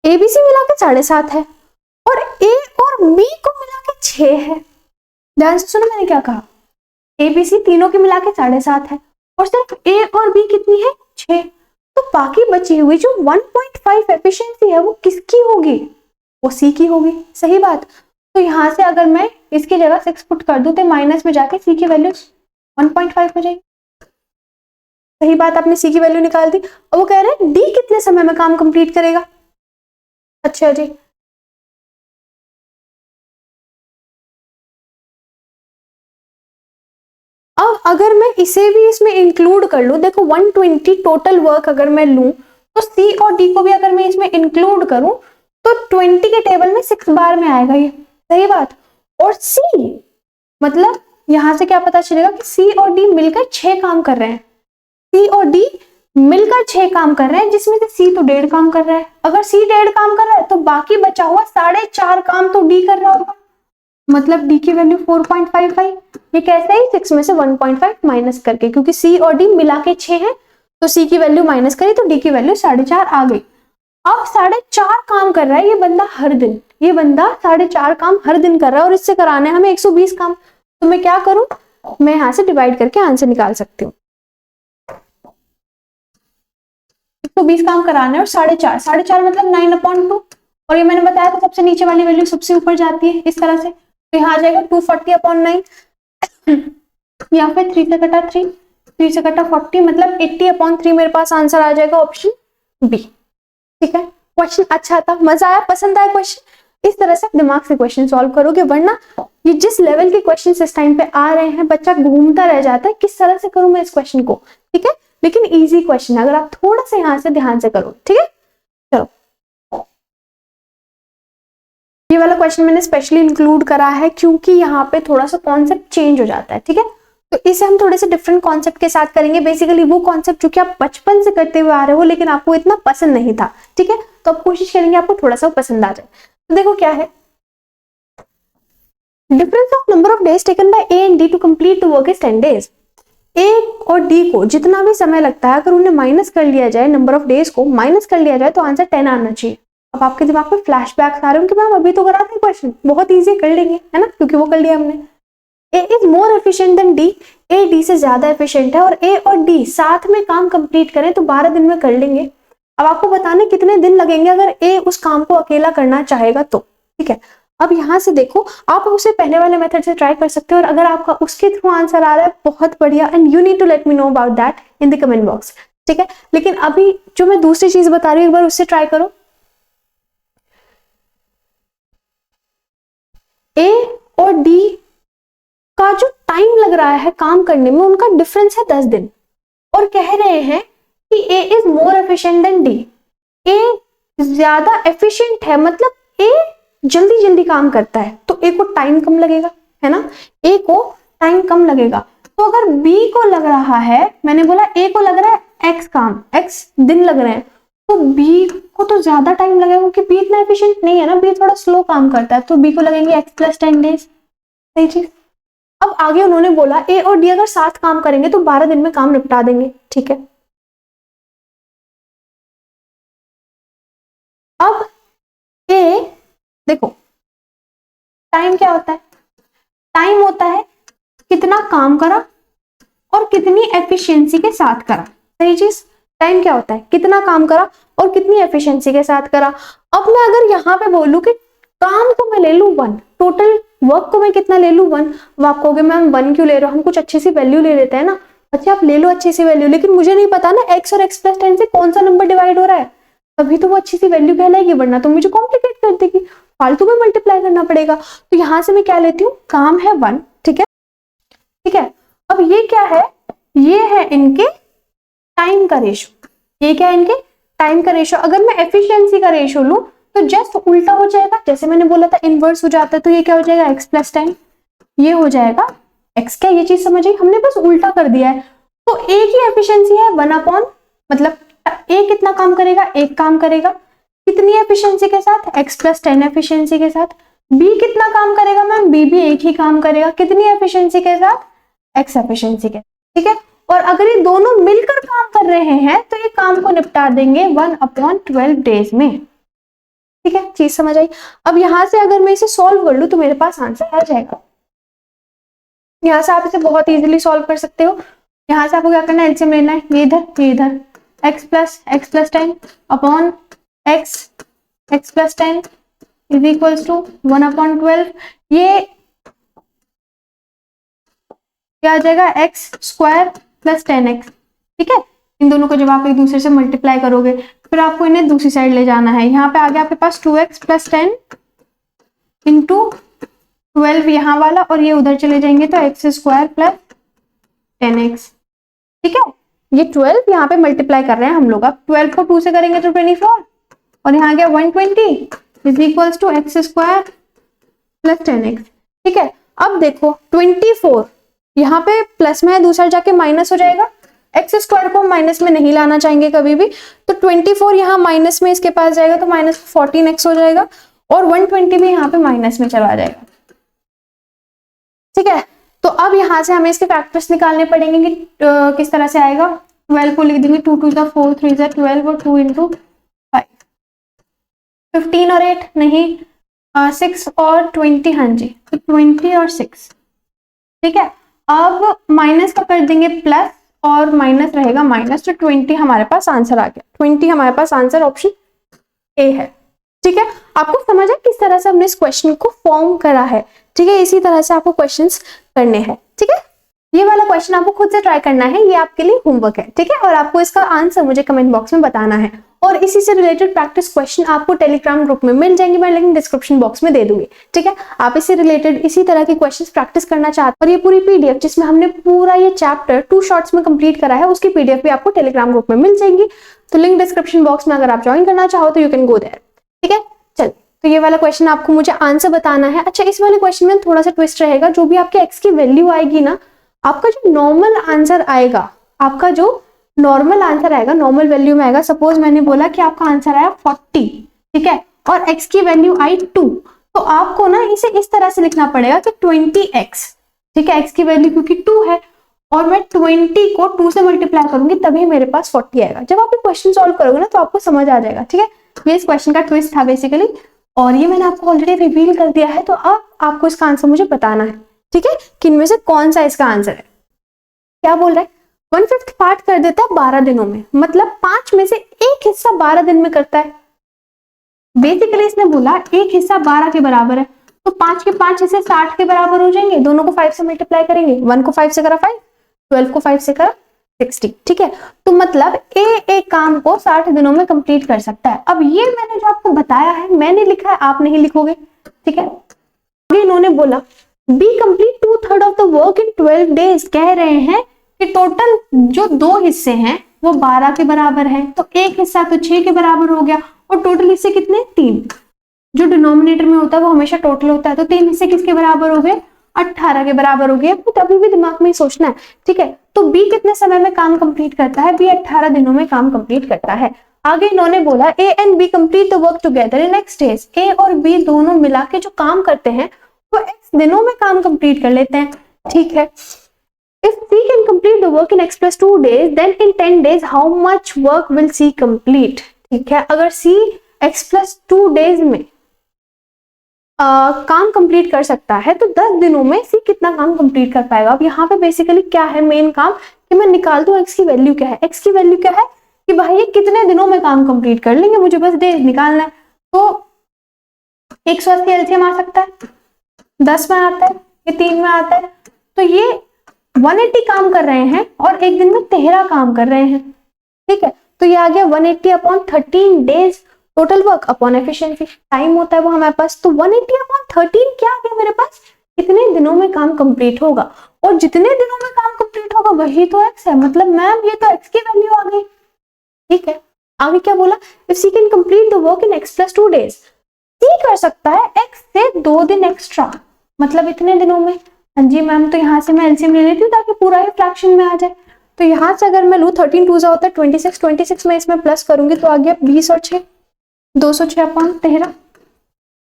Speaker 1: a b c मिला के 7.5 है और a और b को मिला के 6 है। ध्यान से सुनो मैंने क्या कहा, a b c तीनों की मिला के 7.5 है और सिर्फ a और b कितनी है, 6। तो बाकी बची हुई जो 1.5 एफिशिएंसी है वो किसकी होगी, वो c की होगी। सही बात। तो यहां से अगर मैं इसकी जगह 6 पुट कर दूं तो माइनस में जाके c की वैल्यू 1.5 हो जाएगी। सही बात, आपने c की वैल्यू निकाल दी। अब वो कह रहे हैं d कितने समय में काम कंप्लीट करेगा। अच्छा जी, अब अगर मैं इसे भी इसमें इंक्लूड कर लूं, देखो 120 टोटल वर्क अगर मैं लूं तो सी और डी को भी अगर मैं इसमें इंक्लूड करूं तो 20 के टेबल में 6 बार में आएगा ये। सही बात। और सी मतलब यहां से क्या पता चलेगा कि सी और डी मिलकर 6 काम कर रहे हैं, सी और डी मिलकर 6 काम कर रहे हैं, जिसमें से सी तो 1.5 काम कर रहा है। अगर सी 1.5 काम कर रहा है तो बाकी बचा हुआ 4.5 काम तो डी कर रहा होगा, मतलब डी की वैल्यू 4.55। ये कैसे है, 6 में से 1.5 माइनस करके, क्योंकि सी और डी मिला के 6 है तो सी की वैल्यू माइनस करी तो डी की वैल्यू 4.5 आ गई। अब 4.5 काम कर रहा है ये बंदा हर दिन, ये बंदा 4.5 काम हर दिन कर रहा है और इससे कराने हमें 120 काम। तो मैं क्या करूं, मैं यहां से डिवाइड करके आंसर निकाल सकती हूँ। 120 काम कराना है और 4.5 मतलब 9/2, और ये मैंने बताया था सबसे नीचे वाली वैल्यू सबसे ऊपर जाती है इस तरह से। तो यहाँ आ जाएगा 240/9 या फिर 3 से कटा 3 से कटा 40 मतलब 80/3 मेरे पास आंसर आ जाएगा ऑप्शन बी। ठीक है, क्वेश्चन अच्छा था, मजा आया, पसंद आया क्वेश्चन। इस तरह से दिमाग से क्वेश्चन सॉल्व करोगे, वरना ये जिस लेवल के क्वेश्चन इस टाइम पे आ रहे हैं बच्चा घूमता रह जाता है किस तरह से करूं मैं इस क्वेश्चन को। ठीक है, लेकिन इजी क्वेश्चन है अगर आप थोड़ा सा यहाँ से ध्यान से करो। ठीक है, चलो ये वाला क्वेश्चन मैंने स्पेशली इंक्लूड करा है क्योंकि यहाँ पे थोड़ा सा कॉन्सेप्ट चेंज हो जाता है। ठीक है, तो इसे हम थोड़े से डिफरेंट कॉन्सेप्ट के साथ करेंगे, बेसिकली वो कॉन्सेप्ट जो कि आप बचपन से करते हुए आ रहे हो लेकिन आपको इतना पसंद नहीं था, ठीक है। तो अब कोशिश करेंगे आपको थोड़ा सा पसंद आ जाए। तो देखो क्या है, difference of number of days taken by A and D to complete the work is 10 days. A और डी को जितना भी समय लगता है अगर उन्हें माइनस कर लिया जाए, नंबर ऑफ डेज को माइनस कर लिया जाए तो आंसर 10 आना चाहिए। अब आपके दिमाग में फ्लैशबैक्स आ रहे हैं कि मैम अभी तो करा था क्वेश्चन, बहुत इजी कर लेंगे, है ना, क्योंकि वो कर लिया हमने। A is more efficient than D, A D से ज्यादा एफिशिएंट है, और ए और डी साथ में काम कंप्लीट करें तो 12 दिन में कर लेंगे। अब आपको बताना कितने दिन लगेंगे अगर ए उस काम को अकेला करना चाहेगा तो, ठीक है। अब यहां से देखो, आप उसे पहले वाले मेथड से ट्राई कर सकते हो, और अगर आपका उसके थ्रू आंसर आ रहा है बहुत बढ़िया, and you need to let me know about that in the comment box, ठीक है। लेकिन अभी जो मैं दूसरी चीज बता रही हूँ एक बार उससे ट्राई करो। ए और डी का जो टाइम लग रहा है काम करने में उनका डिफरेंस है 10 दिन, और कह रहे हैं कि A is more efficient than D. A ज्यादा एफिशिएंट है, मतलब ए जल्दी जल्दी काम करता है, तो ए को टाइम कम लगेगा, है ना, ए को टाइम कम लगेगा। तो अगर बी को लग रहा है, मैंने बोला ए को लग रहा है एक्स काम, एक्स दिन लग रहे हैं, तो बी को तो ज्यादा टाइम लगेगा क्योंकि बी इतना एफिशिएंट नहीं है ना, बी थोड़ा स्लो काम करता है, तो बी को लगेंगे एक्स प्लस 10 डेज। सही चीज। अब आगे उन्होंने बोला ए और डी अगर साथ काम करेंगे तो 12 दिन में काम निपटा देंगे, ठीक है। अब ए देखो, टाइम क्या होता है, टाइम होता है कितना काम करा और कितनी एफिशिएंसी के साथ करा। सही चीज। टाइम क्या होता है, कितना काम करा और कितनी एफिशिएंसी के साथ करा। अब मैं अगर यहाँ पे बोलूं कि काम को मैं ले लूं 1, टोटल वर्क को मैं कितना ले लूं 1, अब आप कहोगे मैम 1 क्यों ले रहे हो, हम कुछ अच्छी सी वैल्यू ले लेते हैं ना। अच्छा आप ले लो अच्छी सी वैल्यू, लेकिन मुझे नहीं पता ना x और x प्लस 10 से कौन सा नंबर डिवाइड हो रहा है, तभी तो वो अच्छी सी वैल्यू कहलाएगी, वरना तो मुझे कॉम्प्लिकेट कर देगी, फालतू में मल्टीप्लाई करना पड़ेगा। तो यहां से मैं क्या लेती हूँ, काम है 1, ठीक है, ठीक है। अब ये क्या है, ये है इनके टाइम का रेशो, ये क्या है इनके टाइम का रेशो। अगर मैं एफिशिएंसी का रेशो लूं तो जस्ट उल्टा हो जाएगा, जैसे मैंने बोला था इनवर्स हो जाता है, तो ये क्या हो जाएगा x प्लस 10, ये हो जाएगा x। क्या ये चीज समझ आई, हमने बस उल्टा कर दिया है। तो a की एफिशिएंसी है 1 अपॉन, मतलब a कितना काम करेगा, एक काम करेगा, कितनी एफिशिएंसी के साथ, x प्लस 10 एफिशिएंसी के साथ। b कितना काम करेगा मैम, b भी एक ही काम करेगा, कितनी एफिशिएंसी के साथ, x एफिशिएंसी के, ठीक है। और अगर ये दोनों मिलकर काम कर रहे हैं तो ये काम को निपटा देंगे 1/12 डेज में, ठीक है, चीज समझ आई। अब यहां से अगर मैं इसे सॉल्व कर लूं तो मेरे पास आंसर आ जाएगा। यहां से आप इसे बहुत इजीली सॉल्व कर सकते हो। यहां से आपको क्या करना है, एलसीएम लेना है, ये इधर x plus 10 upon x plus 10 is equals to 1/12। ये क्या आ जाएगा, x स्क्वायर प्लस 10x, ठीक है। इन दोनों को जब आप एक दूसरे से मल्टीप्लाई करोगे फिर आपको इन्हें दूसरी साइड ले जाना है। यहाँ पे आ गया आपके पास 2x प्लस 10 इंटू 12 यहाँ वाला, और ये उधर चले जाएंगे तो x स्क्वायर प्लस 10x, ठीक है। ये 12 यहाँ पे मल्टीप्लाई कर रहे हैं हम लोग। अब 12 को 2 से करेंगे तो 24, और यहाँ गया 120 is equals to x square plus 10x, ठीक है। अब देखो 24 यहाँ पे प्लस में है, दूसरा जाके माइनस हो जाएगा, एक्स स्क्वायर को हम माइनस में नहीं लाना चाहेंगे कभी भी, तो 24 यहाँ माइनस में इसके पास जाएगा तो माइनस 14x हो जाएगा, और 120 भी यहाँ पे माइनस में चला जाएगा, ठीक है। तो अब यहाँ से हमें इसके फैक्टर्स निकालने पड़ेंगे कि किस तरह से आएगा। 12 को लिख देंगे 2 2 4 3 12 और 2 इंटू 5, 15 और 8 नहीं, 6 और 20, हाँ जी, तो 20 और 6, ठीक है। अब माइनस का कर देंगे प्लस, और माइनस रहेगा माइनस, तो 20 हमारे पास आंसर आ गया। 20 हमारे पास आंसर ऑप्शन ए है, ठीक है। आपको समझ है किस तरह से हमने इस क्वेश्चन को फॉर्म करा है, ठीक है। इसी तरह से आपको क्वेश्चंस करने हैं, ठीक है। ये वाला क्वेश्चन आपको खुद से ट्राई करना है, ये आपके लिए होमवर्क है, ठीक है। और आपको इसका आंसर मुझे कमेंट बॉक्स में बताना है, और इसी से रिलेटेड प्रैक्टिस क्वेश्चन आपको टेलीग्राम ग्रुप में मिल जाएंगे, मैं लिंक डिस्क्रिप्शन बॉक्स में दे दूंगी, ठीक है। आप इससे रिलेटेड इसी तरह के क्वेश्चंस प्रैक्टिस करना चाहते हैं, और ये पूरी पीडीएफ जिसमें हमने पूरा ये चैप्टर 2 शॉर्ट्स में कंप्लीट करा है, उसकी पीडीएफ भी आपको टेलीग्राम ग्रुप में मिल जाएंगी। तो लिंक डिस्क्रिप्शन बॉक्स में अगर आप ज्वाइन करना चाहो तो यू कैन गो देयर, ठीक है। चल, तो ये वाला क्वेश्चन आपको मुझे आंसर बताना है। अच्छा, इस वाले क्वेश्चन में थोड़ा सा ट्विस्ट रहेगा, जो भी आपके एक्स की वैल्यू आएगी ना, आपका जो नॉर्मल आंसर आएगा, आपका जो नॉर्मल आंसर आएगा, नॉर्मल वैल्यू में आएगा, सपोज मैंने बोला कि आपका आंसर आया 40, ठीक है, और x की वैल्यू आई 2, तो आपको ना इसे इस तरह से लिखना पड़ेगा कि 20x, ठीक है, x की वैल्यू क्योंकि 2 है और मैं 20 को 2 से मल्टीप्लाई करूंगी तभी मेरे पास 40 आएगा। जब आप ये क्वेश्चन सॉल्व करोगे ना तो आपको समझ आ जाएगा, ठीक है। ये इस क्वेश्चन का ट्विस्ट था बेसिकली, और ये मैंने आपको ऑलरेडी रिवील कर दिया है, तो अब आपको इसका आंसर मुझे बताना है, ठीक है, कि इनमें से कौन सा इसका आंसर है। क्या बोल रहा है, 1/5 पार्ट कर देता है 12 दिनों में, मतलब 5 में से एक हिस्सा 12 दिन में करता है। बेसिकली इसने बोला एक हिस्सा 12 के बराबर है, तो 5 के 5 हिस्से 60 के बराबर हो जाएंगे, दोनों को 5 से मल्टीप्लाई करेंगे, 1 को 5 से करा 5, 12 को 5 से करा 60, ठीक है। तो मतलब एक काम को 60 दिनों में कंप्लीट कर सकता है। अब ये मैंने जो आपको बताया है, मैंने लिखा है, आप नहीं लिखोगे, ठीक है। आगे इन्होंने बोला B complete 2/3 of the work in 12 days, कह रहे हैं कि टोटल जो 2 हिस्से हैं वो 12 के बराबर है, तो एक हिस्सा तो 6 के बराबर हो गया, और टोटल हिस्से कितने, 3। जो डिनोमिनेटर में होता है वो हमेशा टोटल होता है, तो 3 हिस्से किसके बराबर हो गए, 18 के बराबर हो गए। तो अभी भी दिमाग में सोचना है, ठीक है। तो बी कितने समय में काम कंप्लीट करता है, बी 18 दिनों में काम कंप्लीट करता है। आगे इन्होंने बोला A and B complete the work together in x days, A और बी दोनों मिला के जो काम करते हैं वो x दिनों में काम कंप्लीट कर लेते हैं, ठीक है। If C can complete the work in x plus 2 days, then in 10 days how much work will C complete? ठीक है, अगर C x plus 2 days में काम कंप्लीट कर सकता है तो 10 दिनों में C कितना काम कंप्लीट कर पाएगा। अब यहाँ पे बेसिकली क्या है मेन काम, कि मैं निकाल दूं x की वैल्यू क्या है। x की वैल्यू क्या है कि भाई ये कितने दिनों में काम कंप्लीट कर लेंगे, मुझे बस डेज निकालना है। तो 180 एलसीएम आ सकता है, 10 में आता है, ये 3 में आता है, तो ये 180 काम कर रहे हैं और एक दिन में 13 काम कर रहे हैं, ठीक है। तो ये आ गया 180 upon 13 days total work upon efficiency, time होता है वो हमारे पास, तो 180 अपॉन 13 क्या आ गया मेरे पास, कितने दिनों में काम कंप्लीट होगा, और जितने दिनों में काम कंप्लीट होगा वही तो x है, मतलब मैम ये तो x की वैल्यू आ गई, ठीक है। आगे क्या बोला, if C can complete the work in x plus 2 days, C कर सकता है x से 2 दिन एक्स्ट्रा, मतलब इतने दिनों में। हाँ जी मैम, तो यहाँ से मैं एलसीएम ले लेती हूँ ताकि पूरा ही फ्रैक्शन में आ जाए। तो यहाँ से अगर मैं लूँ 13 2 होता है 26, 26 में इसमें प्लस करूंगी तो आ गया 20 और 6, 206 अपॉन 13।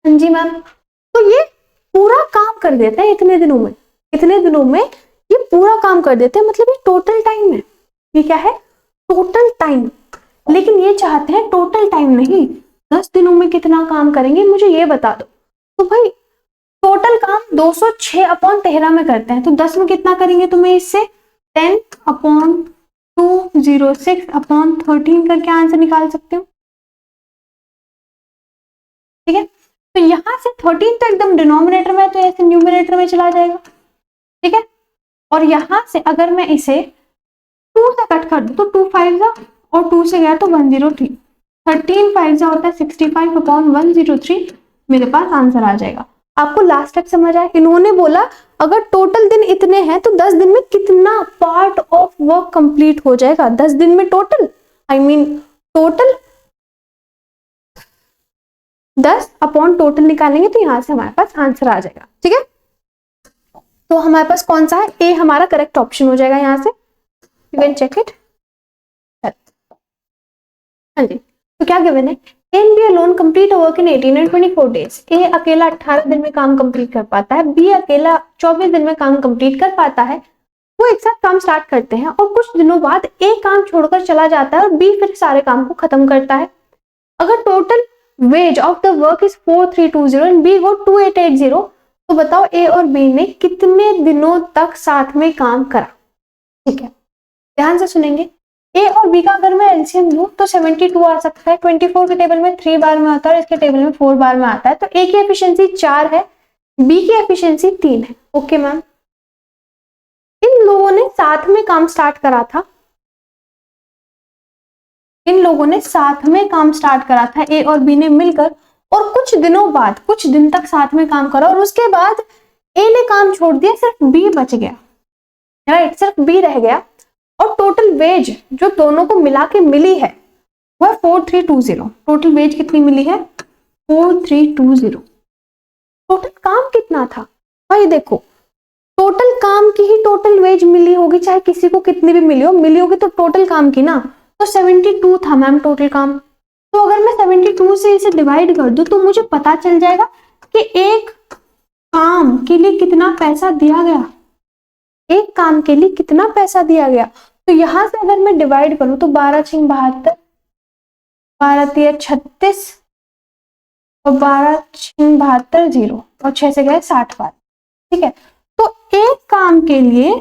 Speaker 1: हाँ जी मैम, तो ये पूरा काम कर देते हैं इतने दिनों में, इतने दिनों में ये पूरा काम कर देते हैं, मतलब ये टोटल टाइम है। ये क्या है, टोटल टाइम, लेकिन ये चाहते हैं टोटल टाइम नहीं, 10 दिनों में कितना काम करेंगे मुझे ये बता दो। तो भाई टोटल काम 206 अपॉन 13 में करते हैं, तो 10 में कितना करेंगे तुम्हें इससे 10 अपॉन 206 अपॉन 13 करके आंसर निकाल सकते हो, ठीक है। तो यहां से 13 तो एकदम डिनोमिनेटर में है तो ऐसे न्यूमरेटर में चला जाएगा, ठीक है। और यहां से अगर मैं इसे 2 से कट कर दूं तो 2 5 और 2 से गया तो 103, 13 5 होता है 65 अपॉन 103, मेरे पास आंसर आ जाएगा। आपको लास्ट तक समझ आया। इन्होंने बोला अगर टोटल दिन इतने हैं तो 10 दिन में कितना पार्ट ऑफ वर्क कंप्लीट हो जाएगा, 10 दिन में total, I mean total 10 upon total निकालेंगे तो यहां से हमारे पास आंसर आ जाएगा, ठीक है। तो हमारे पास कौन सा है, ए हमारा करेक्ट ऑप्शन हो जाएगा यहाँ से, यू कैन चेक इट। हाँ जी, तो क्या गिवन है, A and B alone complete a work in 18 and 24 days. A अकेला 18 दिन में काम कंप्लीट कर पाता है, B अकेला 24 दिन में काम कंप्लीट कर पाता है। वो एक साथ काम स्टार्ट करते हैं और कुछ दिनों बाद A काम छोड़कर चला जाता है और B फिर सारे काम को खत्म करता है। अगर total ways of the work is 4320 and B गो 2880, तो बताओ A और B ने कितने दिनों तक साथ में काम करा, ठीक है। ध्यान से सुनेंगे, ए और बी का अगर मैं एलसीएम लूं तो 72 आ सकता है, 24 के टेबल में 3 बार में आता है और इसके टेबल में 4 बार में आता है, तो ए की एफिशिएंसी 4 है, बी की एफिशिएंसी 3 है। ओके मैम, इन लोगों ने साथ में काम स्टार्ट करा था, इन लोगों ने साथ में काम स्टार्ट करा था ए और बी ने मिलकर, और कुछ दिनों बाद कुछ दिन तक साथ में काम करा और उसके बाद ए ने काम छोड़ दिया, सिर्फ बी बच गया, राइट, सिर्फ बी रह गया, और टोटल वेज जो दोनों को मिला के मिली है वो है 4320। टोटल वेज कितनी मिली है, 4320। टोटल काम कितना था भाई, देखो टोटल काम की ही टोटल वेज मिली होगी, चाहे किसी को कितनी भी मिली होगी तो टोटल काम की ना। तो 72 था मैम टोटल काम। तो अगर मैं 72 से इसे डिवाइड कर दूं तो मुझे पता चल जाएगा कि एक काम के लिए कितना पैसा दिया गया, एक काम के लिए कितना पैसा दिया गया। तो यहां से अगर मैं डिवाइड करूं तो 12 6 72, 12 3 36 और 12 6 72 0 और 6 से गए 60 बार। ठीक है, तो एक काम के लिए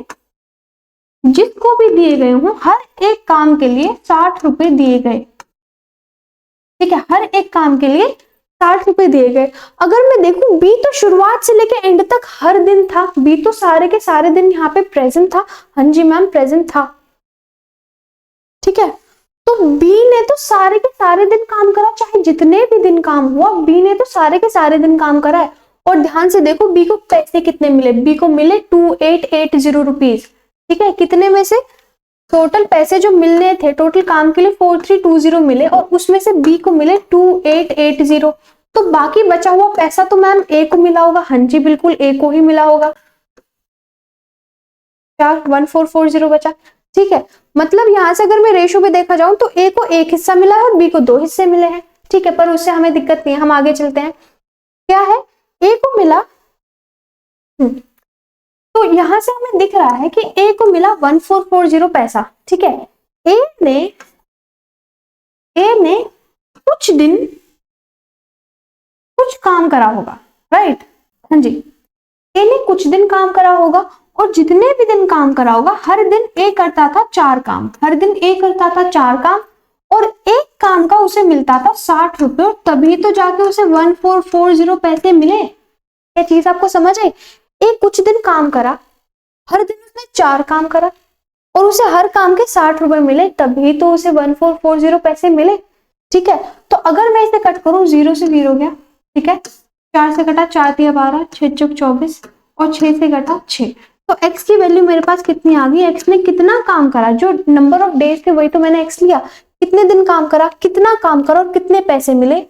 Speaker 1: जिसको भी दिए गए हों, हर एक काम के लिए 60 रुपए दिए गए। ठीक है, हर एक काम के लिए 60 रुपए दिए गए। अगर मैं देखूं बी तो शुरुआत से लेके एंड तक हर दिन था, बी तो सारे के सारे दिन यहाँ पे प्रेजेंट था। हाँ जी मैम प्रेजेंट था। ठीक है, तो बी ने तो सारे के सारे दिन काम करा, चाहे जितने भी दिन काम हुआ बी ने तो सारे के सारे दिन काम करा है। और ध्यान से देखो बी को पैसे कितने मिले, बी को मिले 2880 रुपीज। ठीक है, कितने में से टोटल पैसे जो मिलने थे टोटल काम के लिए 4320 मिले और उसमें से बी को मिले 2880। तो बाकी बचा हुआ पैसा तो मैम ए को मिला होगा। हाँ जी बिल्कुल ए को ही मिला होगा। 1440 बचा। ठीक है, मतलब यहां से अगर मैं रेशो में देखा जाऊं तो ए को एक हिस्सा मिला है और बी को 2 हिस्से मिले हैं। ठीक है, पर उससे हमें दिक्कत नहीं है, हम आगे चलते हैं। क्या है, ए को मिला, तो यहां से हमें दिख रहा है कि ए को मिला 1440 पैसा। ठीक है, ए ने कुछ दिन कुछ काम करा होगा, राइट। हाँ जी, ए ने कुछ दिन काम करा होगा और जितने भी दिन काम करा होगा हर दिन ए करता था 4 काम, हर दिन ए करता था 4 काम और एक काम का उसे मिलता था 60 रुपए, तभी तो जाके उसे 1440 पैसे मिले। ये चीज आपको समझ आई। एक कुछ दिन काम करा, हर दिन उसने 4 काम करा और उसे हर काम के 60 रुपए मिले, तभी तो उसे 1440 पैसे मिले। ठीक है, तो अगर मैं इसे कट करूं 0 से 0 गया। ठीक है, 4 से कटा 4 3 12, 6 चौक 24 और 6 से कटा 6। तो x की वैल्यू मेरे पास कितनी आ गई, x ने कितना काम करा, जो नंबर ऑफ डेज थे वही तो मैंने x लिया, कितने दिन काम करा, कितना काम करा और कितने पैसे मिले।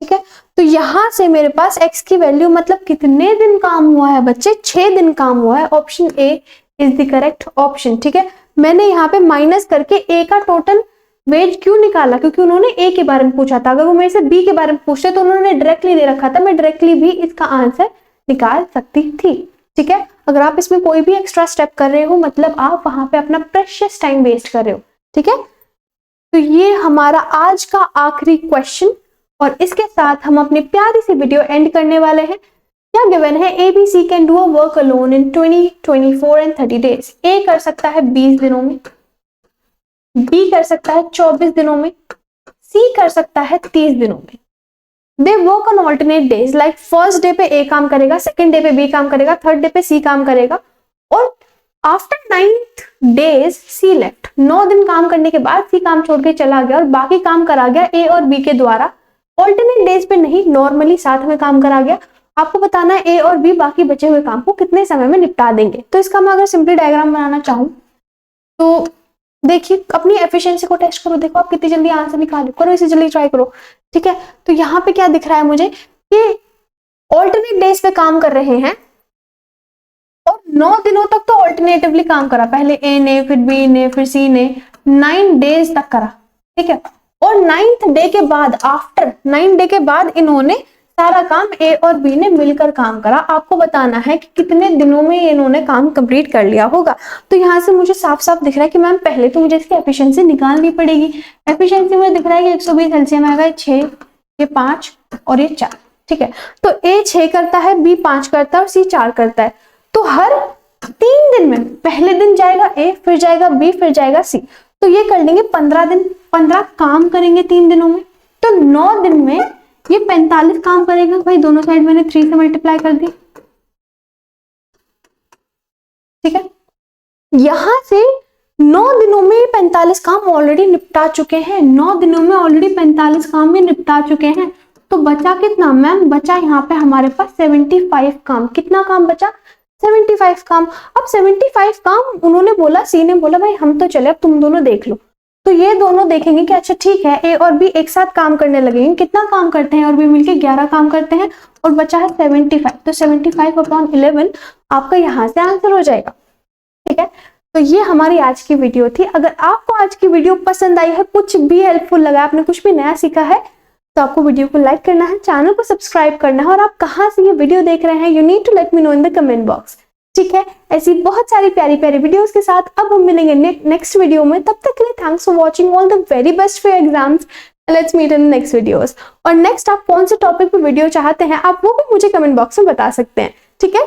Speaker 1: ठीक है, तो यहां से मेरे पास x की वैल्यू मतलब कितने दिन काम हुआ है बच्चे, 6 दिन काम हुआ है। Option A is the correct option. ठीक है, मैंने यहाँ पे माइनस करके ए का टोटल वेज क्यों निकाला, क्योंकि उन्होंने ए के बारे में पूछा था। अगर वो मेरे से बी के बारे में पूछते तो उन्होंने डायरेक्टली दे रखा था, मैं डायरेक्टली भी इसका आंसर निकाल सकती थी। ठीक है, अगर आप इसमें कोई भी एक्स्ट्रा स्टेप कर रहे हो मतलब आप वहां पे अपना प्रेशियस टाइम वेस्ट कर रहे हो। ठीक है, तो ये हमारा आज का आखिरी क्वेश्चन और इसके साथ हम अपनी प्यारी सी वीडियो एंड करने वाले हैं। क्या गिवन है, A B C can do a work alone in 20, 24 and 30 days. A कर सकता है 20 दिनों में, बी कर सकता है 24 दिनों में, सी कर सकता है 30 दिनों में। They work on alternate days, like first day पे ए काम करेगा, सेकंड डे पे बी काम करेगा, थर्ड डे पे सी काम करेगा और आफ्टर 9th डेज सी लेफ्ट। 9 दिन काम करने के बाद सी काम छोड़ के चला गया और बाकी काम करा गया ए और बी के द्वारा। ऑल्टरनेट डेज पे नहीं, नॉर्मली साथ में काम करा गया। आपको बताना है ए और बी बाकी बचे हुए काम को कितने समय में निपटा देंगे। तो इसका मैं अगर सिंपली डायग्राम बनाना चाहूं तो देखिए, अपनी एफिशिएंसी को टेस्ट करो, देखो आप कितनी जल्दी आंसर निकालो, करो इसे जल्दी ट्राई करो। ठीक है, तो यहाँ पे क्या दिख रहा है मुझे कि ऑल्टरनेट डेज पे काम कर रहे हैं और 9 दिनों तक तो ऑल्टरनेटिवली काम करा, पहले ए ने फिर बी ने फिर सी ने, 9 डेज तक करा। ठीक है, और 9th डे के बाद, आफ्टर 9 डे के बाद इन्होंने सारा काम ए और बी ने मिलकर काम करा। आपको बताना है कि कितने दिनों में इन्होंने काम कंप्लीट कर लिया होगा। तो यहाँ से मुझे साफ साफ दिख रहा है कि मैम पहले तो मुझे इसकी एफिशिएंसी निकालनी पड़ेगी। एफिशिएंसी में दिख रहा है कि 120 एलसीएम आएगा, 6, ये 5 और ये 4। ठीक है, तो ए 6 करता है, बी 5 करता है और सी 4 करता है। तो हर 3 दिन में पहले दिन जाएगा ए, फिर जाएगा बी, फिर जाएगा सी। तो ये कर लेंगे 15 दिन, 15 काम करेंगे 3 दिनों में। तो 9 दिन में ये 45 काम करेगा। भाई दोनों साइड मैंने 3 से मल्टीप्लाई कर दी। ठीक है, यहां से 9 दिनों में 45 काम ऑलरेडी निपटा चुके हैं, 9 दिनों में ऑलरेडी 45 काम में निपटा चुके हैं। तो बचा कितना मैम, बचा यहाँ पे हमारे पास 75 काम। कितना काम बचा, 75 काम। अब 75 काम उन्होंने बोला, सी ने बोला भाई हम तो चले, अब तुम दोनों देख लो। तो ये दोनों देखेंगे कि अच्छा ठीक है, ए और बी एक साथ काम करने लगेंगे। कितना काम करते हैं? और बी मिलके 11 काम करते हैं और बचा है 75। तो 75/11 आपका यहाँ से आंसर हो जाएगा। ठीक है, तो ये हमारी आज की वीडियो थी। अगर आपको आज की वीडियो पसंद आई है, कुछ भी हेल्पफुल लगा, आपने कुछ भी नया सीखा है, तो आपको वीडियो को लाइक करना है, चैनल को सब्सक्राइब करना है, और आप कहाँ से ये वीडियो देख रहे हैं, you need to let me know in the comment box. ठीक है, ऐसी बहुत सारी प्यारी प्यारी वीडियोस के साथ अब हम मिलेंगे नेक्स्ट वीडियो में। तब तक के लिए thanks for watching, all the very best for exams, let's meet in next videos. और नेक्स्ट आप कौन से टॉपिक पे वीडियो चाहते हैं, आप वो भी मुझे कमेंट बॉक्स में बता सकते हैं। ठीक है।